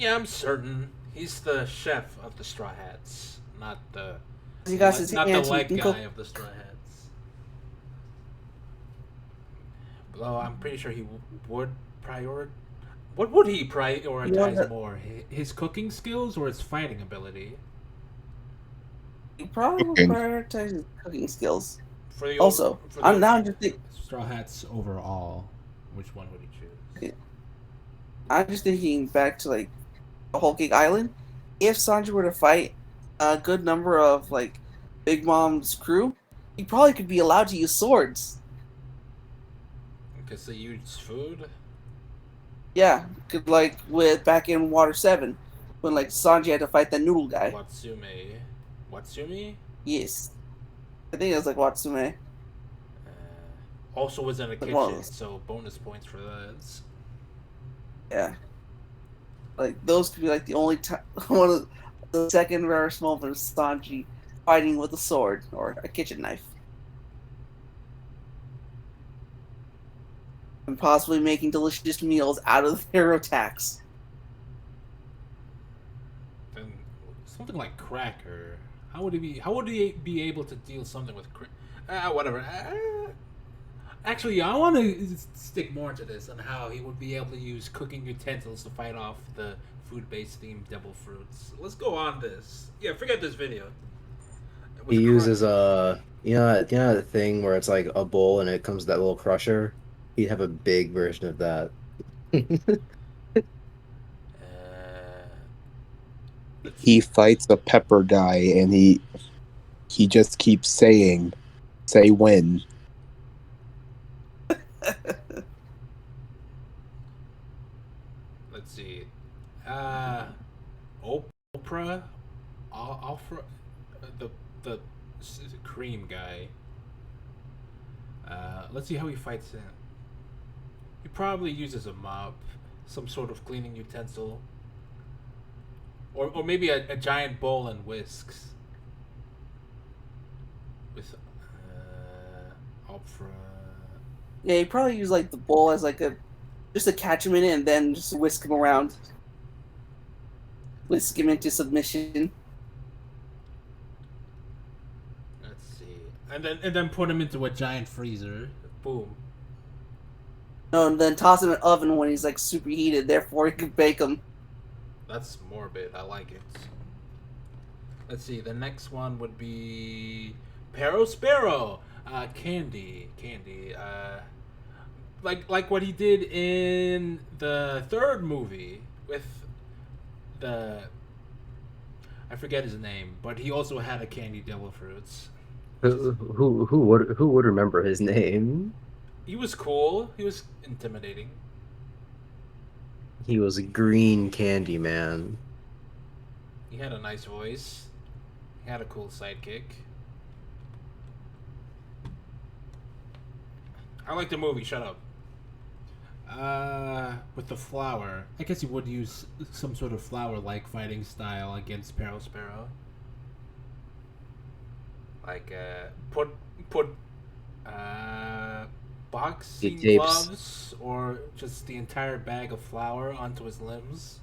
I'm certain he's the chef of the Straw Hats, not the He got his not the hands leg and guy of the Straw Hats. Though I'm pretty sure he would prioritize. What would he prioritize more? His cooking skills or his fighting ability? He probably would prioritize his cooking skills. For the Also, I'm now just thinking. Straw Hats overall. Which one would he choose? I'm just thinking back to like Whole Cake Island. If Sanji were to fight a good number of like Big Mom's crew, he probably could be allowed to use swords. Because they use food. Yeah, could like with back in Water 7, when like Sanji had to fight that noodle guy. Watsumi? Yes, I think it was like Watsume. Also was in a Like kitchen, one of those. so bonus points for that. Yeah, like those could be like the only time one of the second rarest moments of Sanji fighting with a sword or a kitchen knife. And possibly making delicious meals out of their attacks. Then something like cracker. How would he be able to deal something with whatever. Actually, I want to stick more into this on how he would be able to use cooking utensils to fight off the food-based themed devil fruits. Let's go on this. Yeah, forget this video. He uses You know that thing where it's like a bowl and it comes with that little crusher? He'd have a big version of that. He fights a pepper guy, and he just keeps saying, "Say when." Let's see. Oprah, Alfra, the cream guy. Let's see how he fights him. He probably uses a mop, some sort of cleaning utensil, or maybe a giant bowl and whisks. With Alfra. Yeah, he probably use like the bowl as like a just to catch him in it and then just whisk him around, whisk him into submission. Let's see, and then put him into a giant freezer. Boom. No, and then toss him in an oven when he's like superheated. Therefore, he can bake him. That's morbid. I like it. Let's see. The next one would be Sparrow. Candy. Like what he did in the third movie with the, I forget his name, but he also had a candy devil fruits. Who would remember his name? He was cool. He was intimidating. He was a green candy man. He had a nice voice. He had a cool sidekick. I like the movie. Shut up. With the flower, I guess he would use some sort of flower-like fighting style against Sparrow. Like, put boxing tapes. gloves or just the entire bag of flour onto his limbs.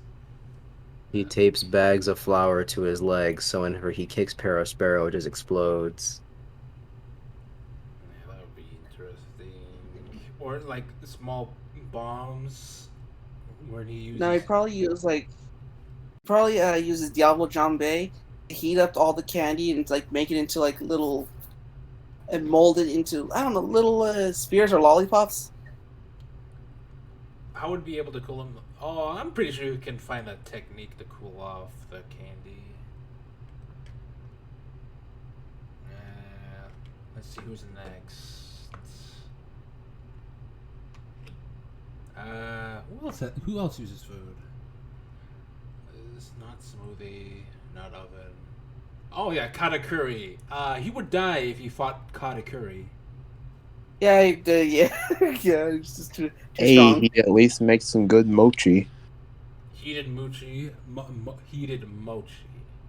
He tapes bags of flour to his legs, so whenever he kicks Sparrow, it just explodes. Yeah, that would be interesting. Or like small bombs where he uses. No, he probably uses Diablo Jambe to heat up all the candy and like make it into like little and mold it into little spears or lollipops. I would be able to cool him. Oh, I'm pretty sure you can find a technique to cool off the candy. Let's see who's next. Who else uses food? It's not smoothie, not oven. Oh yeah, Katakuri. He would die if he fought Katakuri. Yeah, yeah, it's just too Hey, strong. he at least makes some good mochi. Heated mochi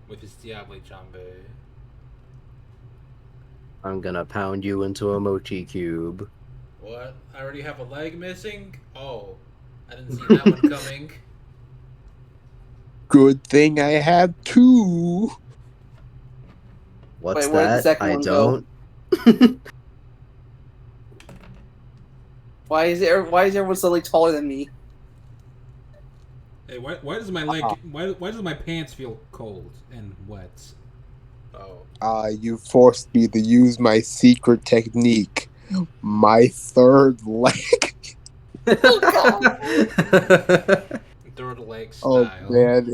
with his Diablo Jambe. I'm gonna pound you into a mochi cube. What? I already have a leg missing? Oh, I didn't see that one coming. Good thing I have two. What's Wait, where'd the that? second I one go? don't. Why is everyone suddenly taller than me? Hey, why does my leg? Why does my pants feel cold and wet? Oh. You forced me to use my secret technique. My third leg. Third leg style. Oh man,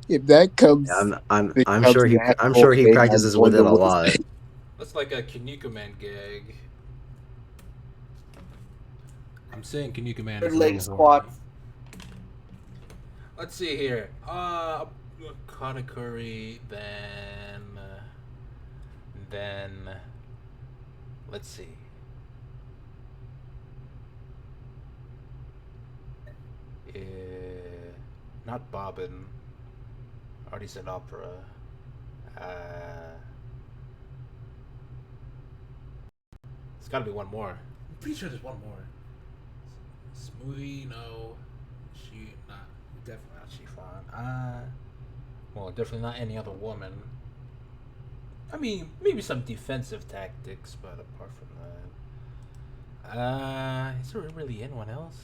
if that comes, Yeah, I'm becomes sure an I'm sure he actual thing, practices I'm with it going a to lose lot. it. That's like a Kinnikuman gag. I'm saying Kinnikuman Third is a leg little squat. horny. Let's see here. Katakuri, then let's see. Not Bobbin. Already said opera. It's gotta be one more. I'm pretty sure there's one more. Smoothie, no. Definitely not Chiffon. Well, definitely not any other woman. I mean, maybe some defensive tactics, but apart from that. Is there really anyone else?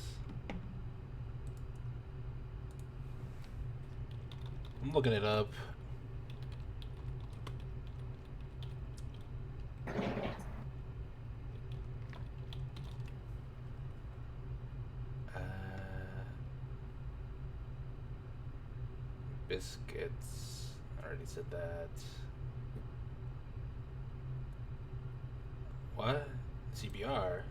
I'm looking it up. Biscuits. I already said that. What? CBR?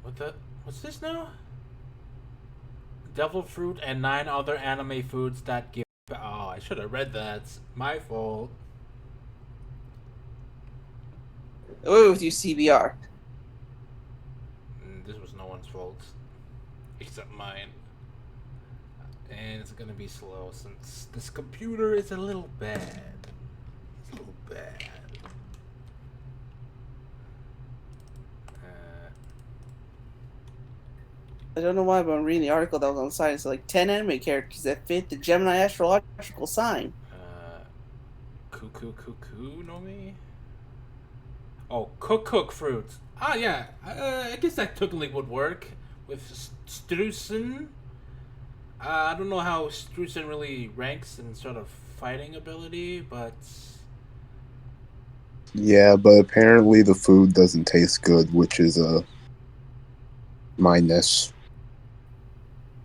What the? What's this now? Devil fruit and 9 other anime foods that give. Oh, I should have read that. My fault. Away with you, CBR. This was no one's fault. Except mine. And it's gonna be slow since this computer is a little bad. It's a little bad. I don't know why, but I'm reading the article that was on the site. It's like 10 anime characters that fit the Gemini astrological sign. Cuckoo no me? Oh, cook fruits. Ah, yeah. I guess that technically would work with Strusen. I don't know how Strusen really ranks in sort of fighting ability, but Yeah, but apparently the food doesn't taste good, which is a minus.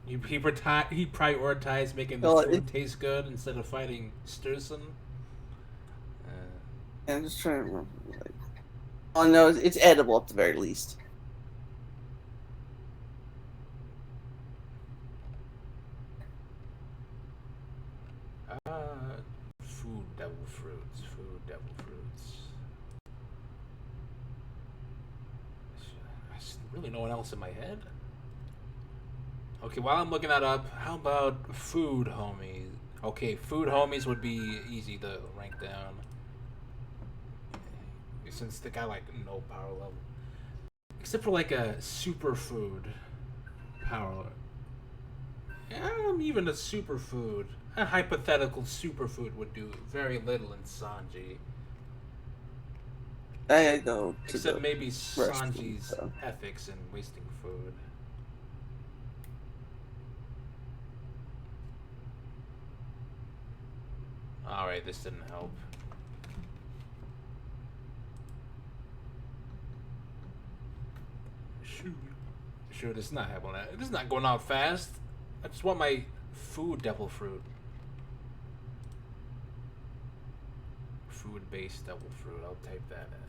he prioritized making the Well, food taste good instead of fighting Strusen. I'm just trying to remember. Like, oh no, it's edible at the very least. Food devil fruits. Food devil fruits. There's really no one else in my head. Okay, while I'm looking that up, how about food homies? Okay, food homies would be easy to rank down. Since they got like no power level. Except for like a superfood power. Even a superfood. A hypothetical superfood would do very little in Sanji. I gotta go to Except the maybe restroom, Sanji's so. ethics in wasting food. Alright, this didn't help. Shoot, it's not happening. This is not going out fast. I just want my food devil fruit. Food-based devil fruit. I'll type that in.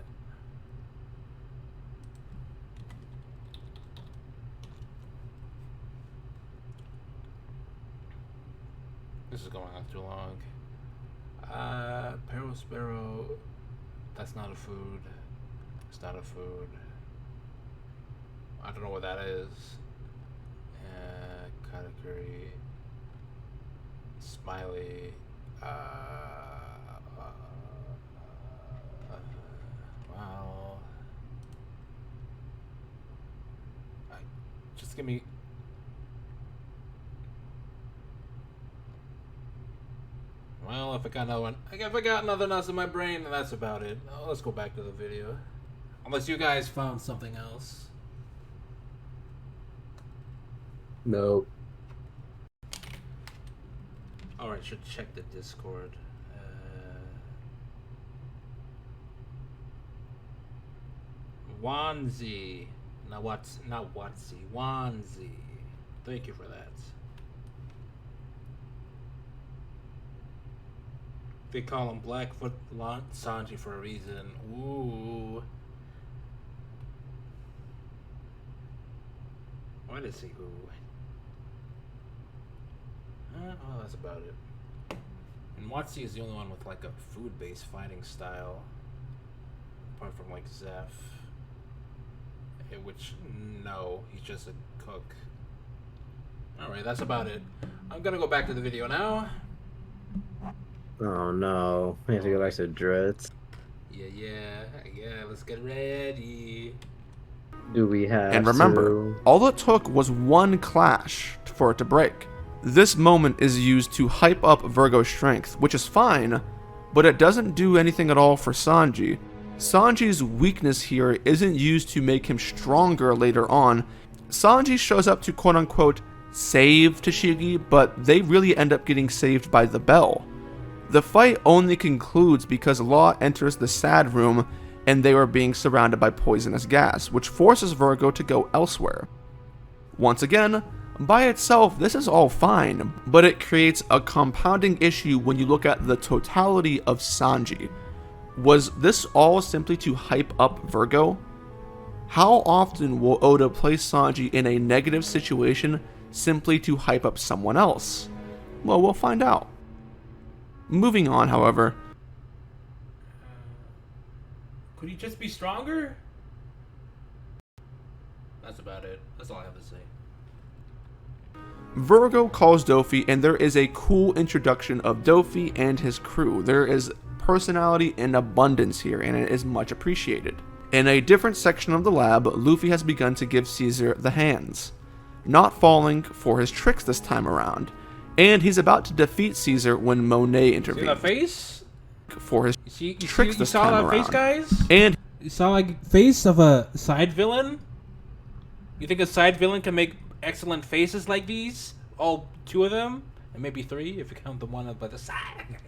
This is going on too long. Parosparrow. That's not a food. It's not a food. I don't know what that is. Katakuri. Smiley. Wow. Just give me. Well, if I got another one, if I got nothing else in my brain, then that's about it. Let's go back to the video. Unless you guys found something else. No. Alright, should check the Discord. Wanzi. Not Watsi. Wanzi. Thank you for that. They call him Blackfoot Sanji for a reason. Ooh. What is he? Who? Oh, that's about it. And Watsi is the only one with like a food-based fighting style, apart from like Zeph, which no, he's just a cook. All right, that's about it. I'm gonna go back to the video now. Oh no, we have to go back to Dritz. Yeah. Let's get ready. Do we have And remember, to... all it took was one clash for it to break. This moment is used to hype up Virgo's strength, which is fine, but it doesn't do anything at all for Sanji. Sanji's weakness here isn't used to make him stronger later on. Sanji shows up to quote-unquote save Tashigi, but they really end up getting saved by the bell. The fight only concludes because Law enters the sad room and they are being surrounded by poisonous gas, which forces Virgo to go elsewhere. Once again, by itself, this is all fine, but it creates a compounding issue when you look at the totality of Sanji. Was this all simply to hype up Virgo? How often will Oda place Sanji in a negative situation simply to hype up someone else? Well, we'll find out. Moving on, however. Could he just be stronger? That's about it. That's all I have to say. Virgo calls Dofi, and there is a cool introduction of Dofi and his crew. There is personality in abundance here, and it is much appreciated. In a different section of the lab, Luffy has begun to give Caesar the hands, not falling for his tricks this time around, and he's about to defeat Caesar when Monet See intervenes. that face? For his You tricks this saw time that face, around. guys? And You saw like face of a side villain? You think a side villain can make excellent faces like these? All two of them? And maybe three if you count the one by the side.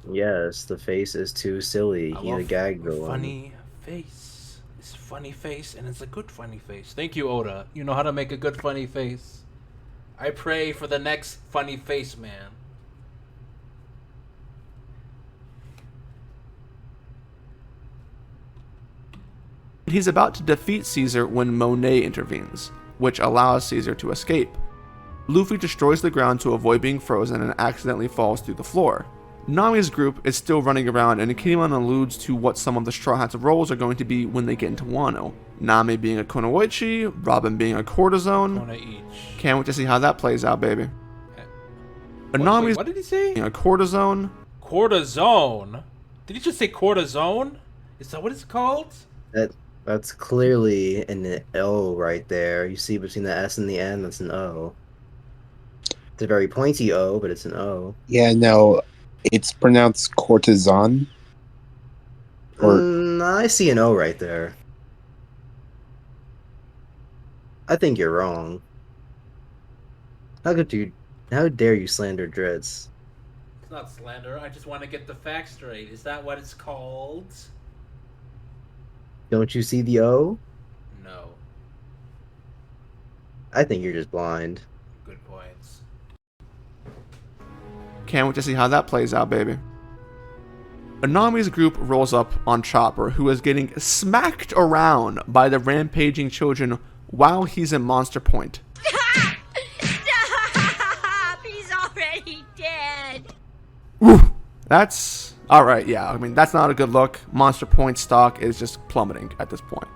Yes, the face is too silly. I He's a love gag villain. funny face. It's a funny face, and it's a good funny face. Thank you, Oda. You know how to make a good funny face. I pray for the next funny face man. he's about to defeat Caesar when Monet intervenes, which allows Caesar to escape. Luffy destroys the ground to avoid being frozen and accidentally falls through the floor. Nami's group is still running around, and Kinemon alludes to what some of the Straw Hats' roles are going to be when they get into Wano. Nami being a Kunoichi, Robin being a Courtesan. One each. Can't wait to see how that plays out, baby. Wait, Nami's what did he say? being a Courtesan. Cortisone? Did he just say cortisone? Is that what it's called? That's clearly an O right there. You see between the S and the N, that's an O. It's a very pointy O, but it's an O. Yeah, no, it's pronounced courtesan. Or I see an O right there. I think you're wrong. How dare you slander Dritz? It's not slander. I just want to get the facts straight. Is that what it's called? Don't you see the O? No. I think you're just blind. Good points. Can't wait to see how that plays out, baby. Anami's group rolls up on Chopper, who is getting smacked around by the rampaging children while he's in Monster Point. Stop! He's already dead. Ooh, that's alright, yeah. I mean, that's not a good look. Monster Point stock is just plummeting at this point.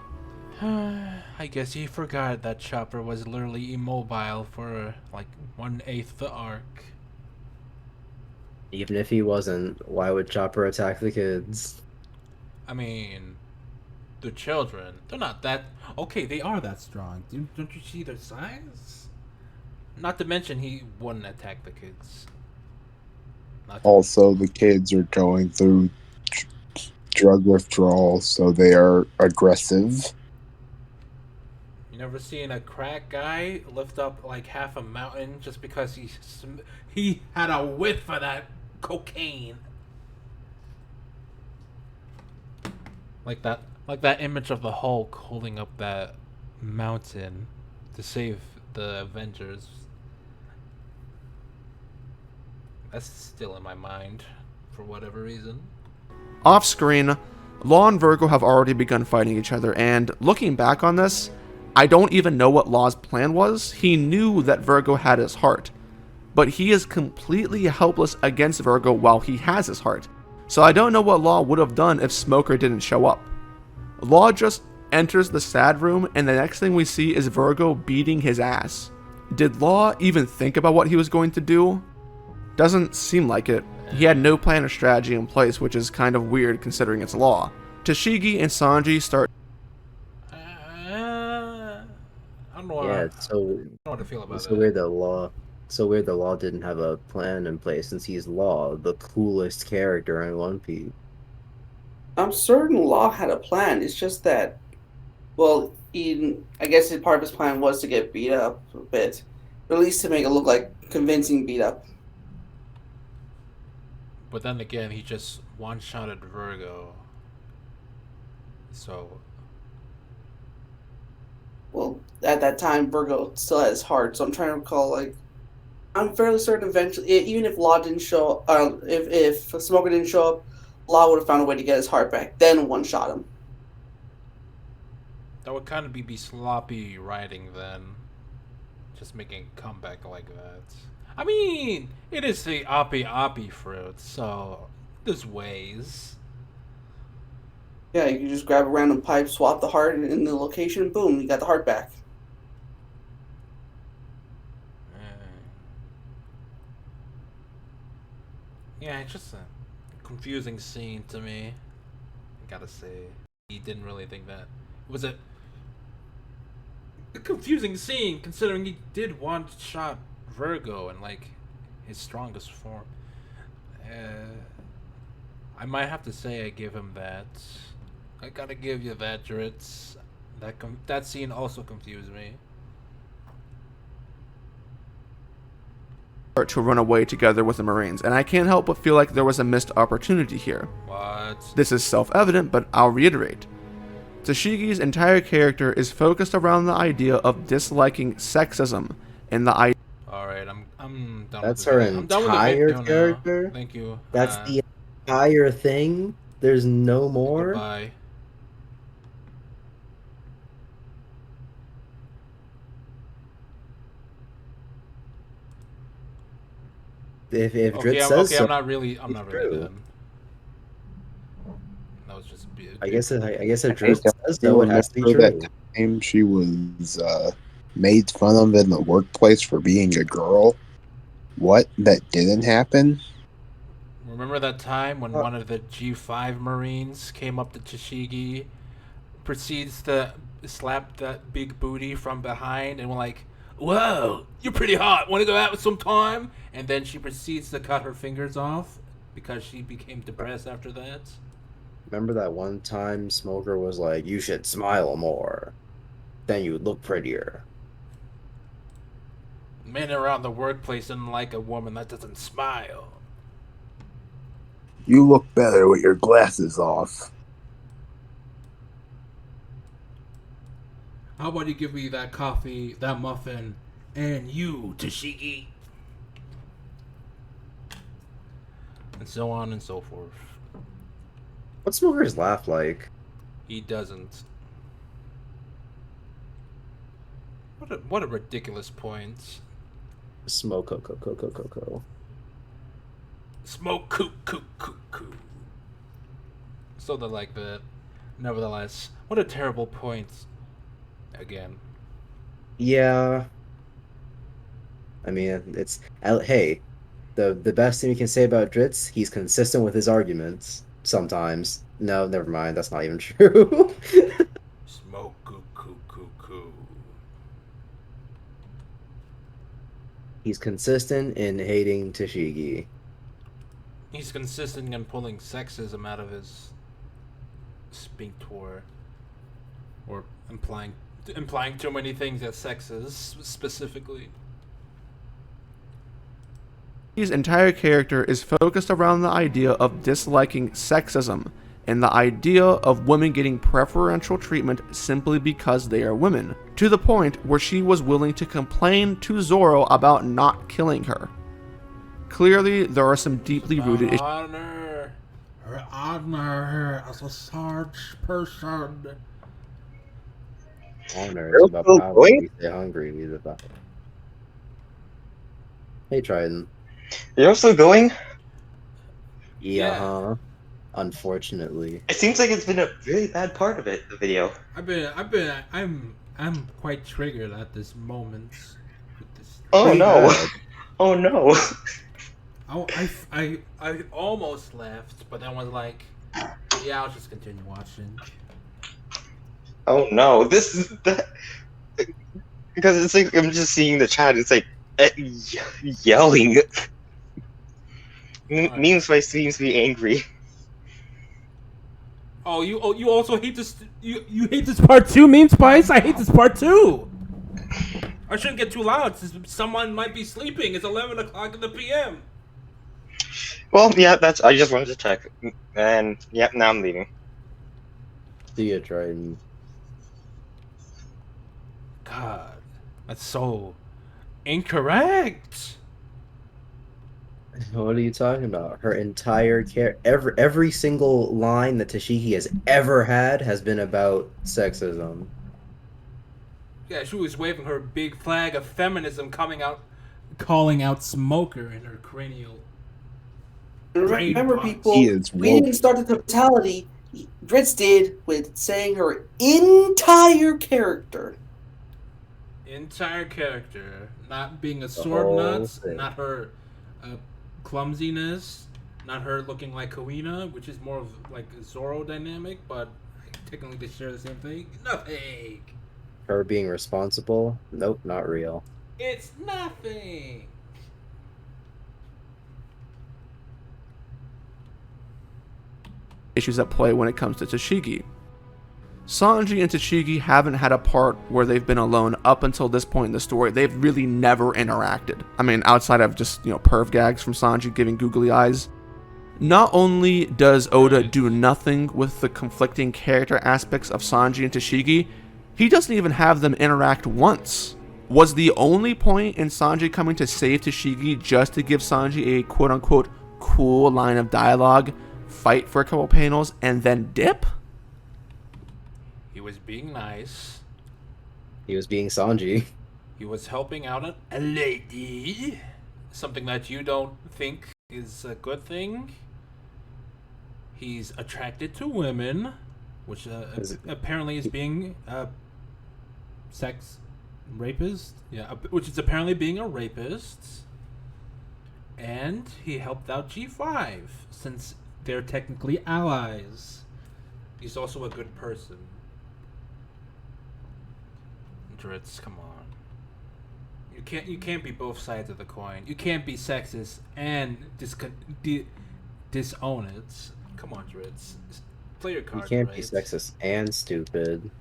I guess he forgot that Chopper was literally immobile for like 1/8 of the arc. Even if he wasn't, why would Chopper attack the kids? I mean, the children, they're not that... Okay, they are that strong. Don't you see their size? Not to mention he wouldn't attack the kids. Not to- also the kids are going through drug withdrawal, so they are aggressive. You never seen a crack guy lift up like half a mountain just because he had a whiff of that cocaine? Like that image of the Hulk holding up that mountain to save the Avengers. That's still in my mind for whatever reason. Off screen, Law and Virgo have already begun fighting each other, and looking back on this, I don't even know what Law's plan was. He knew that Virgo had his heart, but he is completely helpless against Virgo while he has his heart. So I don't know what Law would have done if Smoker didn't show up. Law just enters the sad room, and the next thing we see is Virgo beating his ass. Did Law even think about what he was going to do? Doesn't seem like it. He had no plan or strategy in place, which is kind of weird considering it's Law. Tashigi and Sanji start... I don't know. Yeah, I it's don't so know how to feel about it's that. so weird that Law didn't have a plan in place, since he's Law, the coolest character in One Piece. I'm certain Law had a plan. It's just that, well, I guess part of his plan was to get beat up a bit. at least to make it look like convincing beat up. But then again, he just one-shotted Virgo. So, Well, at that time, Virgo still had his heart, so I'm trying to recall, like, I'm fairly certain eventually, even if Law didn't show, if Smoker didn't show up, Law would have found a way to get his heart back, then one-shot him. that would kind of be sloppy writing then. Just making a comeback like that. I mean, it is the Api fruit, so there's ways. Yeah, you can just grab a random pipe, swap the heart in the location, boom, you got the heart back. Yeah, it's just a confusing scene to me. I gotta say, he didn't really think that. It was a confusing scene considering he did one-shot Virgo in like his strongest form. I might have to say I give him that. I gotta give you that, Dritz. That scene also confused me. To run away together with the Marines, and I can't help but feel like there was a missed opportunity here. What? This is self-evident, but I'll reiterate. Tashigi's entire character is focused around the idea of disliking sexism and the idea. Alright, I'm done That's with her I'm done with the entire video now. character? Thank you. That's the entire thing? There's no more? Goodbye. If Okay, Dritz says so, I'm not really true. done. That was just I guess if I Dritz think says so, it has to be remember true. that time she was made fun of in the workplace for being a girl. What? That didn't happen? Remember that time when one of the G5 Marines came up to Tashigi, proceeds to slap that big booty from behind, and were like, "Whoa, you're pretty hot. Want to go out with some time?" And then she proceeds to cut her fingers off because she became depressed after that. Remember that one time Smoker was like, "You should smile more. Then you would look prettier." Men around the workplace didn't like a woman that doesn't smile. You look better with your glasses off. How about you give me that coffee, that muffin, and you, Tashigi? And so on and so forth. What's Smoker's laugh like? He doesn't. What a ridiculous point. Smoke co. Smoke coo. So they like that. Nevertheless, what a terrible point. Again. Yeah. I mean, it's hey, the best thing you can say about Dritz, he's consistent with his arguments sometimes. No, never mind. That's not even true. Smoke coo. He's consistent in hating Tashigi. He's consistent in pulling sexism out of his sphincter, or implying too many things as sexist specifically. His entire character is focused around the idea of disliking sexism and the idea of women getting preferential treatment simply because they are women, to the point where she was willing to complain to Zoro about not killing her. Clearly, there are some deeply rooted issues. Her honor as a such person. Honor is about power. We stay hungry. He's about. Hey, Trident. You're still going? Yeah. Huh? Unfortunately. It seems like it's been a really bad part of it, the video. I'm quite triggered at this moment. With this. Oh no! Oh no! I almost left, but then was like, yeah, I'll just continue watching. Oh no! This is that because it's like I'm just seeing the chat. It's like yelling. Memes by seems to be angry. Oh, you also hate this. You hate this part too, Meme Spice. I hate this part too. I shouldn't get too loud. Someone might be sleeping. It's 11 o'clock in the p.m. Well, yeah, I just wanted to check. And, yep, now I'm leaving. See ya, Triton. God, that's so incorrect. What are you talking about? Her entire every single line that Tashigi has ever had has been about sexism. Yeah, she was waving her big flag of feminism, calling out Smoker in her cranial. Remember, box. people, He is we woke. didn't start the totality. Dritz did with saying her entire character. Entire character, not being a whole sword nuts, thing. not her clumsiness, not her looking like Kuina, which is more of like a Zoro dynamic, but technically they share the same thing. Nothing. Her being responsible? Nope, not real. It's nothing. Issues at play when it comes to Tashigi. Sanji and Tashigi haven't had a part where they've been alone up until this point in the story. They've really never interacted. I mean, outside of just, perv gags from Sanji giving googly eyes. Not only does Oda do nothing with the conflicting character aspects of Sanji and Tashigi, he doesn't even have them interact once. Was the only point in Sanji coming to save Tashigi just to give Sanji a quote-unquote cool line of dialogue, fight for a couple panels, and then dip? He was being nice. He was being Sanji. He was helping out a lady. Something that you don't think is a good thing. He's attracted to women, which apparently is being a sex rapist. Yeah, which is apparently being a rapist. And he helped out G5, since they're technically allies. He's also a good person. Dritz, come on. You can't be both sides of the coin. You can't be sexist and disown it. Come on, Dritz. Play your You cards can't right. be sexist and stupid.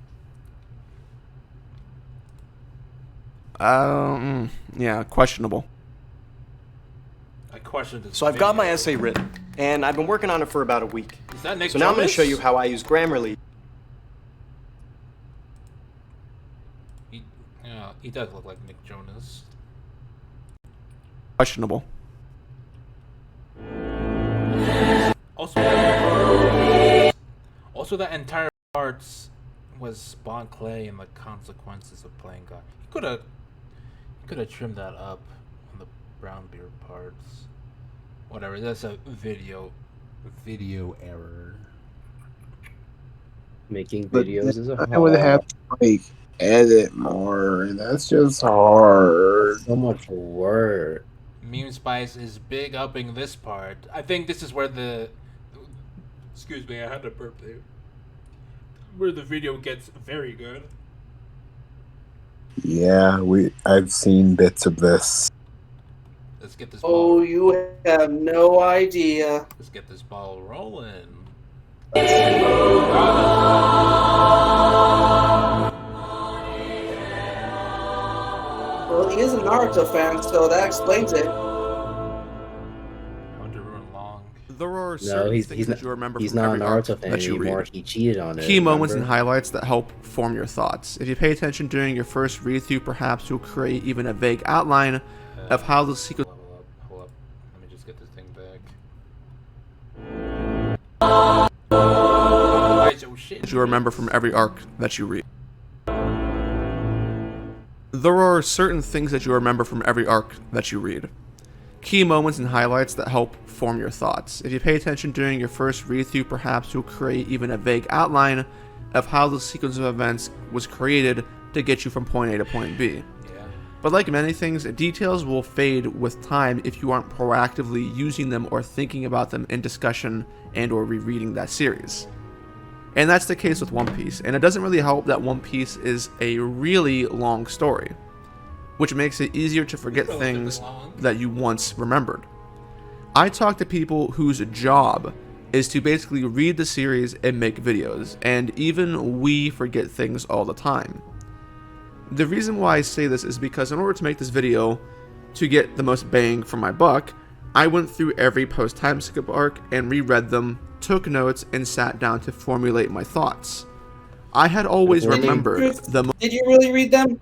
Yeah, questionable. I questioned this. So I've got my video. essay written, and I've been working on it for about a week. Is that Nick So now I'm going to Jonas? show you how I use Grammarly. He does look like Nick Jonas. Questionable. Also, that entire parts was Bon Clay and the consequences of playing God. He could have trimmed that up on the brown beard parts. Whatever. That's a video error. Making But videos is a I would have hard. to edit more. That's just hard. So much work. Meme Spice is big upping this part. I think this is where excuse me, I had to burp there. Where the video gets very good. Yeah, I've seen bits of this. Let's get this Oh, ball. you have no idea. Let's get this ball rolling. Well, he is a Naruto fan, so that explains it. I want to ruin long. There are No, certain he's things not. that you remember He's from not a every arc Naruto fan that you anymore. read. He cheated on it. Key moments and remember? highlights that help form your thoughts. If you pay attention during your first read-through, perhaps you'll create even a vague outline of how the sequence. Hold up. Let me just get this thing back. You remember from every arc that you read. There are certain things that you remember from every arc that you read. Key moments and highlights that help form your thoughts. If you pay attention during your first read-through, perhaps you'll create even a vague outline of how the sequence of events was created to get you from point A to point B. But like many things, details will fade with time if you aren't proactively using them or thinking about them in discussion and or rereading that series. And that's the case with One Piece, and it doesn't really help that One Piece is a really long story, which makes it easier to forget things that you once remembered. I talk to people whose job is to basically read the series and make videos, and even we forget things all the time. The reason why I say this is because in order to make this video, to get the most bang for my buck, I went through every post-time skip arc and reread them, took notes, and sat down to formulate my thoughts. I had always remembered the... Did you really read them?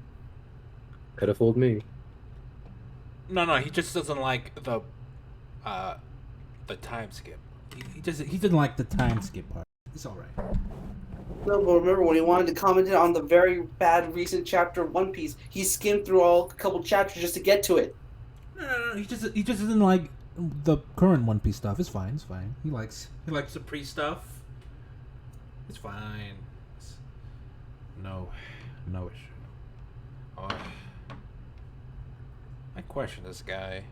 Could have fooled me. No, he just doesn't like the time skip. He didn't like the time skip part. It's all right. No, but remember when he wanted to comment on the very bad recent chapter of One Piece, he skimmed through a couple chapters just to get to it. No, he just doesn't like the current One Piece stuff. It's fine. He likes the pre stuff. It's fine. No issue. Oh, I question this guy.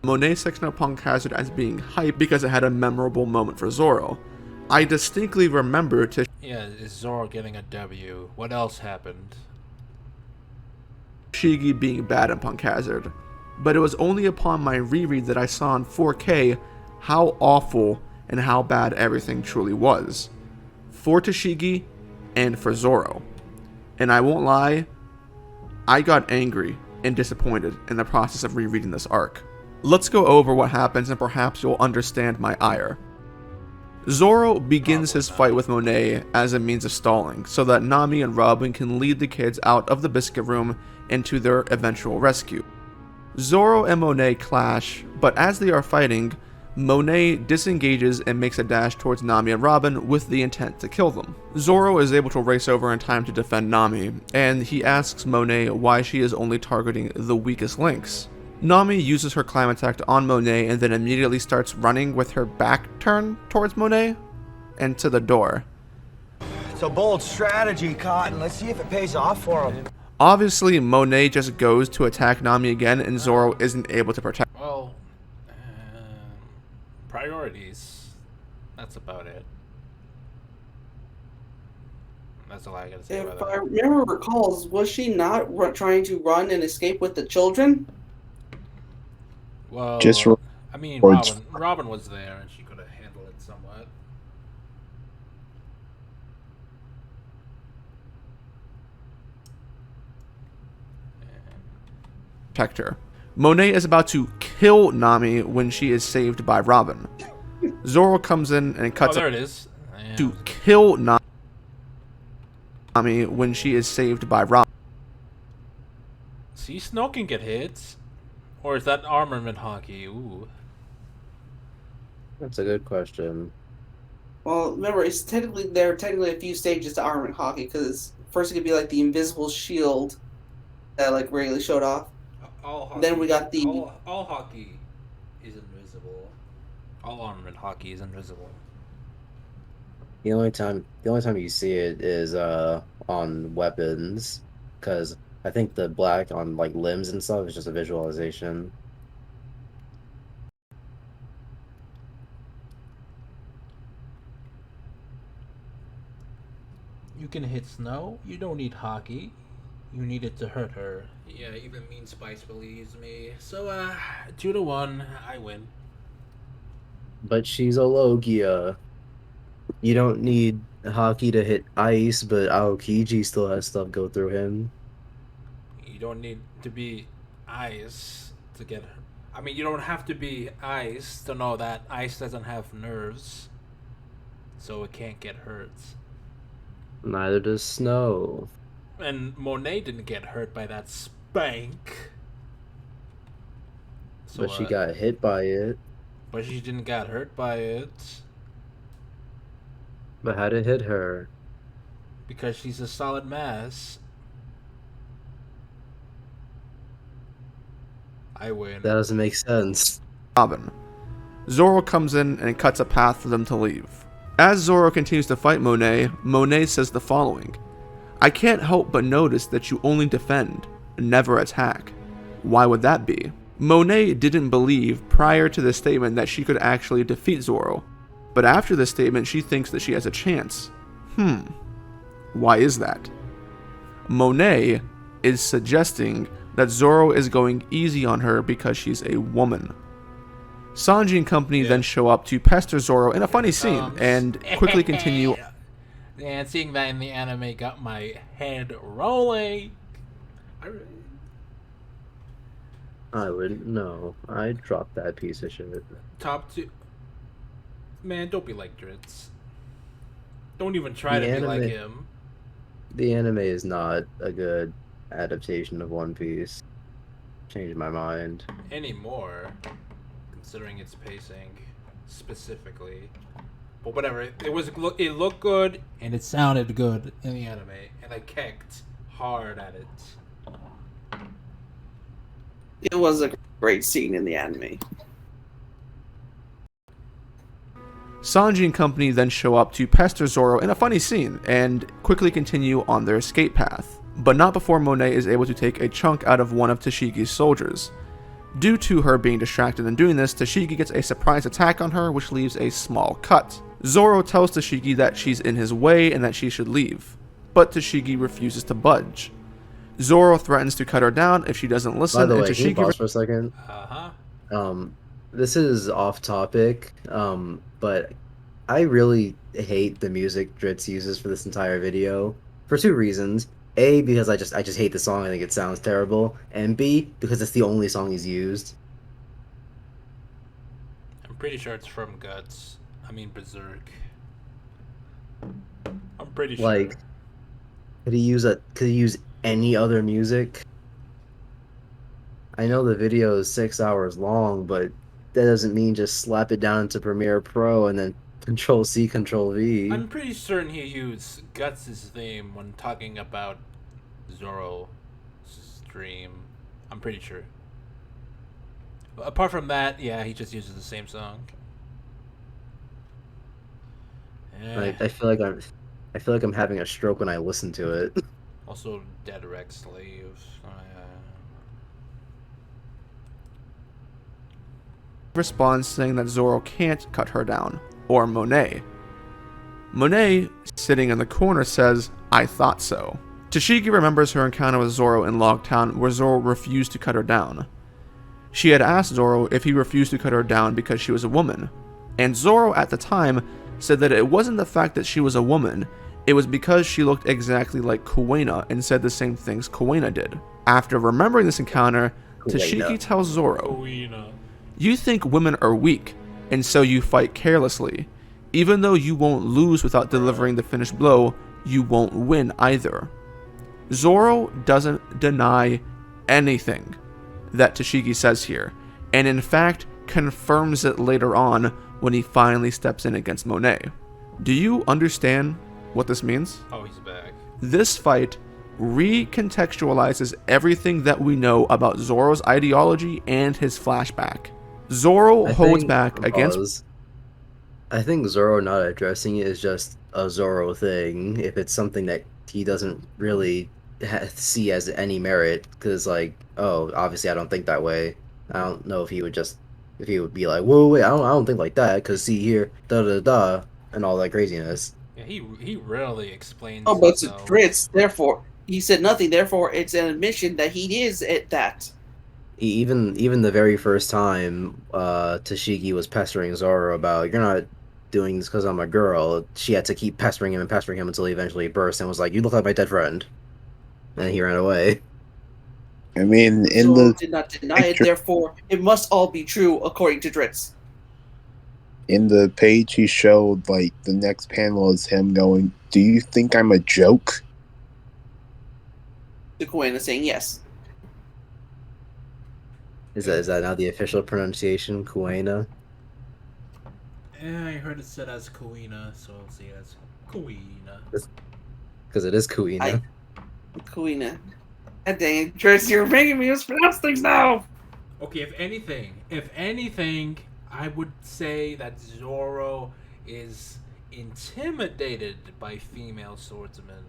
Monet section of Punk Hazard as being hype because it had a memorable moment for Zoro. I distinctly remember to... Yeah, is Zoro getting a W? What else happened? Shigi being bad in Punk Hazard, but it was only upon my reread that I saw in 4K how awful and how bad everything truly was. For Tashigi and for Zoro. And I won't lie, I got angry and disappointed in the process of rereading this arc. Let's go over what happens and perhaps you'll understand my ire. Zoro begins his fight with Monet as a means of stalling, so that Nami and Robin can lead the kids out of the biscuit room and to their eventual rescue. Zoro and Monet clash, but as they are fighting, Monet disengages and makes a dash towards Nami and Robin with the intent to kill them. Zoro is able to race over in time to defend Nami, and he asks Monet why she is only targeting the weakest links. Nami uses her climb attack on Monet and then immediately starts running with her back turned towards Monet and to the door. It's a bold strategy, Cotton. Let's see if it pays off for him. Obviously, Monet just goes to attack Nami again and Zoro isn't able to protect. Well, priorities. That's about it. That's all I gotta say about that. If I remember recalls, was she not trying to run and escape with the children? Well, Just I mean, towards- Robin was there and she could have handled it somewhat. Protect her. Monet is about to kill Nami when she is saved by Robin. Zoro comes in and cuts there it is. to kill Nami when she is saved by Robin. See, Snow can get hits. Or is that armament hockey? Ooh. That's a good question. Well, remember, there are technically a few stages to armament hockey, because first it could be like the invisible shield that like rarely showed off. All hockey, then we got the all hockey is invisible. All armament hockey is invisible. The only time you see it is on weapons, because I think the black on like limbs and stuff is just a visualization. You can hit Snow. You don't need hockey. You need it to hurt her. Yeah, even Mean Spice believes me. So 2-1, I win. But she's a Logia. You don't need hockey to hit ice, but Aokiji still has stuff go through him. You don't need to be ice to get her. I mean, you don't have to be ice to know that ice doesn't have nerves, so it can't get hurt. Neither does Snow. And Monet didn't get hurt by that spank. So, But she got hit by it. But she didn't get hurt by it. But how'd it hit her? Because she's a solid mass. I win. That doesn't make sense. Robin. Zoro comes in and cuts a path for them to leave. As Zoro continues to fight Monet, Monet says the following: "I can't help but notice that you only defend, never attack. Why would that be?" Monet didn't believe prior to this statement that she could actually defeat Zoro, but after this statement she thinks that she has a chance. Why is that? Monet is suggesting that Zoro is going easy on her because she's a woman. Sanji and company then show up to pester Zoro in a funny scene and quickly continue. And seeing that in the anime got my head rolling. I wouldn't know. I'd drop that piece of shit. Top 2. Man, don't be like Dritz. Don't even try The to be like anime- him. The anime is not a good adaptation of One Piece. Changed my mind. Anymore, considering its pacing specifically. But whatever, it looked good and it sounded good in the anime, and I kicked hard at it. It was a great scene in the anime. Sanji and company then show up to pester Zoro in a funny scene and quickly continue on their escape path, but not before Monet is able to take a chunk out of one of Tashigi's soldiers. Due to her being distracted in doing this, Tashigi gets a surprise attack on her, which leaves a small cut. Zoro tells Tashigi that she's in his way and that she should leave, but Tashigi refuses to budge. Zoro threatens to cut her down if she doesn't listen. By the way, and can you Tashigi pause for a second? This is off topic, but I really hate the music Dritz uses for this entire video for 2 reasons. A, because I just hate the song. I think it sounds terrible, and B, because it's the only song he's used. I'm pretty sure it's from Guts. I mean Berserk. I'm pretty sure. Like, could he use any other music? I know the video is 6 hours long, but that doesn't mean just slap it down into Premiere Pro and then Control-C, Control-V. I'm pretty certain he used Guts' theme when talking about Zoro's dream. I'm pretty sure. Apart from that, yeah, he just uses the same song. Like, I feel like I'm having a stroke when I listen to it. Also, Dead Rex Slave. responds saying that Zoro can't cut her down, or Monet. Monet, sitting in the corner, says, "I thought so." Tashigi remembers her encounter with Zoro in Log Town, where Zoro refused to cut her down. She had asked Zoro if he refused to cut her down because she was a woman, and Zoro at the time said that it wasn't the fact that she was a woman, it was because she looked exactly like Kuwena and said the same things Kuwena did. After remembering this encounter, Tashigi tells Zoro, "You think women are weak, and so you fight carelessly. Even though you won't lose without delivering the finished blow, you won't win either." Zoro doesn't deny anything that Tashigi says here, and in fact confirms it later on when he finally steps in against Monet. Do you understand what this means? Oh, he's back. This fight recontextualizes everything that we know about Zoro's ideology and his flashback. Zoro holds back against... I think Zoro not addressing it is just a Zoro thing, if it's something that he doesn't really see as any merit, because, like, oh, obviously I don't think that way. I don't know if he would be like, whoa, wait, I don't think like that, because see here, da-da-da, and all that craziness. Yeah, he rarely explains. Oh, but it's Dritz, therefore, he said nothing, therefore it's an admission that he is at that. Even the very first time Tashigi was pestering Zoro about, "You're not doing this because I'm a girl," she had to keep pestering him until he eventually burst and was like, "You look like my dead friend," and he ran away. I mean, Zoro did not deny it, therefore it must all be true according to Dritz. In the page he showed, like, the next panel is him going, "Do you think I'm a joke?" The Kuwena saying yes. Is that now the official pronunciation, Kuwena? Yeah, I heard it said as Kuwena, so I'll say it as Kuwena. Because it is Kuwena. Kuwena. God dang it, Dritz, you're making me mispronounce things now! Okay, if anything, I would say that Zoro is intimidated by female swordsmen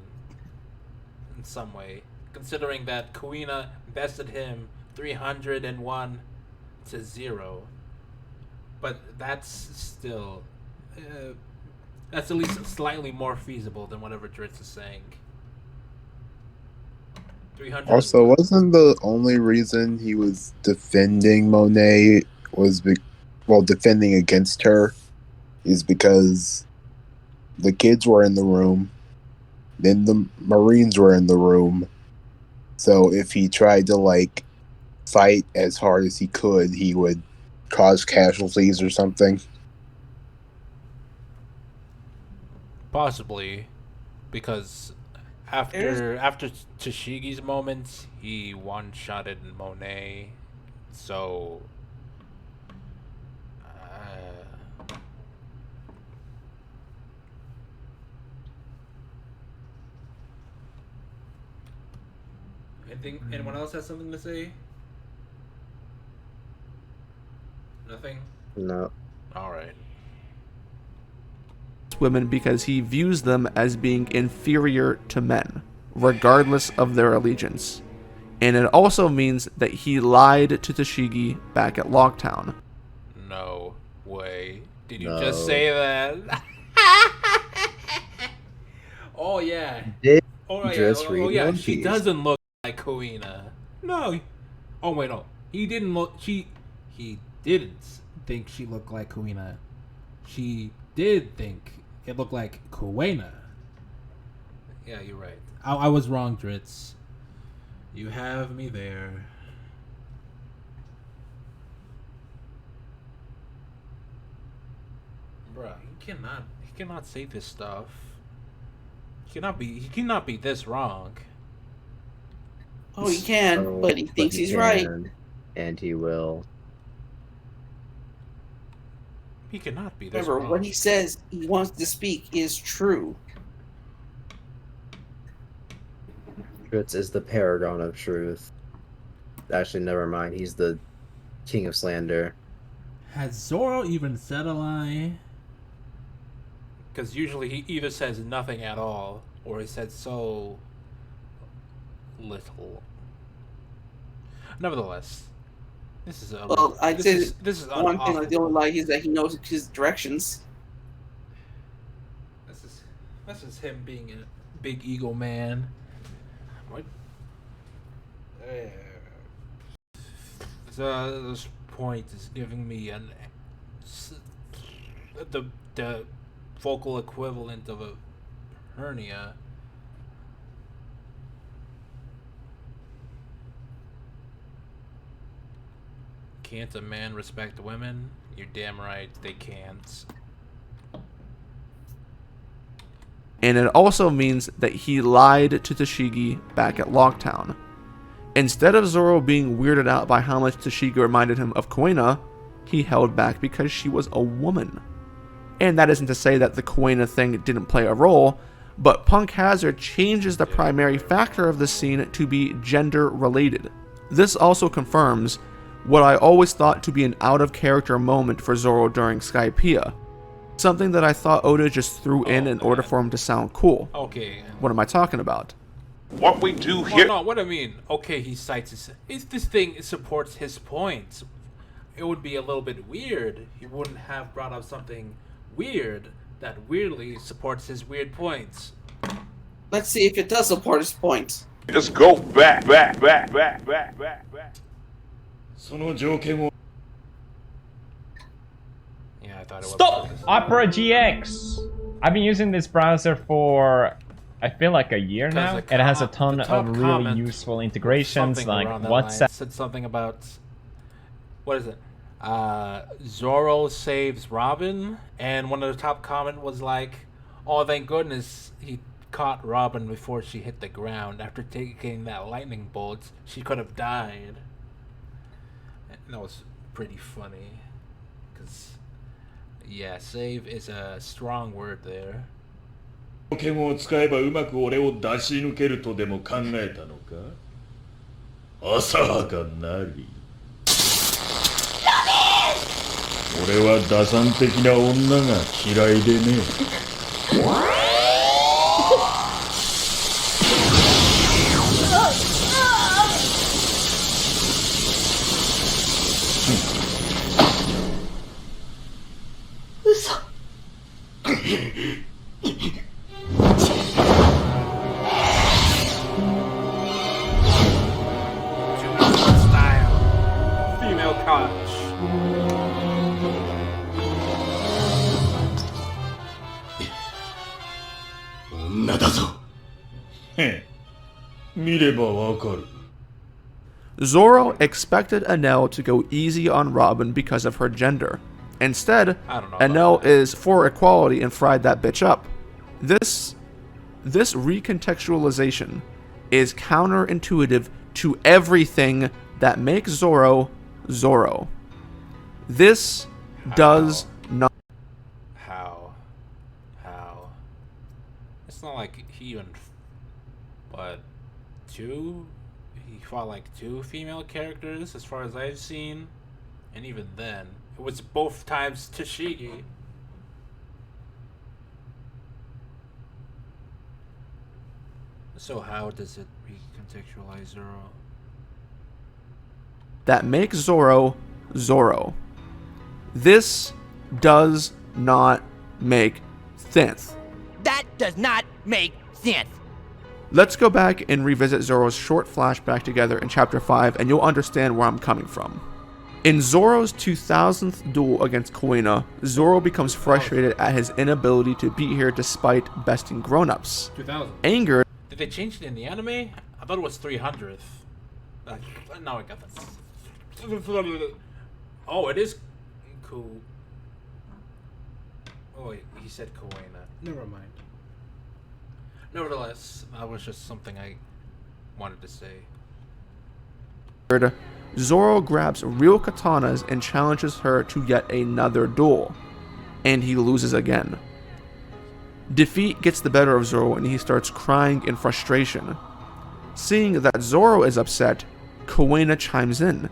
in some way, considering that Kuwena bested him 301 to 0. But that's still, that's at least slightly more feasible than whatever Dritz is saying. 300. Also, wasn't the only reason he was defending Monet was defending against her is because the kids were in the room, then the Marines were in the room. So if he tried to like fight as hard as he could, he would cause casualties or something. Possibly, because after Tashigi's moments, he one-shotted Monet, so I think anyone else has something to say? Nothing? No. All right. Women because he views them as being inferior to men, regardless of their allegiance. And it also means that he lied to Tashigi back at Locktown. No way. Did you No. just say that? Oh yeah. Did Oh yeah. just Oh read yeah. One She Piece. doesn't look like Kuina. No. Oh wait, no. He didn't look. He didn't think she looked like Kuina. She did think it looked like Kuina. Yeah, you're right. I was wrong, Dritz. You have me there. Bruh, he cannot say this stuff. He cannot be this wrong. Oh, he can, Oh, but he thinks he's right. can, and he will. He cannot be this Remember, wrong. what he says he wants to speak is true. Dritz is the paragon of truth. Actually, never mind. He's the king of slander. Has Zoro even said a lie? Because usually he either says nothing at all, or he said so little. Nevertheless, this is a Well, I'd say this is one thing, like the only lie is that he knows his directions. This is him being a big ego man. What? This point is giving me the vocal equivalent of a hernia. Can't a man respect women? You're damn right they can't. And it also means that he lied to Tashigi back at Locktown. Instead of Zoro being weirded out by how much Tashigi reminded him of Kuina, he held back because she was a woman. And that isn't to say that the Kuina thing didn't play a role, but Punk Hazard changes the primary factor of the scene to be gender related. This also confirms what I always thought to be an out-of-character moment for Zoro during Skypiea. Something that I thought Oda just threw in order for him to sound cool. Okay. What am I talking about? What we do here. No, what I mean, okay, he cites this thing supports his points. It would be a little bit weird. He wouldn't have brought up something weird that weirdly supports his weird points. Let's see if it does support his points. Just go back. Yeah, I thought it was. Stop! Opera GX! I've been using this browser for, I feel like a year now. It has a ton of really useful integrations like WhatsApp. Said something about, what is it? Zoro saves Robin, and one of the top comment was like, "Oh, thank goodness he caught Robin before she hit the ground. After taking that lightning bolt, she could have died." And that was pretty funny, because yeah, save is a strong word there. ポケモンを使えばうまく俺を出し抜けるとでも考えたのか？浅はかなり。俺は打算的な女が嫌いでね。嘘。Style. Female couch. 見ればわかる。 Zoro expected Enel to go easy on Robin because of her gender. Instead, Enel is for equality and fried that bitch up. This recontextualization is counterintuitive to everything that makes Zoro Zoro. This does not. How? It's not like he even. But he fought like 2 female characters as far as I've seen. And even then, it was both times Tashigi. So how does it recontextualize Zoro? That makes Zoro Zoro. This does not make sense. That does not make sense. Let's go back and revisit Zoro's short flashback together in Chapter 5, and you'll understand where I'm coming from. In Zoro's 2000th duel against Kuina, Zoro becomes frustrated at his inability to beat her despite besting grown-ups. 2000. Angered. Did they change it in the anime? I thought it was 300th. Now I got this. Oh, it is cool. Oh wait, he said Kuina. Never mind. Nevertheless, that was just something I wanted to say. Zoro grabs real katanas and challenges her to yet another duel, and he loses again. Defeat gets the better of Zoro and he starts crying in frustration. Seeing that Zoro is upset, Kuina chimes in.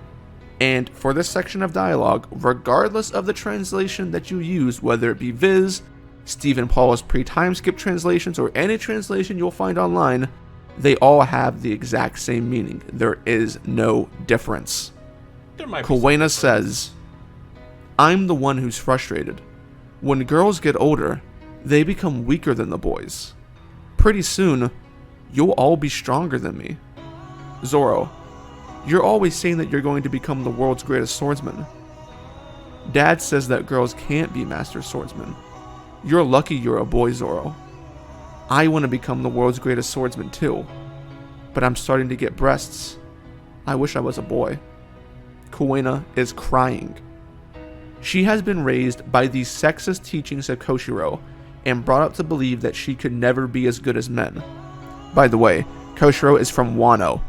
And for this section of dialogue, regardless of the translation that you use, whether it be Viz, Stephen Paul's pre-time skip translations, or any translation you'll find online, they all have the exact same meaning. There is no difference. Kuina says, "I'm the one who's frustrated. When girls get older, they become weaker than the boys. Pretty soon, you'll all be stronger than me. Zoro, you're always saying that you're going to become the world's greatest swordsman. Dad says that girls can't be master swordsmen. You're lucky you're a boy, Zoro. I want to become the world's greatest swordsman too, but I'm starting to get breasts. I wish I was a boy." Kuina is crying. She has been raised by the sexist teachings of Koshiro and brought up to believe that she could never be as good as men. By the way, Koshiro is from Wano.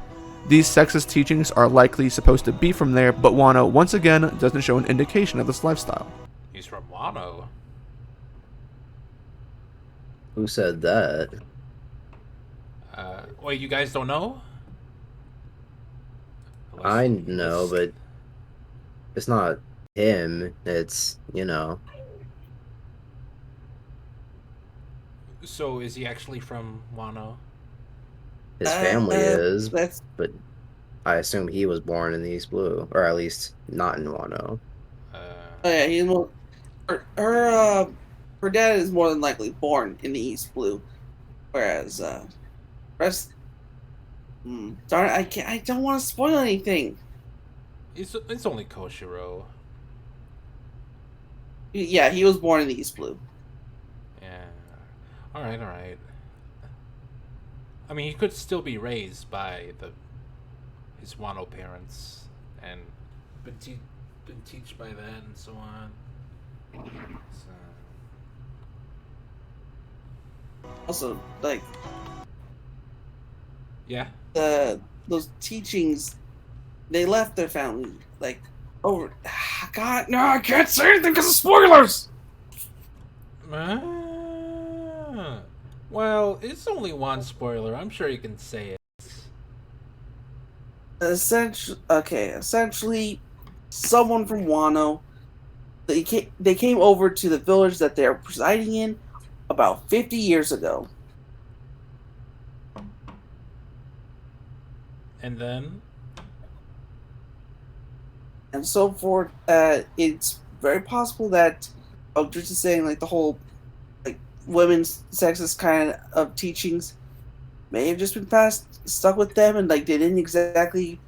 These sexist teachings are likely supposed to be from there, but Wano once again doesn't show an indication of this lifestyle. He's from Wano. Who said that? Wait, you guys don't know? I know, but it's not him. It's, you know. So is he actually from Wano? His family is, but I assume he was born in the East Blue, or at least not in Wano. Yeah, he's more. Her dad is more than likely born in the East Blue, whereas rest. Darn it, I can't. I don't want to spoil anything. It's only Koshiro. Yeah, he was born in the East Blue. Yeah. All right. I mean, he could still be raised by his Wano parents and been taught by that and so on. So. Also, like, yeah, those teachings, they left their family like over. God, no, I can't say anything because of spoilers. Well, it's only one spoiler. I'm sure you can say it. Essentially, someone from Wano, they came over to the village that they're presiding in about 50 years ago. And then? And so forth. It's very possible that, just saying, like, the whole, like, women's sexist kind of teachings may have just been stuck with them, and, like, they didn't exactly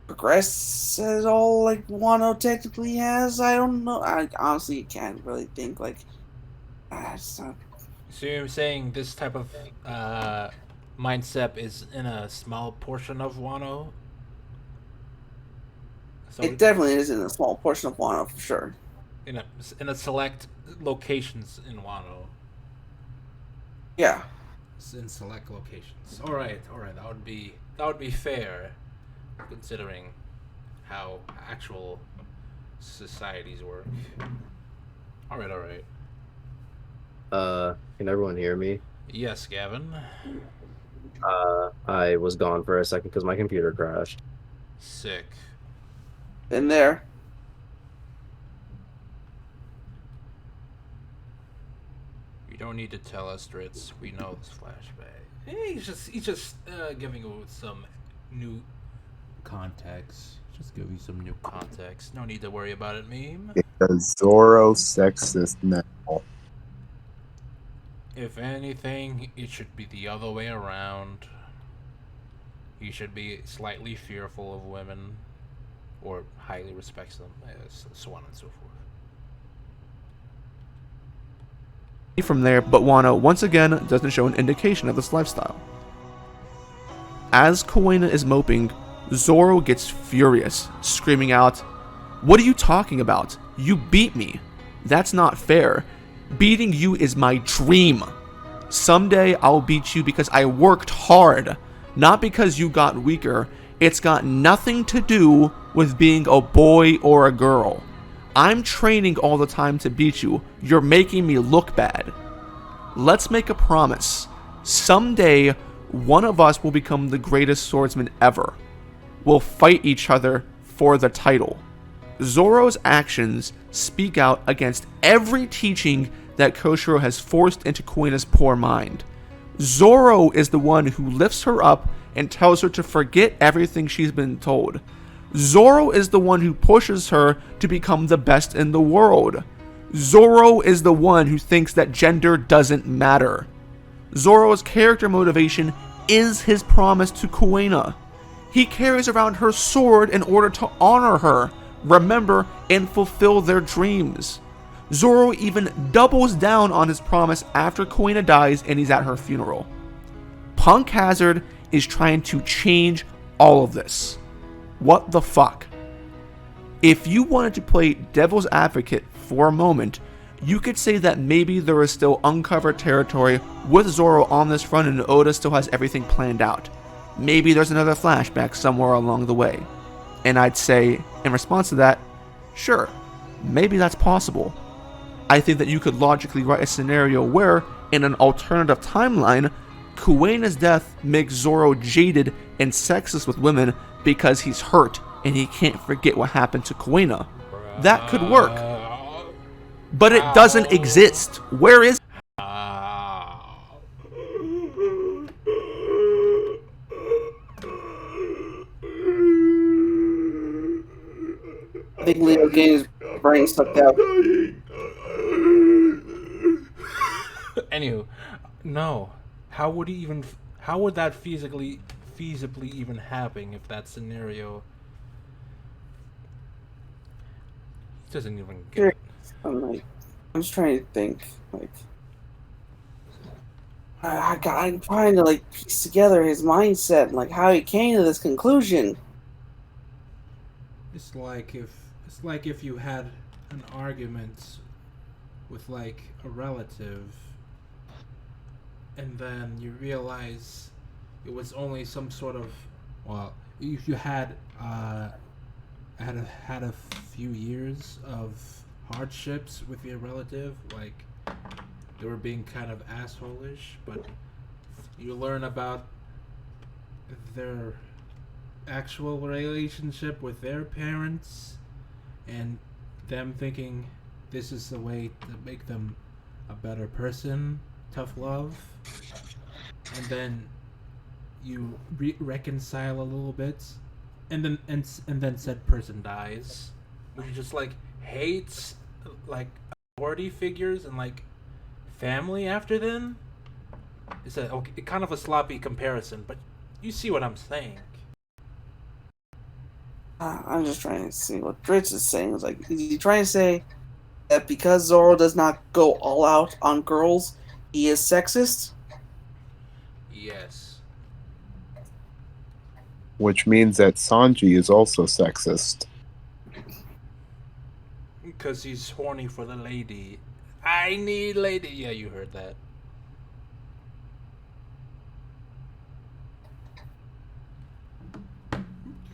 progress at all, like Wano technically has. I don't know. I honestly can't really think, like, it's not. So you're saying this type of mindset is in a small portion of Wano. So it definitely is in a small portion of Wano for sure. In a select locations in Wano. Yeah. It's in select locations. All right. That would be fair, considering how actual societies work. All right. Can everyone hear me? Yes, Gavin. I was gone for a second because my computer crashed. Sick. In there. You don't need to tell us, Dritz. We know this flashback. He's just giving you some new context. Just give you some new context. No need to worry about it, meme. Because Zoro sexist now. If anything, it should be the other way around. He should be slightly fearful of women, or highly respects them, so on and so forth. From there, but Wano once again doesn't show an indication of this lifestyle. As Kuwena is moping, Zoro gets furious, screaming out, "What are you talking about? You beat me. That's not fair. Beating you is my dream. Someday I'll beat you because I worked hard, not because you got weaker. It's got nothing to do with being a boy or a girl. I'm training all the time to beat you. You're making me look bad. Let's make a promise. Someday, one of us will become the greatest swordsman ever. We'll fight each other for the title." Zoro's actions speak out against every teaching that Koshiro has forced into Kuwena's poor mind. Zoro is the one who lifts her up and tells her to forget everything she's been told. Zoro is the one who pushes her to become the best in the world. Zoro is the one who thinks that gender doesn't matter. Zoro's character motivation is his promise to Kuwena. He carries around her sword in order to honor her, remember, and fulfill their dreams. Zoro even doubles down on his promise after Kuwena dies and he's at her funeral. Punk Hazard is trying to change all of this. What the fuck? If you wanted to play devil's advocate for a moment, you could say that maybe there is still uncovered territory with Zoro on this front and Oda still has everything planned out. Maybe there's another flashback somewhere along the way. And I'd say, in response to that, sure, maybe that's possible. I think that you could logically write a scenario where, in an alternative timeline, Kuwena's death makes Zoro jaded and sexist with women because he's hurt and he can't forget what happened to Kuwena. That could work. But it doesn't exist. Where is I think Leo Gaines' brain sucked out. Anywho, no. How would that feasibly even happen if that scenario doesn't even get it? I'm just trying to think. I'm trying to piece together his mindset and how he came to this conclusion. It's like if you had an argument with a relative, and then you realize it was only some sort of, if you had had a few years of hardships with your relative, they were being kind of assholish, but you learn about their actual relationship with their parents and them thinking this is the way to make them a better person, tough love, and then you reconcile a little bit, and then said person dies. Would you just hate authority figures and family after then? It's kind of a sloppy comparison, but you see what I'm saying. I'm just trying to see what Dritz is saying. Is he trying to say that because Zoro does not go all out on girls, he is sexist? Yes. which means that Sanji is also sexist. Because he's horny for the lady. I need lady. Yeah, you heard that. You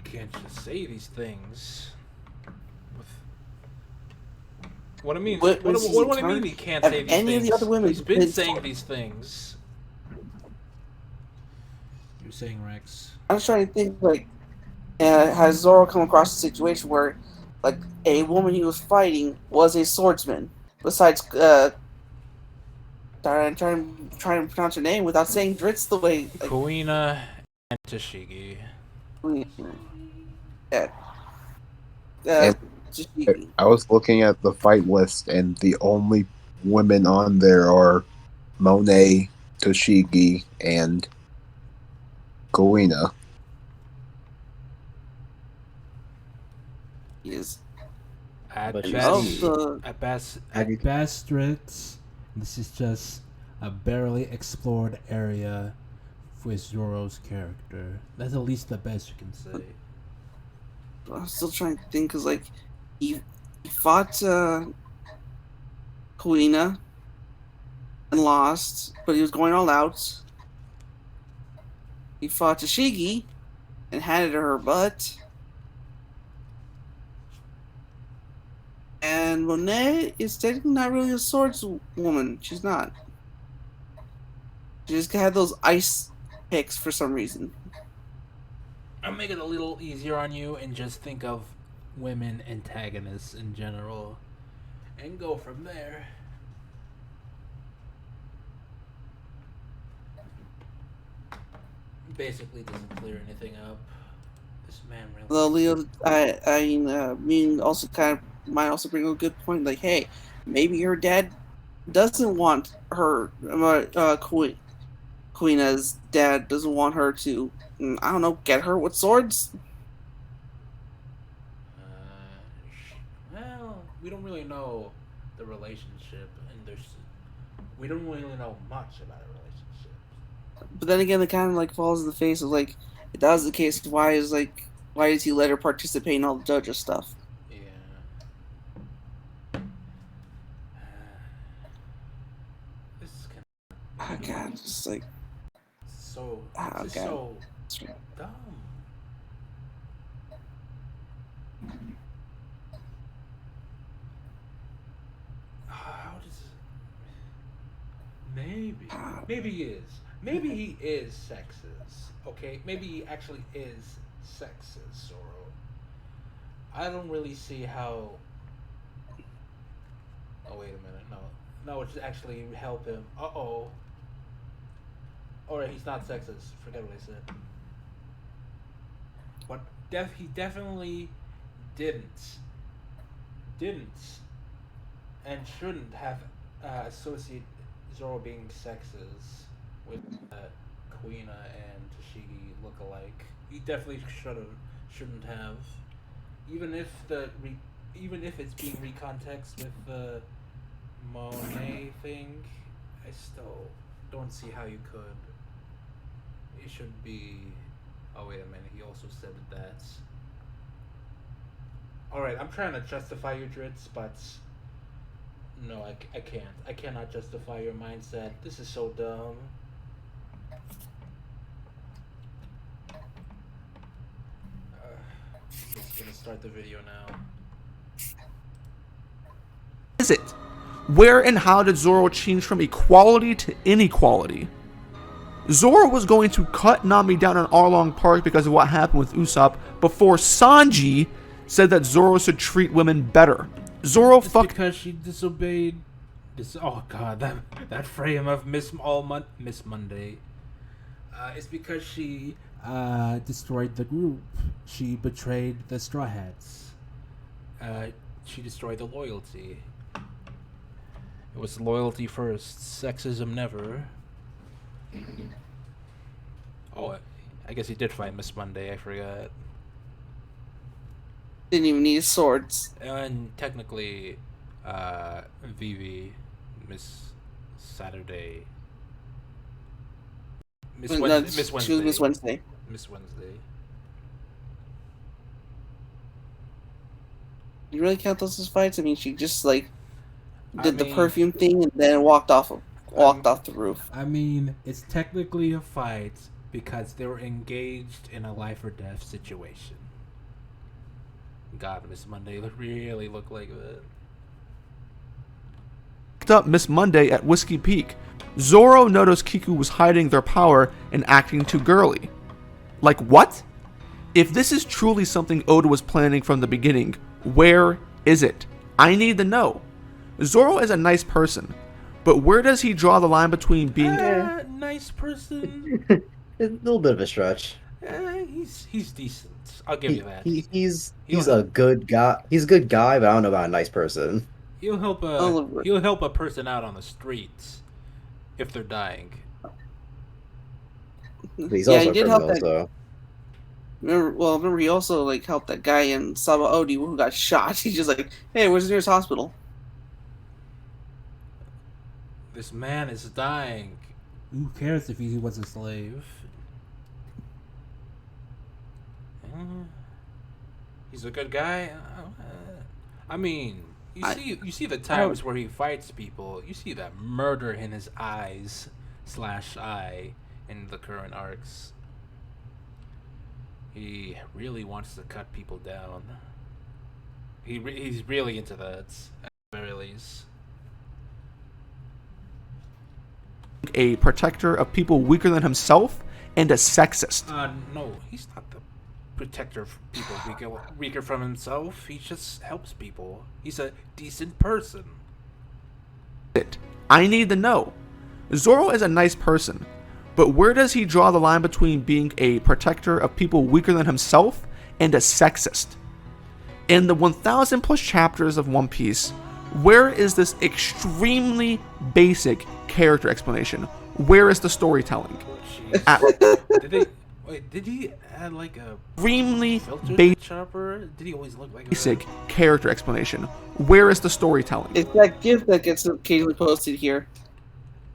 can't just say these things. What I mean? What do I mean? He can't say these any things. of the other women He's been been saying these things. You're saying Rex. I'm just trying to think, like, has Zoro come across a situation where, like, a woman he was fighting was a swordsman? Besides, I'm trying to pronounce her name without saying Dritz the way. Like, Kuina and Tashigi. Yeah. And I was looking at the fight list, and the only women on there are Monet, Toshigi, and Kuina. Yes. At But best, also- at best, Have you- at best, Ritz, this is just a barely explored area with Zoro's character. That's at least the best you can say. I'm still trying to think, because, like, he fought Kuina and lost, but he was going all out. He fought Tashigi and handed her butt. And Monet is technically not really a swordswoman. She's not. She just had those ice picks for some reason. I'll make it a little easier on you and just think of women antagonists in general and go from there. Basically doesn't clear anything up. This man really... Well, Leo, I mean, also kind of might also bring a good point. Like, hey, maybe her dad doesn't want her, Kuina's dad doesn't want her to, I don't know, get her with swords. Well, we don't really know the relationship, and we don't really know much about a relationship. But then again, it kind of like falls in the face of like, if that was the case, why does he let her participate in all the JoJo stuff? Yeah. This is kind of... Oh god, it's like so... Oh, this is God. so dumb. How does... Maybe he is. Maybe he is sexist. Okay? Maybe he actually is sexist, Zoro. I don't really see how... Oh, wait a minute. No, it's actually help him. Uh-oh. Alright, he's not sexist. Forget what I said. But he definitely didn't and shouldn't have associated Zoro being sexist with Kuina and Tashigi look-alike. He definitely shouldn't have. Even if it's being recontext with the Monet thing, I still don't see how you could. It should be... Oh, wait a minute. He also said that. Alright, I'm trying to justify your Dritz, but... No, I can't. I cannot justify your mindset. This is so dumb. I'm just gonna start the video now. Is it? Where and how did Zoro change from equality to inequality? Zoro was going to cut Nami down in Arlong Park because of what happened with Usopp before Sanji said that Zoro should treat women better. Zoro because she disobeyed this. Oh god, that frame of Miss Monday. It's because she destroyed the group. She betrayed the Straw Hats. She destroyed the loyalty. It was loyalty first, sexism never. Oh, I guess he did fight Miss Monday. I forgot. Didn't even need swords. And technically, Vivi, Miss Saturday, Miss Wednesday. She was Miss Wednesday. Miss Wednesday. You really count those as fights? I mean, she just like did the perfume thing and then walked off the roof. I mean, it's technically a fight because they were engaged in a life or death situation. God, Miss Monday really looked like that. Picked up Miss Monday at Whiskey Peak. Zoro noticed Kiku was hiding their power and acting too girly. Like what? If this is truly something Oda was planning from the beginning, where is it? I need to know. Zoro is a nice person, but where does he draw the line between being a nice person? A little bit of a stretch. He's decent. I'll give you that. He's a good guy. He's a good guy, but I don't know about a nice person. He'll help a person out on the streets if they're dying. But he's also a criminal, so. Remember he also like helped that guy in Sabaody who got shot. He's just like, hey, where's the nearest hospital? This man is dying. Who cares if he was a slave? He's a good guy. I mean, you see the times where he fights people. You see that murder in his eyes / in the current arcs. He really wants to cut people down. He's really into that, at the very least. A protector of people weaker than himself and a sexist. No, he's not the protector of people weaker from himself. He just helps people. He's a decent person. I need to know. Zoro is a nice person, but where does he draw the line between being a protector of people weaker than himself and a sexist? In the 1,000 plus chapters of One Piece, where is this extremely basic character explanation? Where is the storytelling? Did he add like a extremely chopper? Did he always look like basic character explanation? Where is the storytelling? It's that GIF that gets occasionally posted here.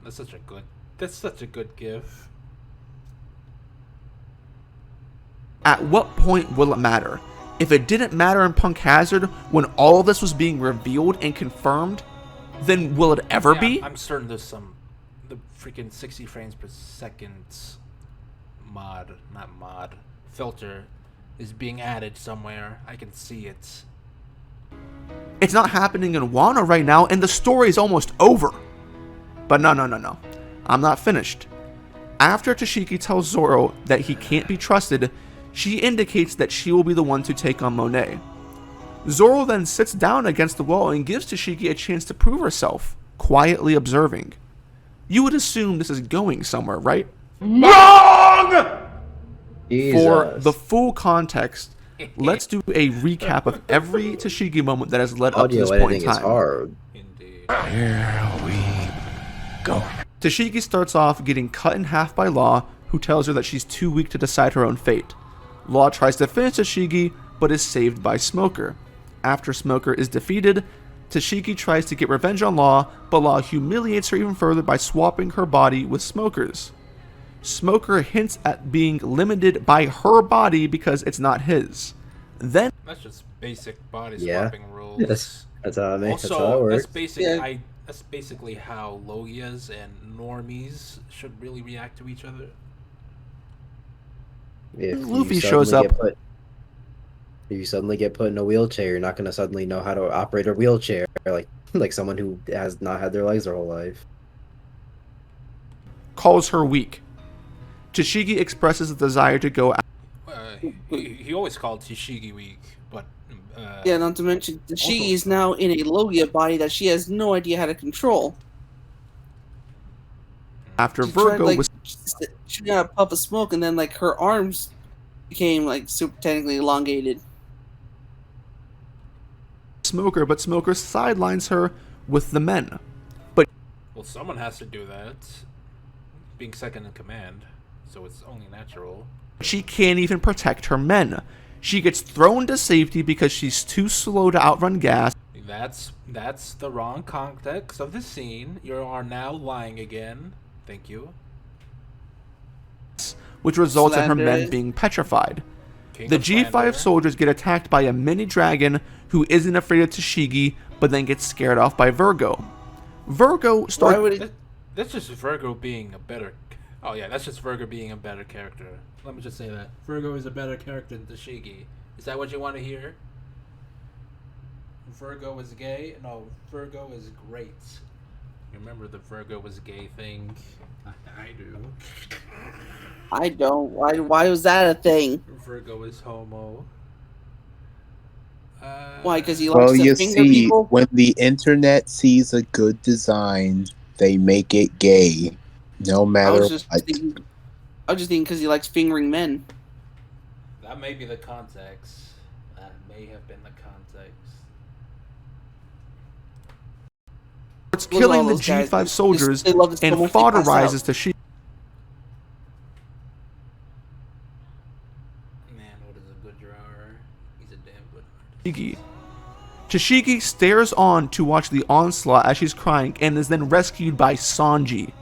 That's such a good GIF. At what point will it matter? If it didn't matter in Punk Hazard when all of this was being revealed and confirmed, then will it ever be? I'm certain there's the freaking 60 frames per second filter is being added somewhere. I can see it. It's not happening in Wano right now, and the story is almost over. But no. I'm not finished. After Tashigi tells Zoro that he can't be trusted, she indicates that she will be the one to take on Monet. Zoro then sits down against the wall and gives Tashigi a chance to prove herself, quietly observing. You would assume this is going somewhere, right? WRONG! For the full context, let's do a recap of every Tashigi moment that has led up to this point in time. Is hard. Here we go. Tashigi starts off getting cut in half by Law, who tells her that she's too weak to decide her own fate. Law tries to finish Tashigi, but is saved by Smoker. After Smoker is defeated, Tashigi tries to get revenge on Law, but Law humiliates her even further by swapping her body with Smoker's. Smoker hints at being limited by her body because it's not his. Then that's just basic body swapping rules. That's how it makes. Also, that's how it works. That's basically how Logias and normies should really react to each other. If Luffy shows up. If you suddenly get put in a wheelchair, you're not going to suddenly know how to operate a wheelchair like someone who has not had their legs their whole life. Calls her weak. Tashigi expresses a desire to go out. He always called Tashigi weak, but... yeah, not to mention, Tashigi is now in a Logia body that she has no idea how to control. After Virgo was... She got a puff of smoke, and then like her arms became like super technically elongated. Smoker, but Smoker sidelines her with the men. But well, someone has to do that. Being second in command, so it's only natural. She can't even protect her men. She gets thrown to safety because she's too slow to outrun gas. That's the wrong context of the scene. You are now lying again. Thank you. Which results in her men being petrified. The G5 soldiers get attacked by a mini dragon who isn't afraid of Tashigi, but then gets scared off by Virgo. Virgo starts. That's just Virgo being a better. Oh yeah, that's just Virgo being a better character. Let me just say that Virgo is a better character than Tashigi. Is that what you want to hear? Virgo is gay? No, Virgo is great. You remember the Virgo was gay thing? I do. I don't. Why was that a thing? Virgo is homo. Why? Because he likes to you finger see, people? when the internet sees a good design, they make it gay, no I matter was just what. thinking because he likes fingering men. That may be the context. That may have been the context. Starts killing the G5 soldiers they love it so and much they pass fodderizes out. Tashigi. Man, what is a good drawer? He's a damn good artist. Tashigi stares on to watch the onslaught as she's crying and is then rescued by Sanji.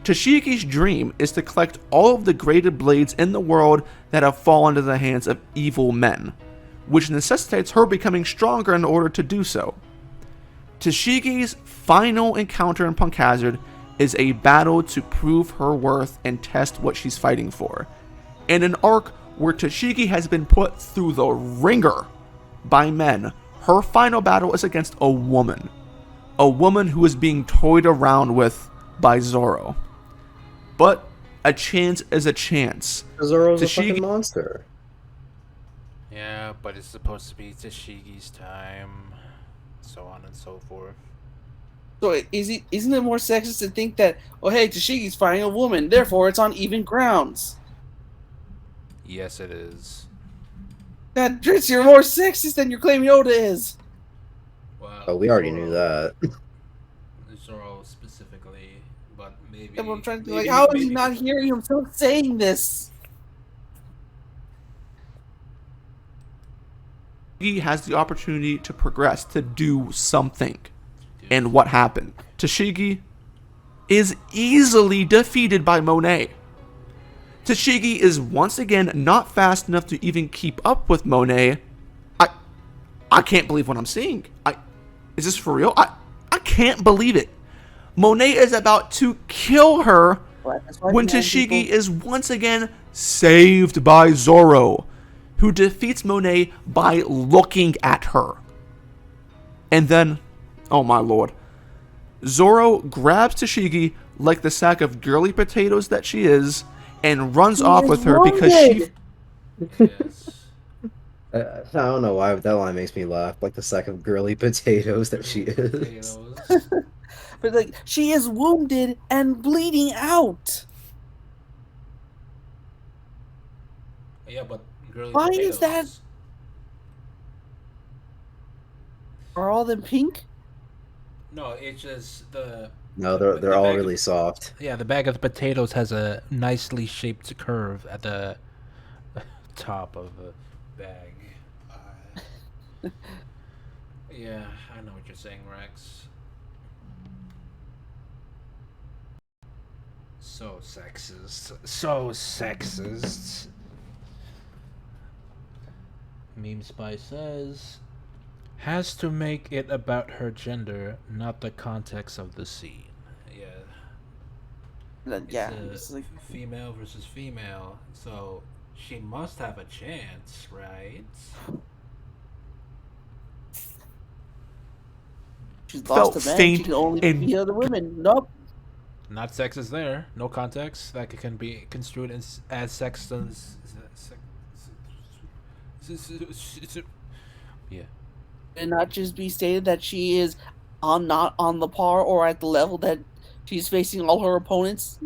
Tashigi's dream is to collect all of the graded blades in the world that have fallen into the hands of evil men, which necessitates her becoming stronger in order to do so. Tashigi's final encounter in Punk Hazard is a battle to prove her worth and test what she's fighting for, in an arc where Tashigi has been put through the ringer by men. Her final battle is against a woman who is being toyed around with by Zoro. But a chance is a chance. Zoro's a fucking monster. Yeah, but it's supposed to be Tashigi's time, so on and so forth. So isn't it more sexist to think that, oh hey, Tashigi's fighting a woman, therefore it's on even grounds? Yes, it is. God, Dritz, you're more sexist than you're claiming Oda is. Well, Oh, we already knew that. Zoro specifically, but maybe. Yeah, but I'm trying to think, maybe- like, how is he maybe- not hearing himself saying this? He has the opportunity to progress, to do something. And what happened? Tashigi is easily defeated by Monet. Tashigi is once again not fast enough to even keep up with Monet. I can't believe what I'm seeing. Is this for real? I can't believe it. Monet is about to kill her when Tashigi is once again saved by Zoro, who defeats Monet by looking at her. And then, oh my lord, Zoro grabs Tashigi like the sack of girly potatoes that she is and runs off with her because she... I don't know why, but that line makes me laugh. Like the sack of girly potatoes that she is. But like, she is wounded and bleeding out. Yeah, but girly Why potatoes. is that? Are all them pink? No, it's just the. No, they're all really soft. Yeah, the bag of potatoes has a nicely shaped curve at the top of the bag. Yeah, I know what you're saying, Rex. So sexist. So sexist. Meme Spy says, has to make it about her gender, not the context of the scene. Yeah. Yeah. It's a female versus female, so she must have a chance, right? She's lost a man. She can only be other women. Nope. Not sexist there. No context. That can be construed as sexist. Yeah. And not just be stated that she is not on the par or at the level that she's facing all her opponents.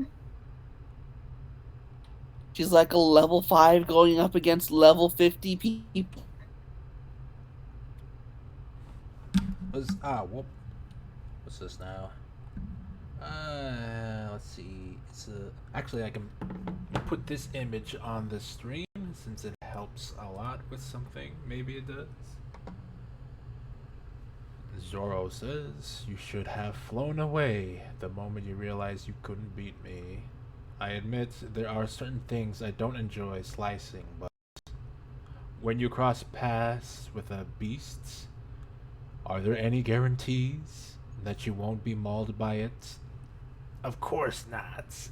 She's like a level 5 going up against level 50 people. What's this now? Let's see. It's actually I can put this image on the stream since it helps a lot with something. Maybe it does. Zoro says, you should have flown away the moment you realized you couldn't beat me. I admit there are certain things I don't enjoy slicing, but when you cross paths with a beast, are there any guarantees that you won't be mauled by it? Of course not.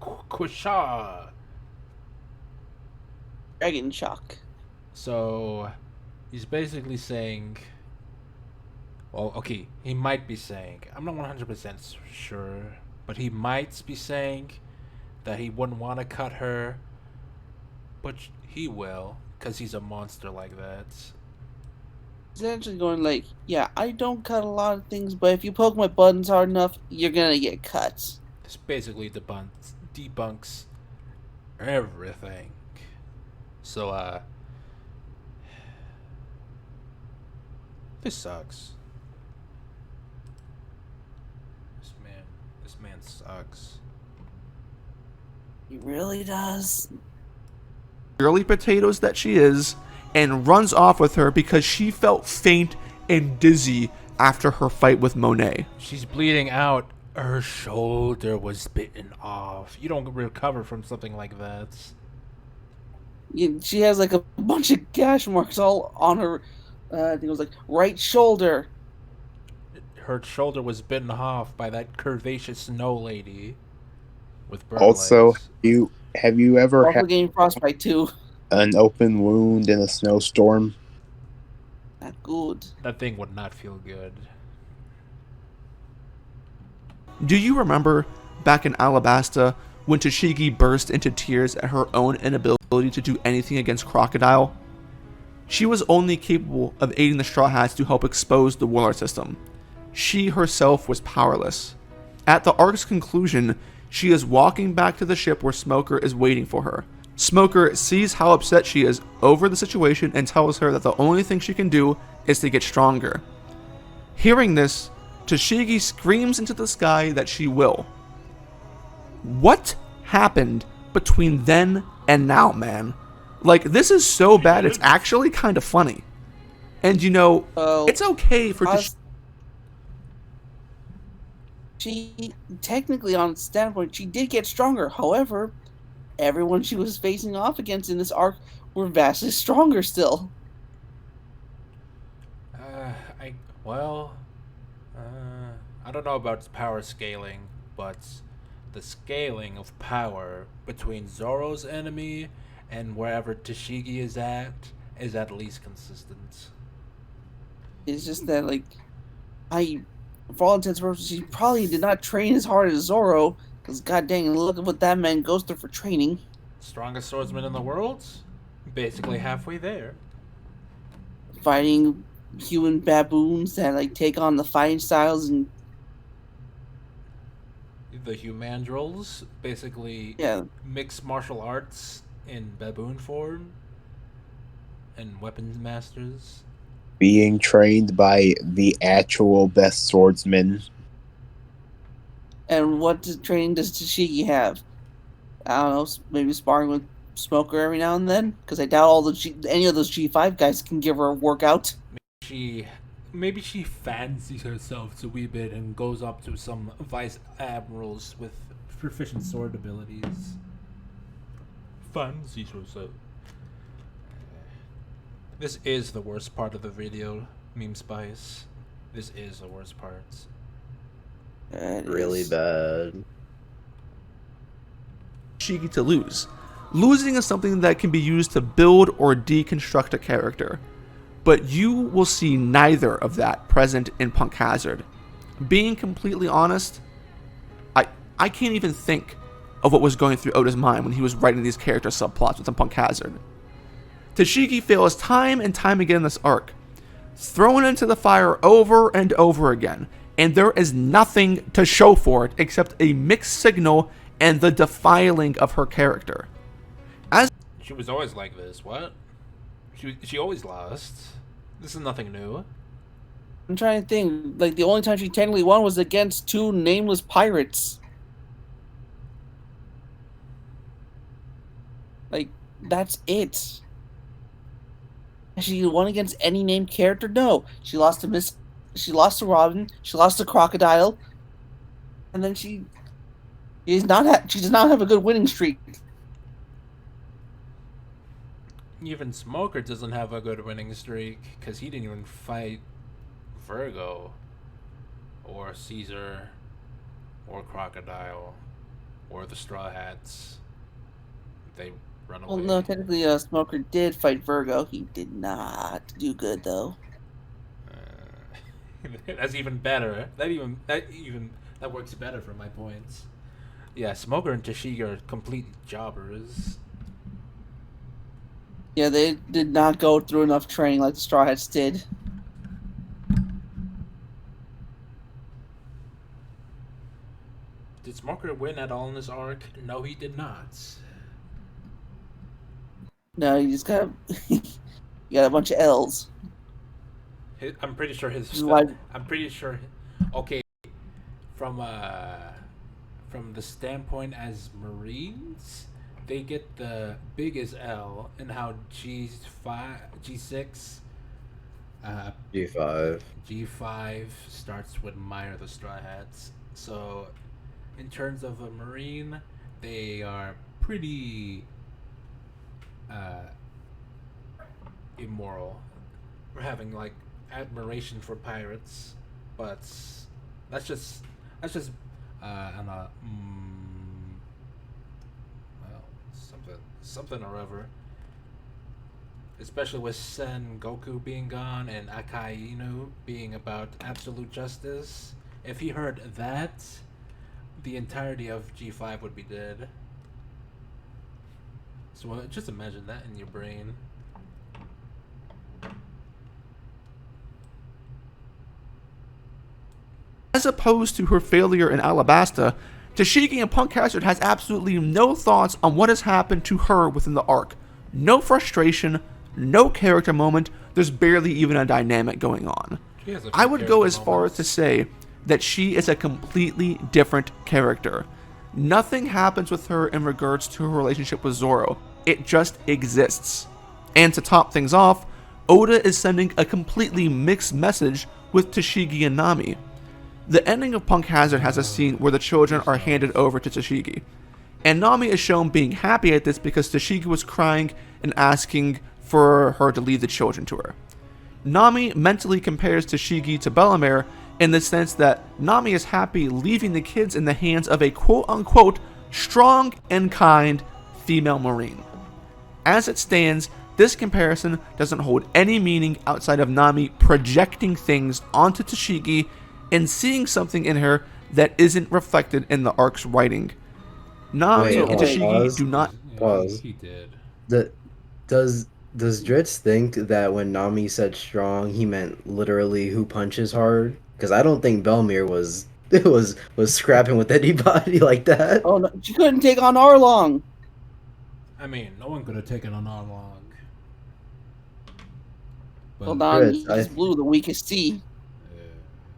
Kusha. Dragon shock. So, he's basically saying, well, okay, he might be saying, I'm not 100% sure, but he might be saying that he wouldn't want to cut her, but he will, because he's a monster like that. He's actually going like, yeah, I don't cut a lot of things, but if you poke my buttons hard enough, you're gonna get cut. This basically debunks everything. So, this sucks. This man sucks. He really does. Girly potatoes that she is, and runs off with her because she felt faint and dizzy after her fight with Monet. She's bleeding out. Her shoulder was bitten off. You don't recover from something like that. Yeah, she has like a bunch of gash marks all on her. I think it was like right shoulder. Her shoulder was bitten off by that curvaceous snow lady with burn Also, legs. have you ever Also had getting frostbite too. an open wound in a snowstorm? Not good. That thing would not feel good. Do you remember back in Alabasta when Tashigi burst into tears at her own inability to do anything against Crocodile? She was only capable of aiding the Straw Hats to help expose the Warlord system. She herself was powerless. At the arc's conclusion, she is walking back to the ship where Smoker is waiting for her. Smoker sees how upset she is over the situation and tells her that the only thing she can do is to get stronger. Hearing this, Tashigi screams into the sky that she will. What happened between then and now, man? Like, this is so bad, it's actually kind of funny. And you know, it's okay for She, technically on standpoint, she did get stronger. However, everyone she was facing off against in this arc were vastly stronger still. I don't know about power scaling, but the scaling of power between Zoro's enemy and wherever Tashigi is at least consistent. It's just that, like, for all intents and purposes, she probably did not train as hard as Zoro, because god dang, look at what that man goes through for training. Strongest swordsman in the world? Basically halfway there. Fighting human baboons that, like, take on the fighting styles and... The Humandrels, basically mixed martial arts in baboon form, and weapons masters. Being trained by the actual best swordsman. And what training does Tashigi have? I don't know, maybe sparring with Smoker every now and then? Because I doubt any of those G5 guys can give her a workout. Maybe she fancies herself a wee bit and goes up to some vice admirals with proficient sword abilities. Fancies herself. This is the worst part of the video, Meme Spice. This is the worst part. Really bad. Tashigi to lose. Losing is something that can be used to build or deconstruct a character. But you will see neither of that present in Punk Hazard. Being completely honest, I can't even think of what was going through Oda's mind when he was writing these character subplots within Punk Hazard. Tashigi fails time and time again in this arc, thrown into the fire over and over again, and there is nothing to show for it except a mixed signal and the defiling of her character. She was always like this, what? She always lost. This is nothing new. I'm trying to think, like, the only time she technically won was against two nameless pirates. Like, that's it. Has she won against any named character? No. She lost to Robin, she lost to Crocodile, and then she does not have a good winning streak. Even Smoker doesn't have a good winning streak because he didn't even fight Virgo or Caesar or Crocodile or the Straw Hats. They run away. Well, no, technically, Smoker did fight Virgo. He did not do good though. That's even better. That works better for my points. Yeah, Smoker and Tashigi are complete jobbers. Yeah, they did not go through enough training like the Straw Hats did. Did Smoker win at all in this arc? No, he did not. No, you just got you got a bunch of L's. I'm pretty sure his. Like, I'm pretty sure. Okay, from the standpoint as Marines, they get the biggest L in how G5, G6, G5 starts with Meyer the Straw Hats. So, in terms of a Marine, they are pretty immoral. We're having like admiration for pirates, but that's just on a well, something or other. Especially with Sen Goku being gone and Akai Inu being about absolute justice. If he heard that, the entirety of G5 would be dead. So just imagine that in your brain. As opposed to her failure in Alabasta, Tashigi and Punk Hazard has absolutely no thoughts on what has happened to her within the arc. No frustration, no character moment, there's barely even a dynamic going on. I would go as far as to say that she is a completely different character. Nothing happens with her in regards to her relationship with Zoro. It just exists. And to top things off, Oda is sending a completely mixed message with Tashigi and Nami. The ending of Punk Hazard has a scene where the children are handed over to Tashigi, and Nami is shown being happy at this because Tashigi was crying and asking for her to leave the children to her. Nami mentally compares Tashigi to Bellemere in the sense that Nami is happy leaving the kids in the hands of a quote-unquote strong and kind female Marine. As it stands, this comparison doesn't hold any meaning outside of Nami projecting things onto Tashigi and seeing something in her that isn't reflected in the arc's writing. Nami and Tashigi do not... Pause. He did. Does Dritz think that when Nami said strong, he meant literally who punches hard? Because I don't think Bellemere was scrapping with anybody like that. Oh no, she couldn't take on Arlong. I mean, no one could have taken on Arlong. Well, Nami just blew the weakest sea.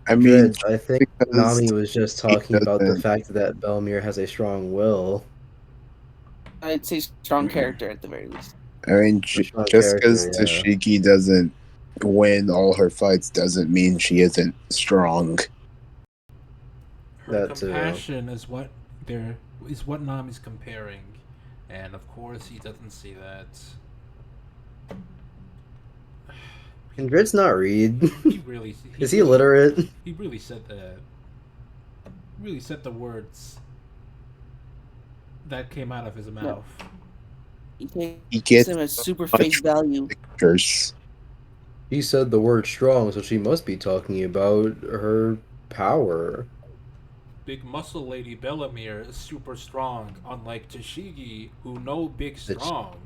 I mean, I think Nami was just talking about the fact that Bellemere has a strong will. I'd say strong character at the very least. I mean, just because Tashigi doesn't win all her fights doesn't mean she isn't strong. Her compassion is what Nami's comparing, and of course he doesn't see that. Can Dritz not read? Is he really, illiterate? He really said that. Really said the words that came out of his mouth. He gets him at super face value. He said the word strong, so she must be talking about her power. Big muscle lady Bellemere is super strong, unlike Tashigi, who no big strong.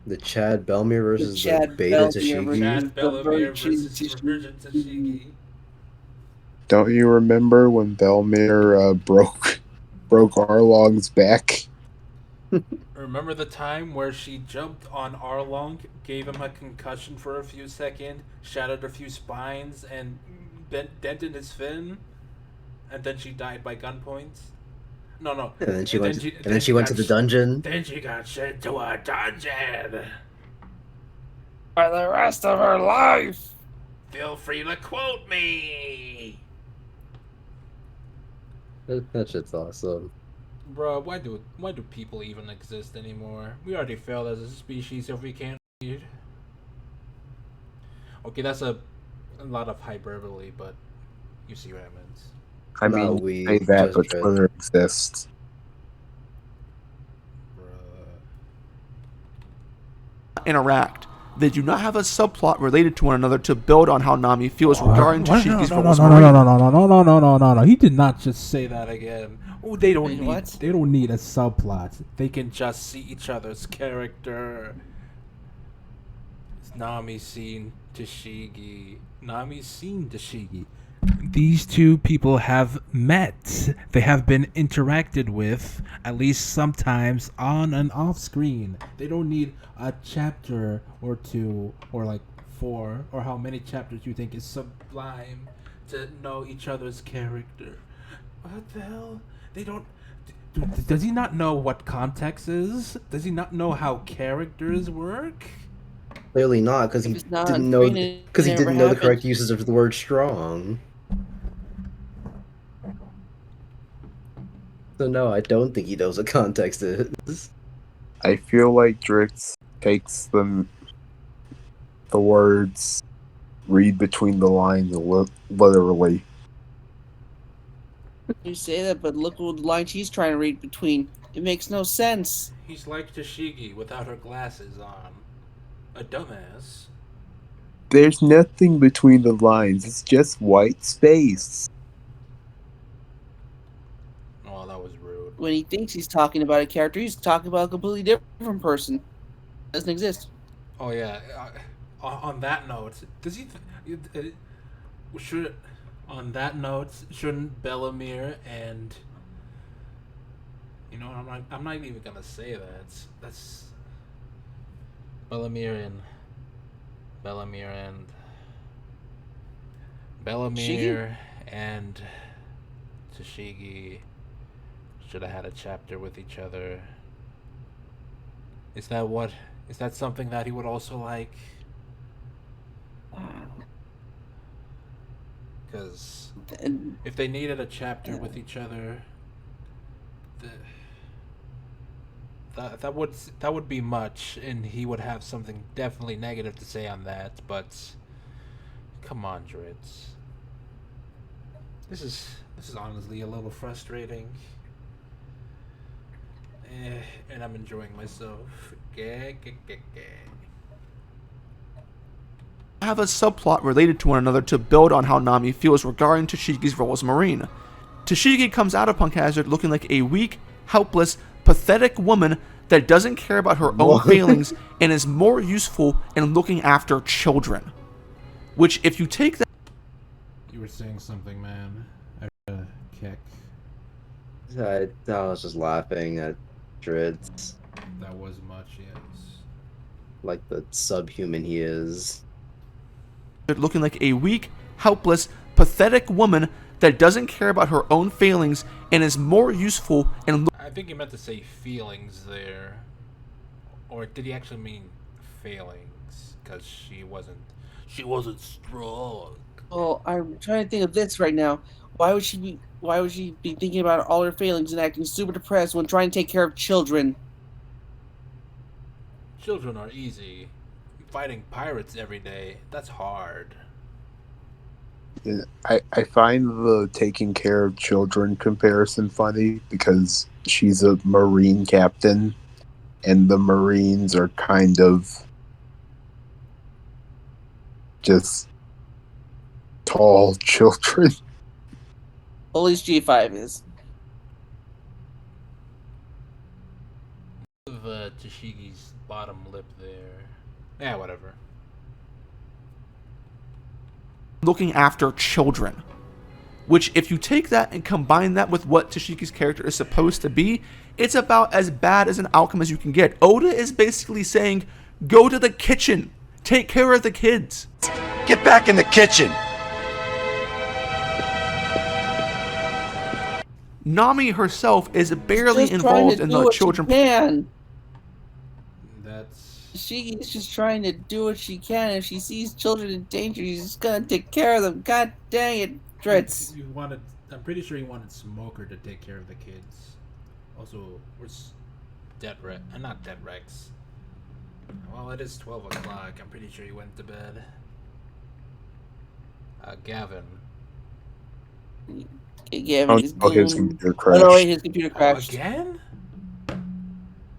The Chad Bellemere versus the Beta Tashigi. Chad Bellemere versus Virgin Tashigi. Don't you remember when Bellemere broke Arlong's back? Remember the time where she jumped on Arlong, gave him a concussion for a few seconds, shattered a few spines, and dented his fin, and then she died by gunpoint? No. And then she went to the dungeon. Then she got sent to a dungeon. For the rest of her life. Feel free to quote me. That shit's awesome. Bro, why do people even exist anymore? We already failed as a species if we can't Okay, that's a lot of hyperbole, but you see what I meant. I No, mean, we say that, just but tried. Twitter exists. Interact. They do not have a subplot related to one another to build on how Nami feels regarding Tashiki's role as Marine. No. He did not just say that again. Oh, they don't Wait, need. what? They don't need a subplot. They can just see each other's character. It's Nami seen Tashigi. Nami seen Tashigi. These two people have met. They have been interacted with, at least sometimes, on and off screen. They don't need a chapter or two, or like 4, or how many chapters you think is sublime to know each other's character. What the hell? They don't... Does he not know what context is? Does he not know how characters work? Clearly not, because he If it's not didn't on know. screen, it Because he never didn't know the happened. correct uses of the word strong. So no, I don't think he knows what context is. I feel like Dritz takes the words read between the lines literally. You say that, but look what line she's trying to read between. It makes no sense. He's like Tashigi without her glasses on. A dumbass. There's nothing between the lines. It's just white space. Oh, that was rude. When he thinks he's talking about a character, he's talking about a completely different person. Doesn't exist. Oh yeah. On that note, does he? Should on that note, shouldn't Bellamere and you know I'm not even gonna say that. That's Bellamere and Tashigi should have had a chapter with each other. Is that something that he would also like? Because if they needed a chapter with each other, that would be much, and he would have something definitely negative to say on that. But come on, Dritz. This is honestly a little frustrating. And I'm enjoying myself. Have a subplot related to one another to build on how Nami feels regarding Tashiki's role as Marine. Tashigi comes out of Punk Hazard looking like a weak, helpless, pathetic woman that doesn't care about her own feelings and is more useful in looking after children. Which, if you take that... You were saying something, man. Kick. I was just laughing at Dritz. That was much, yes. Like the subhuman he is. Looking like a weak, helpless, pathetic woman that doesn't care about her own feelings and is more useful in... I think he meant to say feelings there. Or did he actually mean failings? Because she wasn't strong. Oh, I'm trying to think of this right now. Why would she be thinking about all her failings and acting super depressed when trying to take care of children? Children are easy. Fighting pirates every day, that's hard. I find the taking care of children comparison funny because she's a Marine captain and the Marines are kind of just tall children. Police G5 is. Tashigi's bottom lip there. Yeah, whatever. Looking after children. Which, if you take that and combine that with what Tashiki's character is supposed to be, it's about as bad as an outcome as you can get. Oda is basically saying, go to the kitchen. Take care of the kids. Get back in the kitchen! Nami herself is barely involved in the children. She's just trying to do what she can. If she sees children in danger, she's just gonna take care of them. God dang it, Dritz. I'm pretty sure he wanted Smoker to take care of the kids. Also, where's not Dead Rex? Well, it is 12 o'clock. I'm pretty sure he went to bed. Gavin. Gavin is his gone. computer Oh, no, crashed. wait, his computer crashed. Again?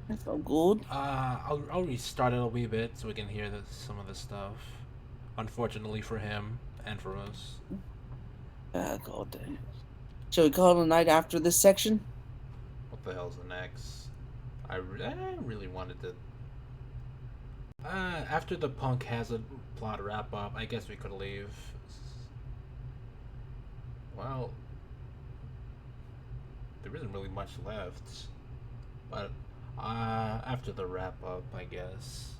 That's not good. I'll restart it a wee bit so we can hear some of the stuff. Unfortunately for him and for us. Ah, God damn. Shall we call it a night after this section? What the hell's the next? I really wanted to. After the Punk Hazard plot wrap up, I guess we could leave. Well, there isn't really much left, but after the wrap up, I guess.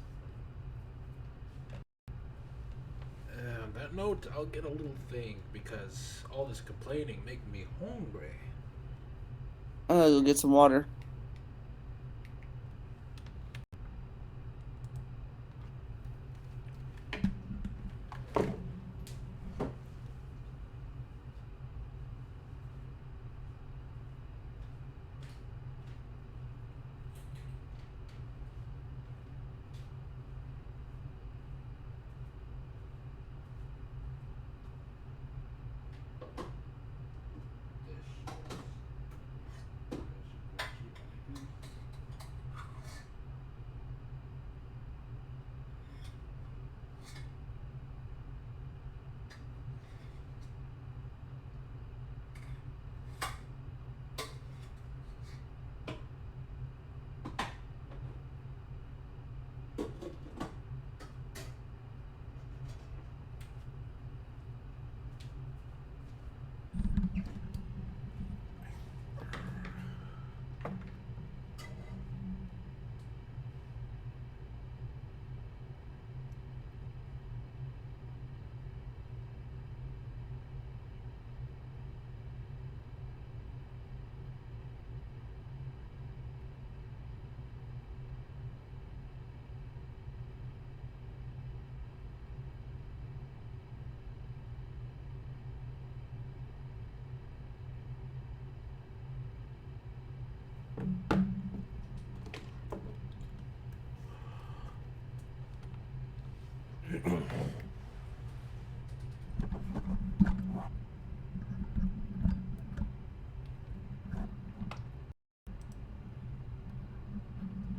On that note, I'll get a little thing because all this complaining make me hungry. I'm gonna go get some water.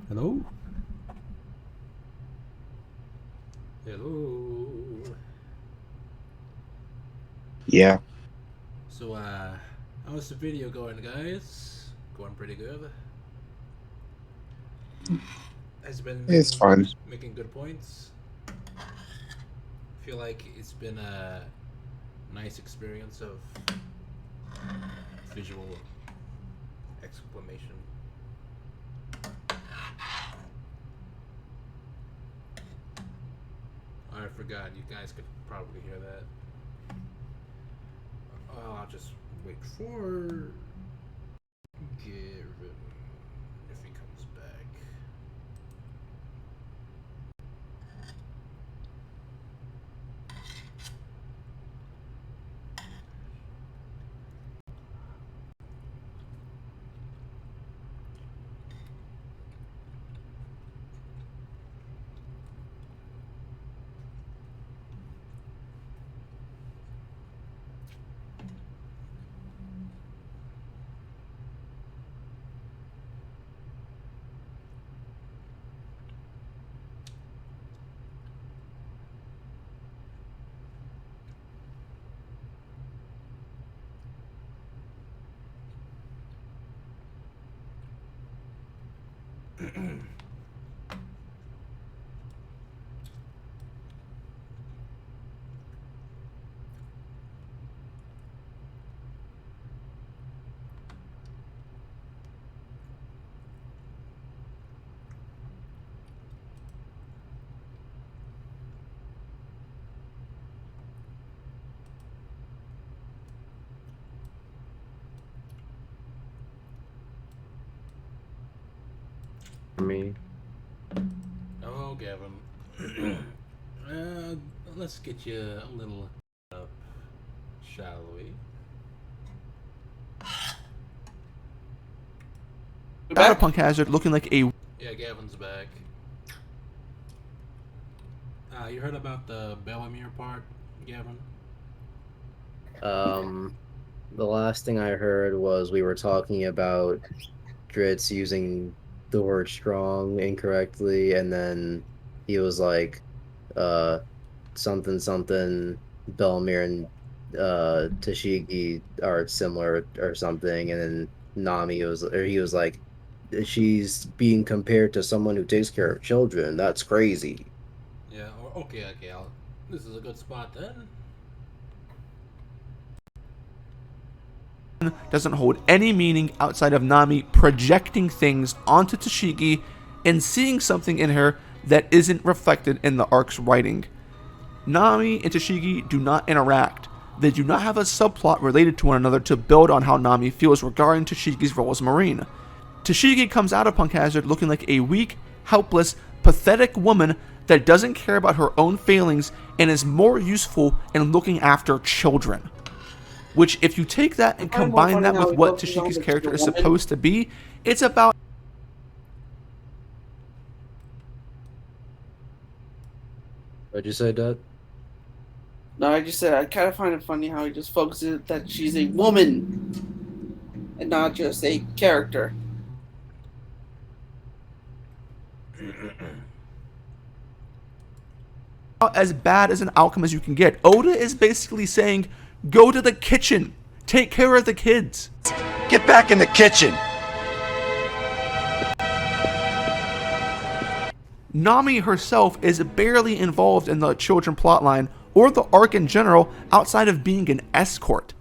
Hello? Hello? Yeah. So, how's the video going, guys? Going pretty good? Has been It's fun. making good points. Feel like it's been a nice experience of visual exclamation. I forgot, you guys could probably hear that. I'll just wait for Gavin if he comes back. Me. Oh, Gavin. Let's get you a little up, shall we? Battle Punk Hazard looking like a. Yeah, Gavin's back. You heard about the Bellamere part, Gavin? The last thing I heard was we were talking about Dritz using the word strong incorrectly, and then he was like, something something, Bellamere and Tashigi are similar or something, and then he was like, she's being compared to someone who takes care of children. That's crazy. Yeah. Okay. This is a good spot then. Doesn't hold any meaning outside of Nami projecting things onto Tashigi and seeing something in her that isn't reflected in the arc's writing. Nami and Tashigi do not interact. They do not have a subplot related to one another to build on how Nami feels regarding Tashigi's role as a Marine. Tashigi comes out of Punk Hazard looking like a weak, helpless, pathetic woman that doesn't care about her own failings and is more useful in looking after children. Which, if you take that and combine that with what Tashigi's character is supposed to be, it's about... What'd you say, Dad? No, I just said I kind of find it funny how he just focuses that she's a woman and not just a character. As bad as an outcome as you can get. Oda is basically saying, go to the kitchen. Take care of the kids. Get back in the kitchen. Nami herself is barely involved in the children plotline or the arc in general outside of being an escort.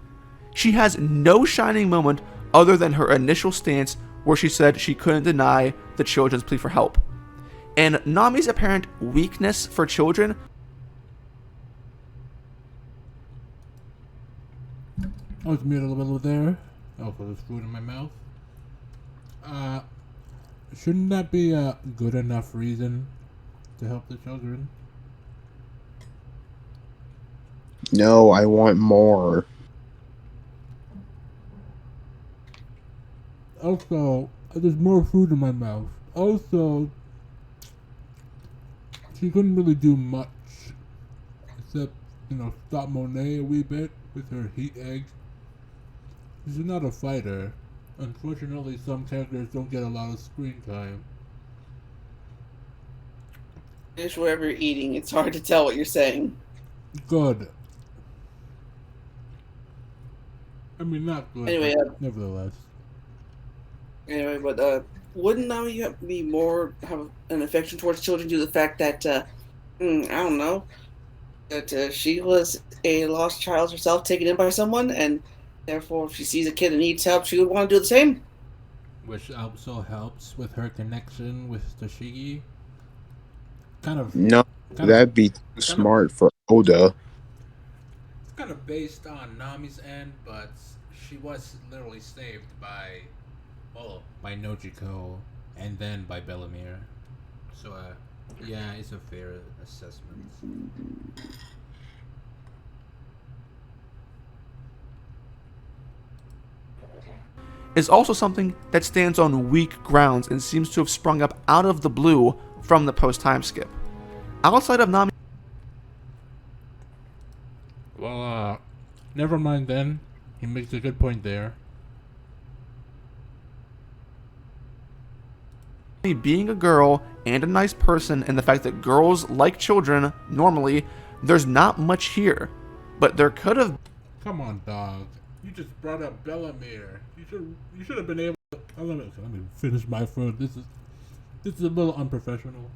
She has no shining moment other than her initial stance where she said she couldn't deny the children's plea for help. And Nami's apparent weakness for children... I was mute a little bit there. Oh, there's food in my mouth. Shouldn't that be a good enough reason to help the children? No, I want more. Also, there's more food in my mouth. Also, she couldn't really do much except, stop Monet a wee bit with her heat eggs. She's not a fighter. Unfortunately, some characters don't get a lot of screen time. Finish whatever you're eating. It's hard to tell what you're saying. Good. I mean, not good. Anyway, nevertheless. Anyway, but wouldn't now you have to be more have an affection towards children due to the fact that I don't know, that she was a lost child herself, taken in by someone, and therefore, if she sees a kid that needs help, she would want to do the same. Which also helps with her connection with Tashigi. That'd be too smart for Oda. It's kind of based on Nami's end, but she was literally saved by Nojiko and then by Bellamere. So, yeah, it's a fair assessment. is also something that stands on weak grounds and seems to have sprung up out of the blue from the post-time skip. Outside of Nami... Well, never mind then. He makes a good point there. Being a girl and a nice person, and the fact that girls like children, normally, there's not much here. But there could have... Come on, dog. You just brought up Bellamere. You should have been able to... let me finish my food. This is a little unprofessional.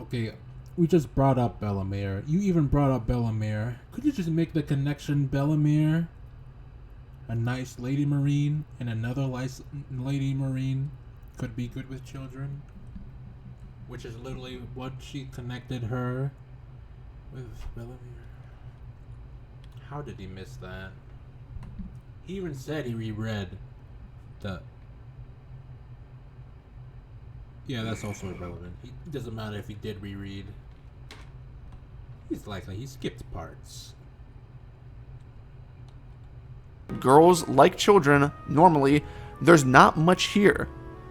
Okay, we just brought up Bellamere. You even brought up Bellamere. Could you just make the connection, Bellamere? A nice lady marine and another nice lady marine could be good with children? Which is literally what she connected her with Bellamere. How did he miss that? He even said he reread the... Yeah, that's also irrelevant. It doesn't matter if he did reread. He's likely he skipped parts. Girls like children, normally, there's not much here,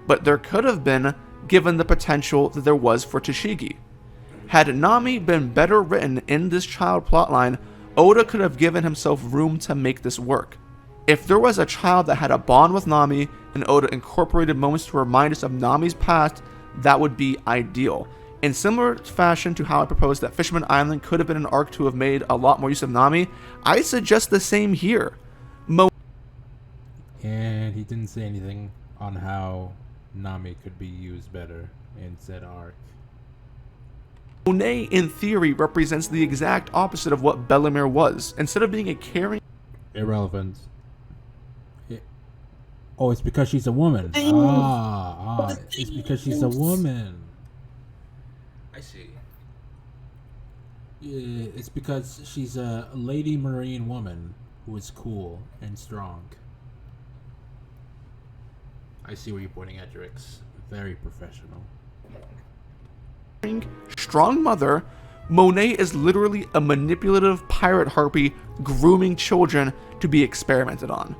but there could have been given the potential that there was for Tashigi. Had Nami been better written in this child plotline, Oda could have given himself room to make this work. If there was a child that had a bond with Nami and Oda incorporated moments to remind us of Nami's past, that would be ideal. In similar fashion to how I proposed that Fisherman Island could have been an arc to have made a lot more use of Nami, I suggest the same here. And he didn't say anything on how Nami could be used better in said arc. Monet, in theory, represents the exact opposite of what Bellemere was. Instead of being a caring... Irrelevant. Oh, it's because she's a woman. It's because she's a woman. I see. Yeah, it's because she's a lady marine woman who is cool and strong. I see where you're pointing at, Drix. Very professional. Strong mother, Monet is literally a manipulative pirate harpy grooming children to be experimented on.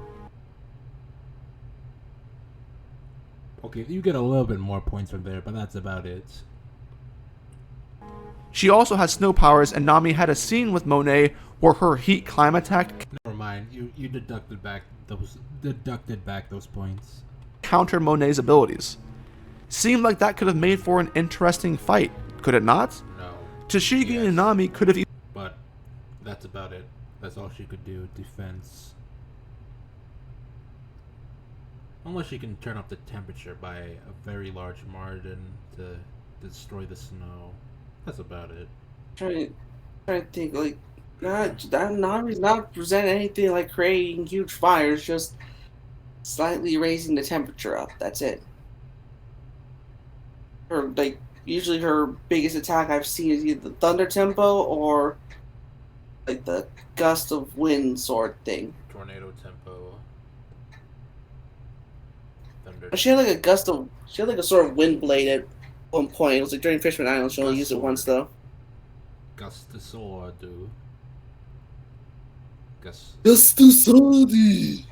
Okay, you get a little bit more points from there, but that's about it. She also has snow powers, and Nami had a scene with Monet where her heat climb attack... Never mind, you deducted back those points. ...counter Monet's abilities. Seemed like that could have made for an interesting fight, could it not? No. Tashigi and Nami could have... But that's about it. That's all she could do, defense. Unless she can turn up the temperature by a very large margin to destroy the snow. That's about it. Trying to think, like, Nami's not present anything like creating huge fires, just slightly raising the temperature up. That's it. Or, like, usually her biggest attack I've seen is either the thunder tempo or, like, the gust of wind sort thing. Tornado tempo. She had like a sort of wind blade at one point. It was like during Fishman Island. She only used it once though. Gustusaudu. Gustusaudu.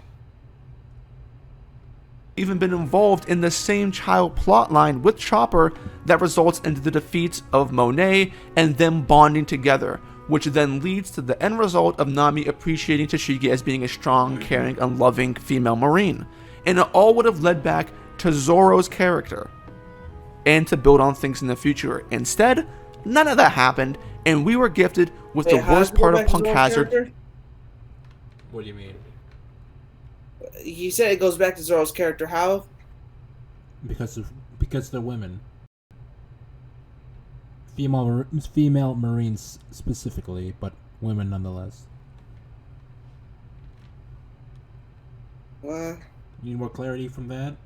Even been involved in the same child plotline with Chopper that results into the defeat of Monet and them bonding together, which then leads to the end result of Nami appreciating Tashigi as being a strong, caring, and loving female marine. And it all would have led back to Zoro's character and to build on things in the future. Instead, none of that happened, and we were gifted with the worst part of Punk Hazard. What do you mean? You said it goes back to Zoro's character. How? Because they're women. Female Marines specifically, but women nonetheless. What? Need more clarity from that?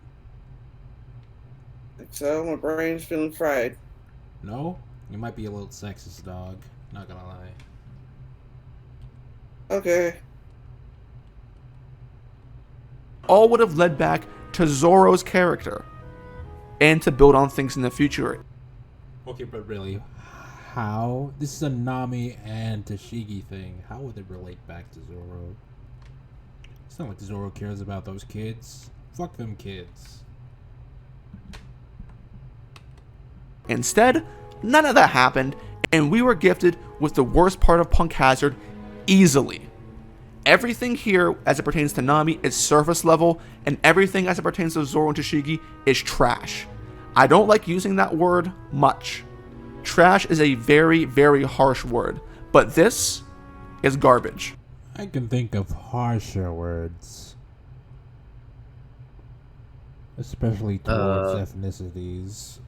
So my brain's feeling fried. No? You might be a little sexist, dog. Not gonna lie. Okay. All would have led back to Zoro's character and to build on things in the future. Okay, but really, how? This is a Nami and Tashigi thing. How would it relate back to Zoro? It's not like Zoro cares about those kids. Fuck them kids. Instead, none of that happened, and we were gifted with the worst part of Punk Hazard easily. Everything here, as it pertains to Nami, is surface level, and everything as it pertains to Zoro and Tashigi is trash. I don't like using that word much. Trash is a very, very harsh word, but this is garbage. I can think of harsher words. Especially towards ethnicities.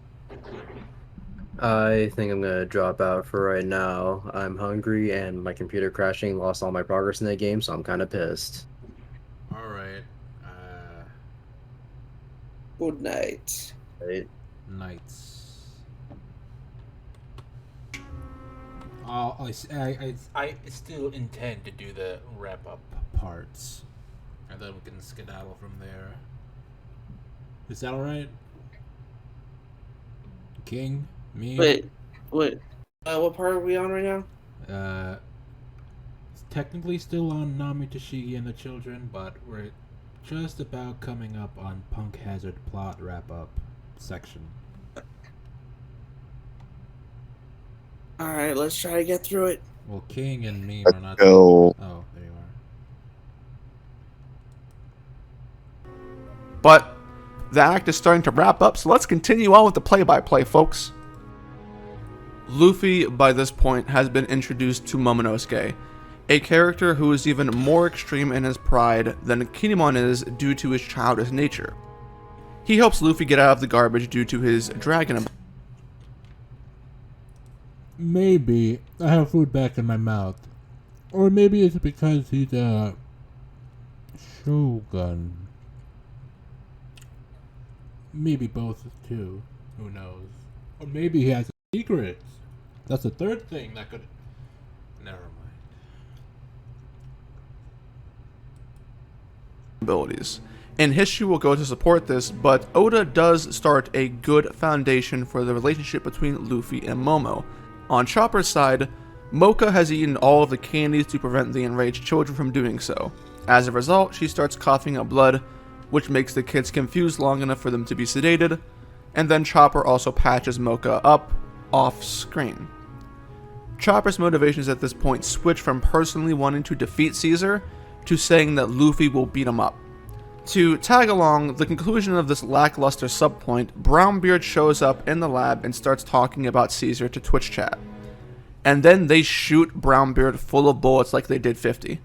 I think I'm gonna drop out for right now. I'm hungry and my computer crashing lost all my progress in the game, so I'm kind of pissed. Alright. Good night. Right. Nights. I still intend to do the wrap-up parts. And then we can skedaddle from there. Is that alright? King? Me? Wait. What part are we on right now? technically still on Nami, Toshigi, and the children, but we're just about coming up on Punk Hazard plot wrap-up section. Alright, let's try to get through it. Well, King and me Let's are not... go. Oh, there you are. But the act is starting to wrap up, so let's continue on with the play-by-play, folks. Luffy, by this point, has been introduced to Momonosuke, a character who is even more extreme in his pride than Kinemon is due to his childish nature. He helps Luffy get out of the garbage due to his dragon ability. Maybe I have food back in my mouth. Or maybe it's because he's a shogun. Maybe both too. Who knows? Or maybe he has secrets. That's the third thing that could... Never mind. Abilities. And history will go to support this, but Oda does start a good foundation for the relationship between Luffy and Momo. On Chopper's side, Mocha has eaten all of the candies to prevent the enraged children from doing so. As a result, she starts coughing up blood, which makes the kids confused long enough for them to be sedated, and then Chopper also patches Mocha up off screen. Chopper's motivations at this point switch from personally wanting to defeat Caesar to saying that Luffy will beat him up. To tag along the conclusion of this lackluster subpoint, Brownbeard shows up in the lab and starts talking about Caesar to Twitch chat. And then they shoot Brownbeard full of bullets like they did 50.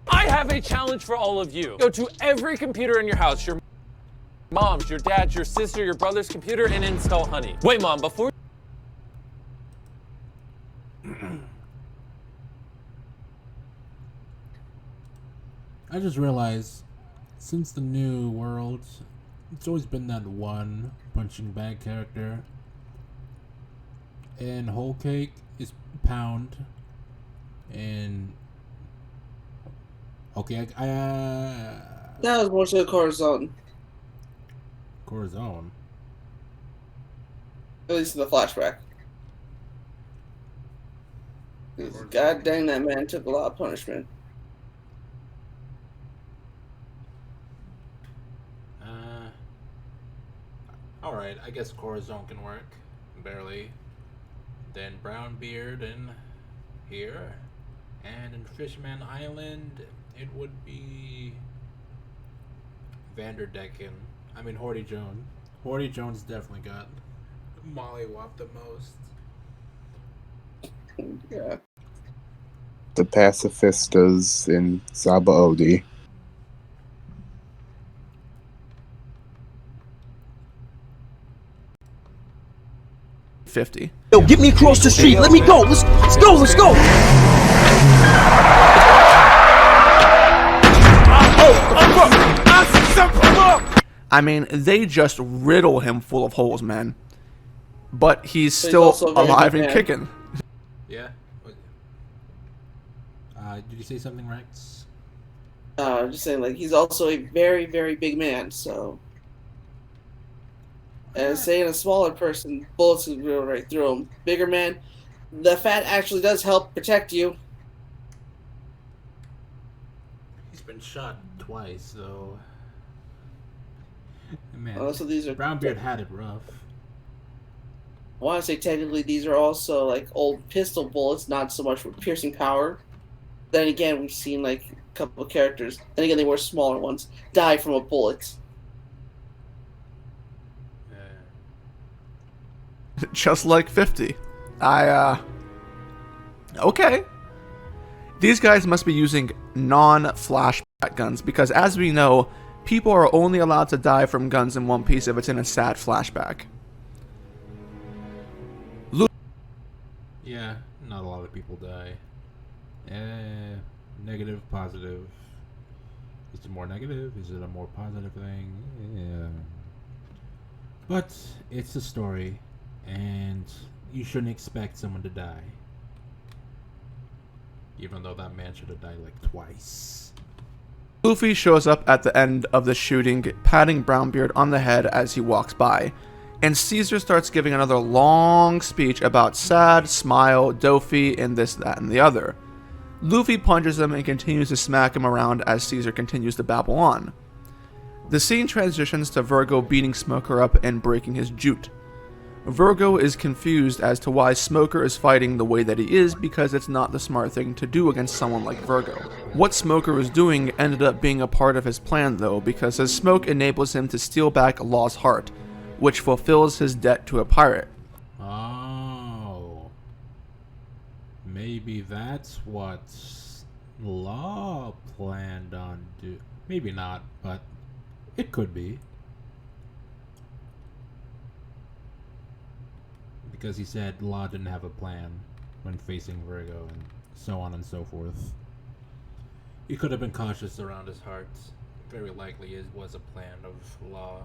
I have a challenge for all of you. Go to every computer in your house, your mom's, your dad's, your sister, your brother's computer, and install Honey. Wait, Mom, before... I just realized, since the new world, it's always been that one punching bag character. And Whole Cake is Pound. And... Okay, That was more so Corazon. Corazon? At least in the flashback. 'Cause God dang, that man took a lot of punishment. Alright, I guess Corazon can work. Barely. Then Brownbeard in here. And in Fishman Island, it would be Vanderdecken. I mean Horty Jones. Horty Jones definitely got mollywopped the most. Yeah. The pacifistas in Sabaody. Yo, get me across the street. Let me go. Let's go. Let's go. I mean, they just riddle him full of holes, man. But he's So he's still also a very alive good and man. kicking. Yeah. Did you say something, Rex? Just saying, like, he's also a very, very big man, so... And saying a smaller person, bullets would go right through him. Bigger man, the fat actually does help protect you. He's been shot twice, so... Man, Also, these are... Brownbeard had it rough. I want to say technically these are also, like, old pistol bullets, not so much with piercing power. Then again, we've seen, like, a couple of characters, and again, they were smaller ones, die from a bullet. Just like 50. Okay. These guys must be using non-flashback guns, because as we know, people are only allowed to die from guns in One Piece if it's in a sad flashback. Yeah, not a lot of people die. Negative, positive. Is it more negative? Is it a more positive thing? Yeah. But it's a story, and you shouldn't expect someone to die. Even though that man should have died like twice. Luffy shows up at the end of the shooting, patting Brownbeard on the head as he walks by. and Caesar starts giving another long speech about Sad, Smile, Dofi, and this, that, and the other. Luffy punches him and continues to smack him around as Caesar continues to babble on. The scene transitions to Virgo beating Smoker up and breaking his jute. Virgo is confused as to why Smoker is fighting the way that he is because it's not the smart thing to do against someone like Virgo. What Smoker was doing ended up being a part of his plan though, because his smoke enables him to steal back Law's heart, which fulfills his debt to a pirate. Oh. Maybe that's what Law planned on doing. Maybe not, but it could be. Because he said Law didn't have a plan when facing Virgo and so on and so forth. He could have been cautious around his heart. Very likely it was a plan of Law.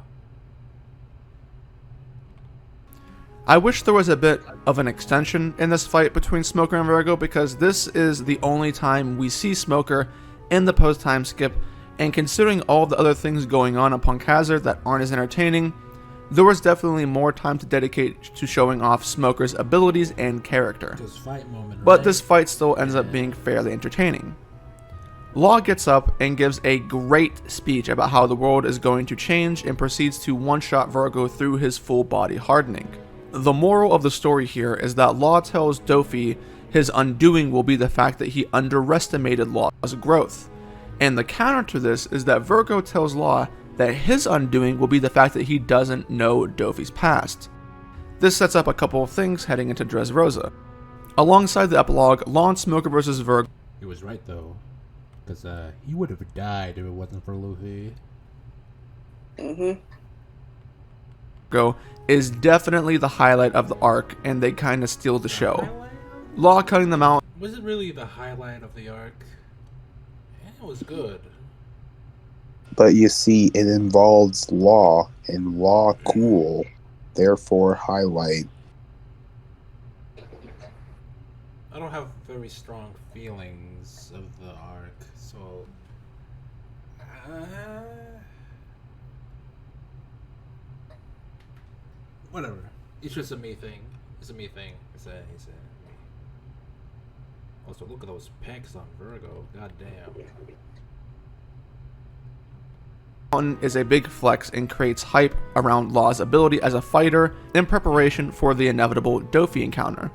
I wish there was a bit of an extension in this fight between Smoker and Virgo, because this is the only time we see Smoker in the post-time skip, and considering all the other things going on Punk Hazard that aren't as entertaining, there was definitely more time to dedicate to showing off Smoker's abilities and character. But this fight still ends up being fairly entertaining. Law gets up and gives a great speech about how the world is going to change and proceeds to one-shot Virgo through his full body hardening. The moral of the story here is that Law tells Dofi his undoing will be the fact that he underestimated Law's growth. And the counter to this is that Virgo tells Law that his undoing will be the fact that he doesn't know Dofi's past. This sets up a couple of things heading into Dressrosa. Alongside the epilogue, Law and Smoker vs. Virgo. He was right though, because he would have died if it wasn't for Luffy. Is definitely the highlight of the arc, and they kind of steal the show. Law cutting them out. Was it really the highlight of the arc? Yeah, it was good. But you see, it involves Law, and Law cool, therefore highlight. I don't have very strong feelings of the arc, so... whatever. It's just a me thing. It's a me thing. Also, look at those pecs on Virgo. God damn. Mountain is a big flex and creates hype around Law's ability as a fighter in preparation for the inevitable Dofi encounter.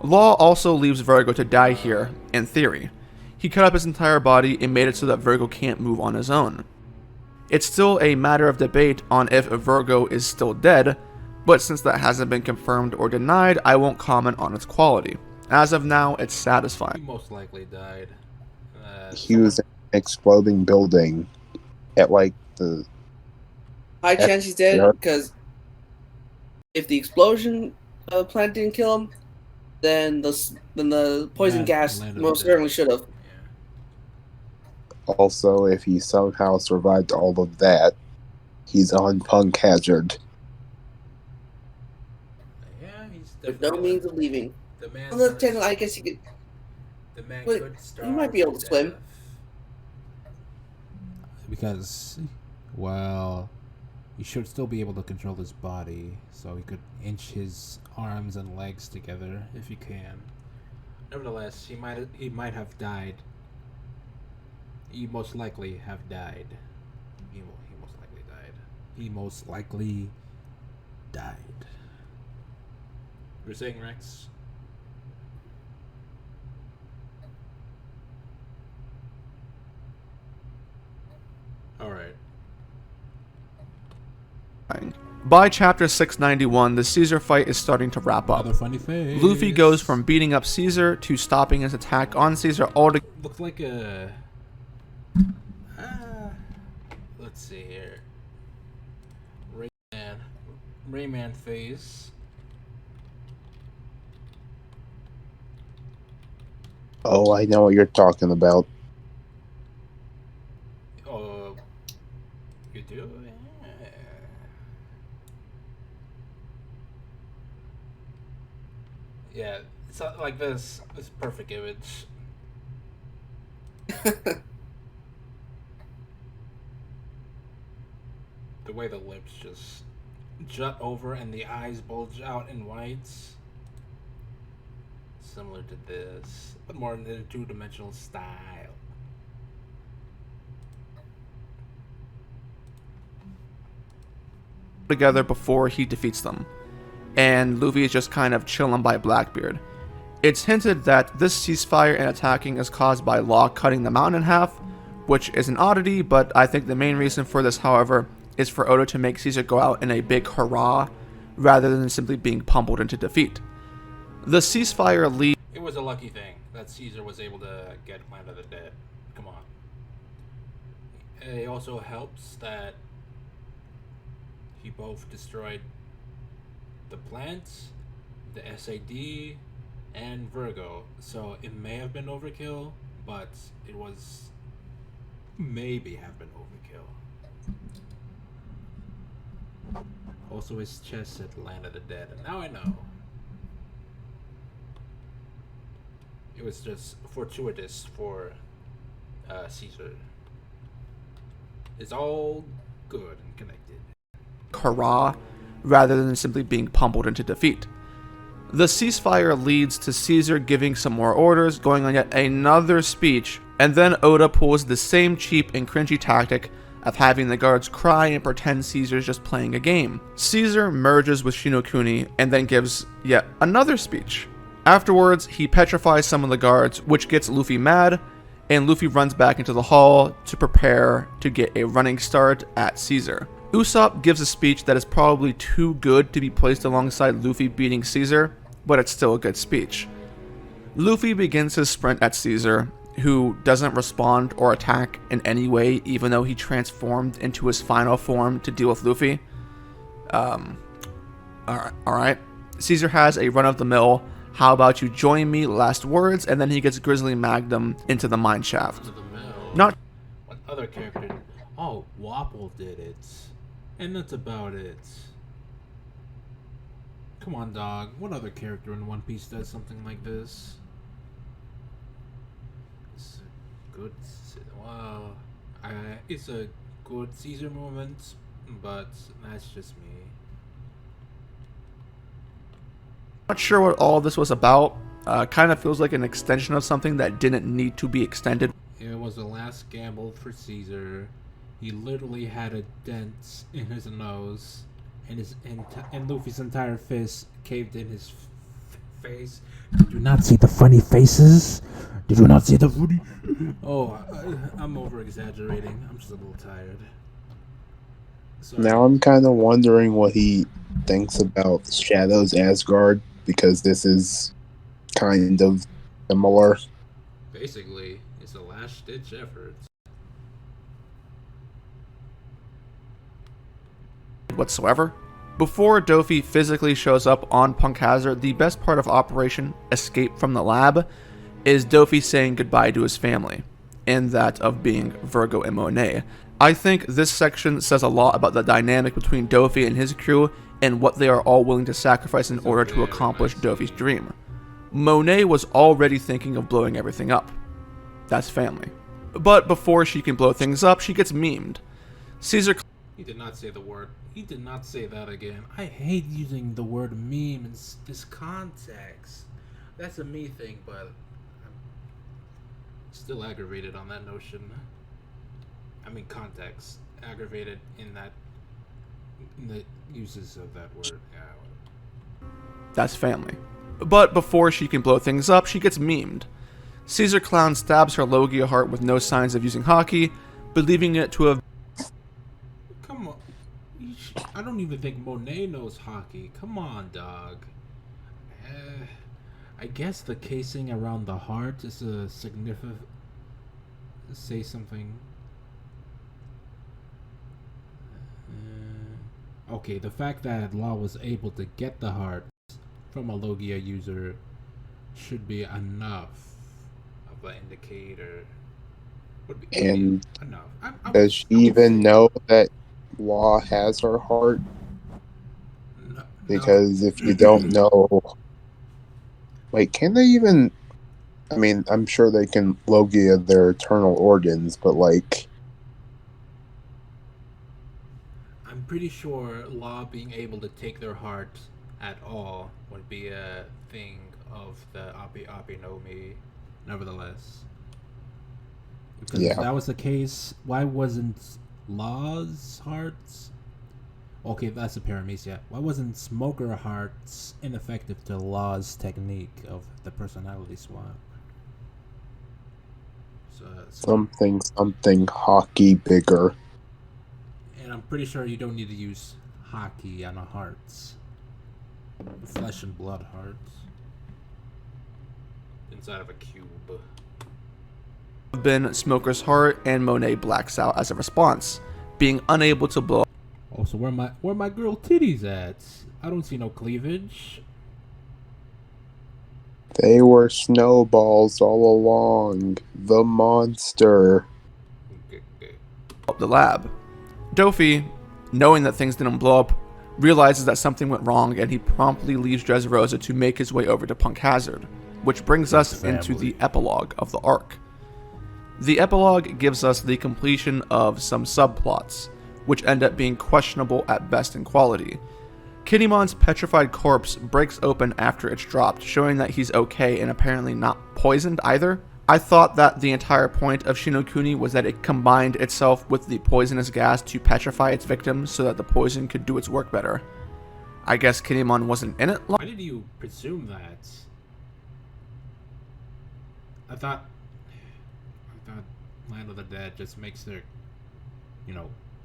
Law also leaves Virgo to die here, in theory. He cut up his entire body and made it so that Virgo can't move on his own. It's still a matter of debate on if Virgo is still dead, but since that hasn't been confirmed or denied, I won't comment on its quality. As of now, it's satisfying. He most likely died. He was in an exploding building at like the... High chance he's dead, because if the explosion plant didn't kill him, then the poison gas most certainly should have. Also, if he somehow survived all of that, he's on Punk Hazard. Yeah, he's with no means of leaving. The man. Well, I guess he could. The man could starve. He might be able to swim. Because, well, he should still be able to control his body, so he could inch his arms and legs together if he can. Nevertheless, he might have died. He most likely have died. He most likely died. He most likely died. You were saying, Rex? Alright. By chapter 691, the Caesar fight is starting to wrap up. Funny face. Luffy goes from beating up Caesar to stopping his attack on Caesar altogether. Looks like a... let's see here. Rayman phase. Oh, I know what you're talking about. Oh, you do? Yeah, it's not like this. It's a perfect image. The way the lips just jut over and the eyes bulge out in whites. Similar to this, but more in a two-dimensional style. Together before he defeats them, and Luffy is just kind of chilling by Blackbeard. It's hinted that this ceasefire and attacking is caused by Law cutting the mountain in half, which is an oddity, but I think the main reason for this, however, is for Oda to make Caesar go out in a big hurrah, rather than simply being pummeled into defeat. The ceasefire leads... It was a lucky thing that Caesar was able to get Land of the Dead. Come on. It also helps that he both destroyed the plants, the SAD, and Virgo. So it may have been overkill, but it was maybe have been overkill. Also, his chest said Land of the Dead, and now I know. It was just fortuitous for Caesar. It's all good and connected. Hurrah, rather than simply being pummeled into defeat. The ceasefire leads to Caesar giving some more orders, going on yet another speech, and then Oda pulls the same cheap and cringy tactic of having the guards cry and pretend Caesar's just playing a game. Caesar merges with Shinokuni and then gives yet another speech. Afterwards, he petrifies some of the guards, which gets Luffy mad, and Luffy runs back into the hall to prepare to get a running start at Caesar. Usopp gives a speech that is probably too good to be placed alongside Luffy beating Caesar, but it's still a good speech. Luffy begins his sprint at Caesar, who doesn't respond or attack in any way, even though he transformed into his final form to deal with Luffy. Alright. Caesar has a run-of-the-mill, how about you join me last words, and then he gets Grizzly Magnum into the mine shaft. Not What other character? Oh, Wapol did it. And that's about it. Come on, dog. What other character in One Piece does something like this? It's a good... Wow. It's a good Caesar moment, but that's just me. Not sure what all this was about. Kind of feels like an extension of something that didn't need to be extended. It was the last gamble for Caesar. He literally had a dent in his nose, and and Luffy's entire fist caved in his face. Did you not see the funny faces? Did you not see the funny? Oh, I'm over exaggerating. I'm just a little tired. Sorry. Now I'm kind of wondering what he thinks about Shadow's Asgard, because this is kind of similar. Basically, it's a last-ditch effort. Whatsoever. Before Dofi physically shows up on Punk Hazard, the best part of Operation Escape from the Lab is Dofi saying goodbye to his family, and that of being Virgo and Monet. I think this section says a lot about the dynamic between Dofi and his crew and what they are all willing to sacrifice in order to accomplish Dofi's dream. Monet was already thinking of blowing everything up. That's family. But before she can blow things up, she gets memed. Caesar... He did not say the word. He did not say that again. I hate using the word meme in this context. That's a me thing, but I'm still aggravated on that notion. I mean context. Aggravated in the uses of that word. Yeah. That's family. But before she can blow things up, she gets memed. Caesar Clown stabs her Logia heart with no signs of using hockey, believing it to have... Come on. I don't even think Monet knows hockey. Come on, dog. I guess the casing around the heart is a significant... Say something. Okay, the fact that Law was able to get the heart from a Logia user should be enough of an indicator. And enough. Does she even know that Law has her heart? No, because if you don't know... Wait, can they even... I mean, I'm sure they can Logia their eternal organs, but like... I'm pretty sure Law being able to take their heart at all would be a thing of the Api no Mi, nevertheless. Because if that was the case, why wasn't Law's hearts? Okay, that's a paramecia. Why wasn't Smoker hearts ineffective to Law's technique of the personality swap? Something hockey bigger. And I'm pretty sure you don't need to use hockey on the hearts. Flesh and blood hearts. Inside of a cube. Been Smoker's heart, and Monet blacks out as a response, being unable to blow. Oh, so where my girl titties at? I don't see no cleavage. They were snowballs all along. The monster. Up the lab. Dofi, knowing that things didn't blow up, realizes that something went wrong, and he promptly leaves Dressrosa to make his way over to Punk Hazard, which brings us into the epilogue of the arc. The epilogue gives us the completion of some subplots, which end up being questionable at best in quality. Kittymon's petrified corpse breaks open after it's dropped, showing that he's okay and apparently not poisoned either. I thought that the entire point of Shinokuni was that it combined itself with the poisonous gas to petrify its victims so that the poison could do its work better. I guess Kinnymon wasn't in it long. Why did you presume that? I thought Land of the Dead just makes their,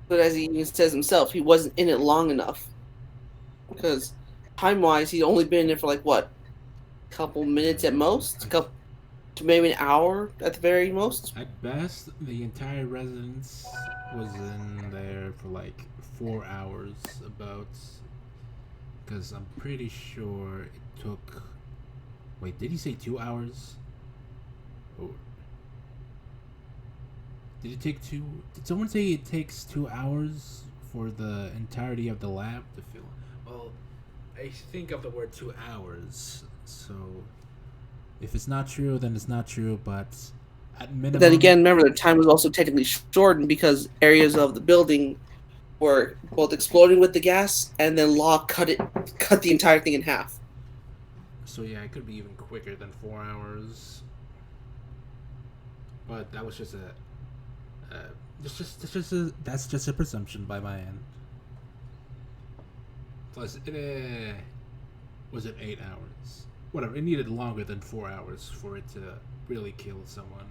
But as he even says himself, he wasn't in it long enough. Because time-wise, he'd only been in it for like, what? A couple minutes at most? To maybe an hour at the very most? At best, the entire residence was in there for like 4 hours about. Because I'm pretty sure it took... Wait, did he say 2 hours? Oh. Did it take 2? Did someone say it takes 2 hours for the entirety of the lab to fill? Well, I think of the word 2 hours, so if it's not true, then it's not true. But at minimum. But then again, remember the time was also technically shortened because areas of the building were both exploding with the gas, and then Law cut the entire thing in half. So yeah, it could be even quicker than 4 hours. But that was just that's just a presumption by my end. Plus, was it 8 hours? Whatever. It needed longer than 4 hours for it to really kill someone.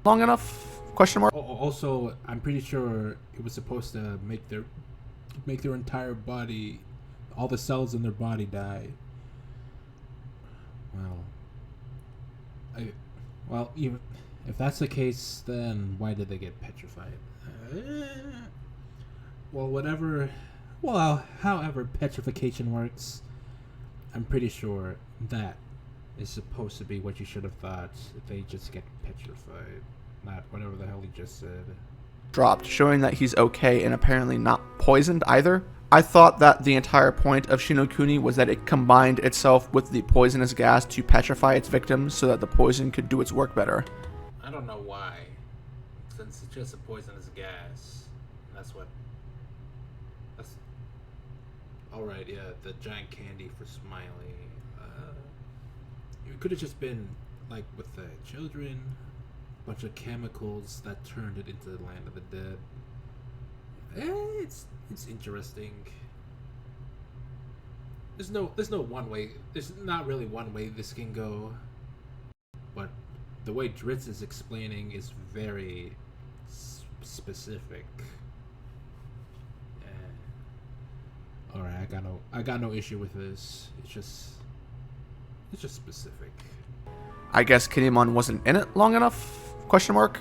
Long enough? Question mark. Also, I'm pretty sure it was supposed to make their entire body, all the cells in their body die. Well, even if that's the case, then why did they get petrified? However petrification works, I'm pretty sure that is supposed to be what you should have thought. They just get petrified, not whatever the hell he just said. Dropped, showing that he's okay and apparently not poisoned either. I thought that the entire point of Shinokuni was that it combined itself with the poisonous gas to petrify its victims so that the poison could do its work better. I don't know why, since it's just a poisonous gas. That's alright, yeah, the giant candy for Smiley. It could have just been like with the children, a bunch of chemicals that turned it into the Land of the Dead. It's interesting. There's no one way. There's not really one way this can go. But the way Dritz is explaining is very specific. All right, I got no issue with this. It's just specific. I guess Kinnymon wasn't in it long enough? Question mark.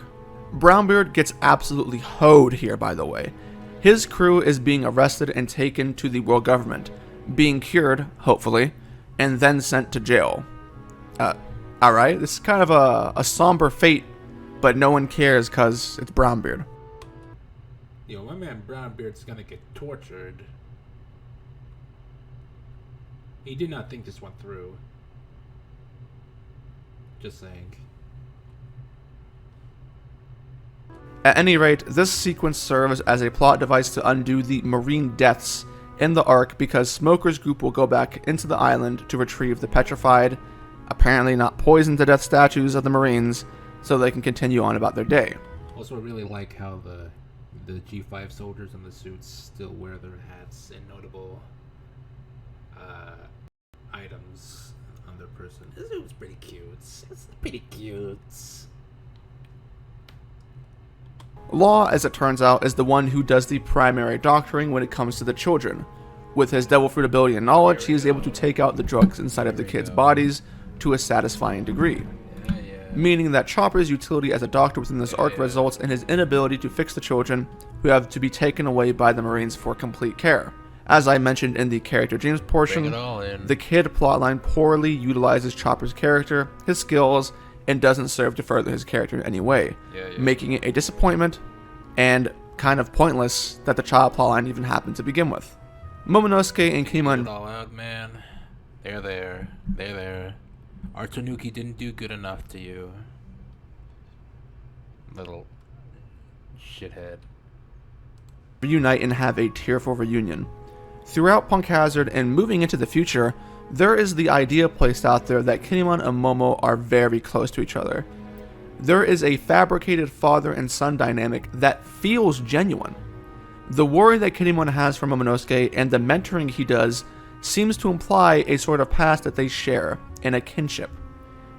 Brownbeard gets absolutely hoed here, by the way. His crew is being arrested and taken to the world government, being cured, hopefully, and then sent to jail. Alright, this is kind of a somber fate, but no one cares because it's Brownbeard. Yo, my man Brownbeard's gonna get tortured. He did not think this went through. Just saying. At any rate, this sequence serves as a plot device to undo the Marine deaths in the arc because Smoker's group will go back into the island to retrieve the petrified, apparently not poisoned to death statues of the Marines so they can continue on about their day. Also, I really like how the G5 soldiers in the suits still wear their hats and notable items on their person. It was pretty cute. It's pretty cute. Law, as it turns out, is the one who does the primary doctoring when it comes to the children. With his devil fruit ability and knowledge, he is able to take out the drugs inside of the kids' bodies to a satisfying degree. Meaning that Chopper's utility as a doctor within this arc results in his inability to fix the children who have to be taken away by the Marines for complete care. As I mentioned in the character dreams portion, the kid plotline poorly utilizes Chopper's character, his skills, and doesn't serve to further his character in any way, making it a disappointment and kind of pointless that the child plotline even happened to begin with. Momonosuke and Kinemon... all out, man. They're there. Our Tanuki didn't do good enough to you. Little shithead. Reunite and have a tearful reunion. Throughout Punk Hazard and moving into the future, there is the idea placed out there that Kinemon and Momo are very close to each other. There is a fabricated father and son dynamic that feels genuine. The worry that Kinemon has for Momonosuke and the mentoring he does seems to imply a sort of past that they share and a kinship.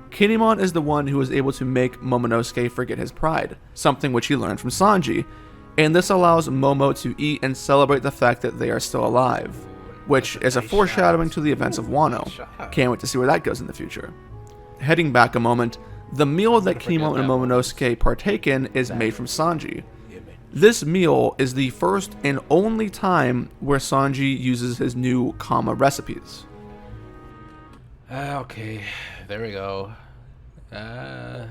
Kinemon is the one who is able to make Momonosuke forget his pride, something which he learned from Sanji, and this allows Momo to eat and celebrate the fact that they are still alive, which is a foreshadowing to the events of Wano. Can't wait to see where that goes in the future. Heading back a moment, the meal that Kinemon and Momonosuke partake in is made from Sanji. This meal is the first and only time where Sanji uses his new Kama recipes. Okay, there we go. I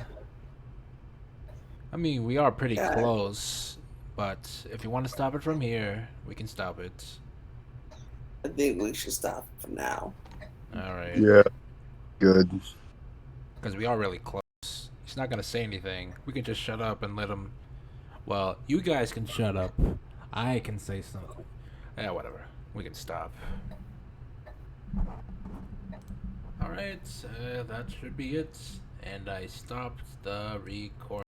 mean, we are pretty close, but if you want to stop it from here, we can stop it. I think we should stop for now. Alright. Yeah, good. Because we are really close. He's not going to say anything. We can just shut up and let him... Well, you guys can shut up. I can say something. Yeah, whatever. We can stop. Alright, that should be it. And I stopped the recording.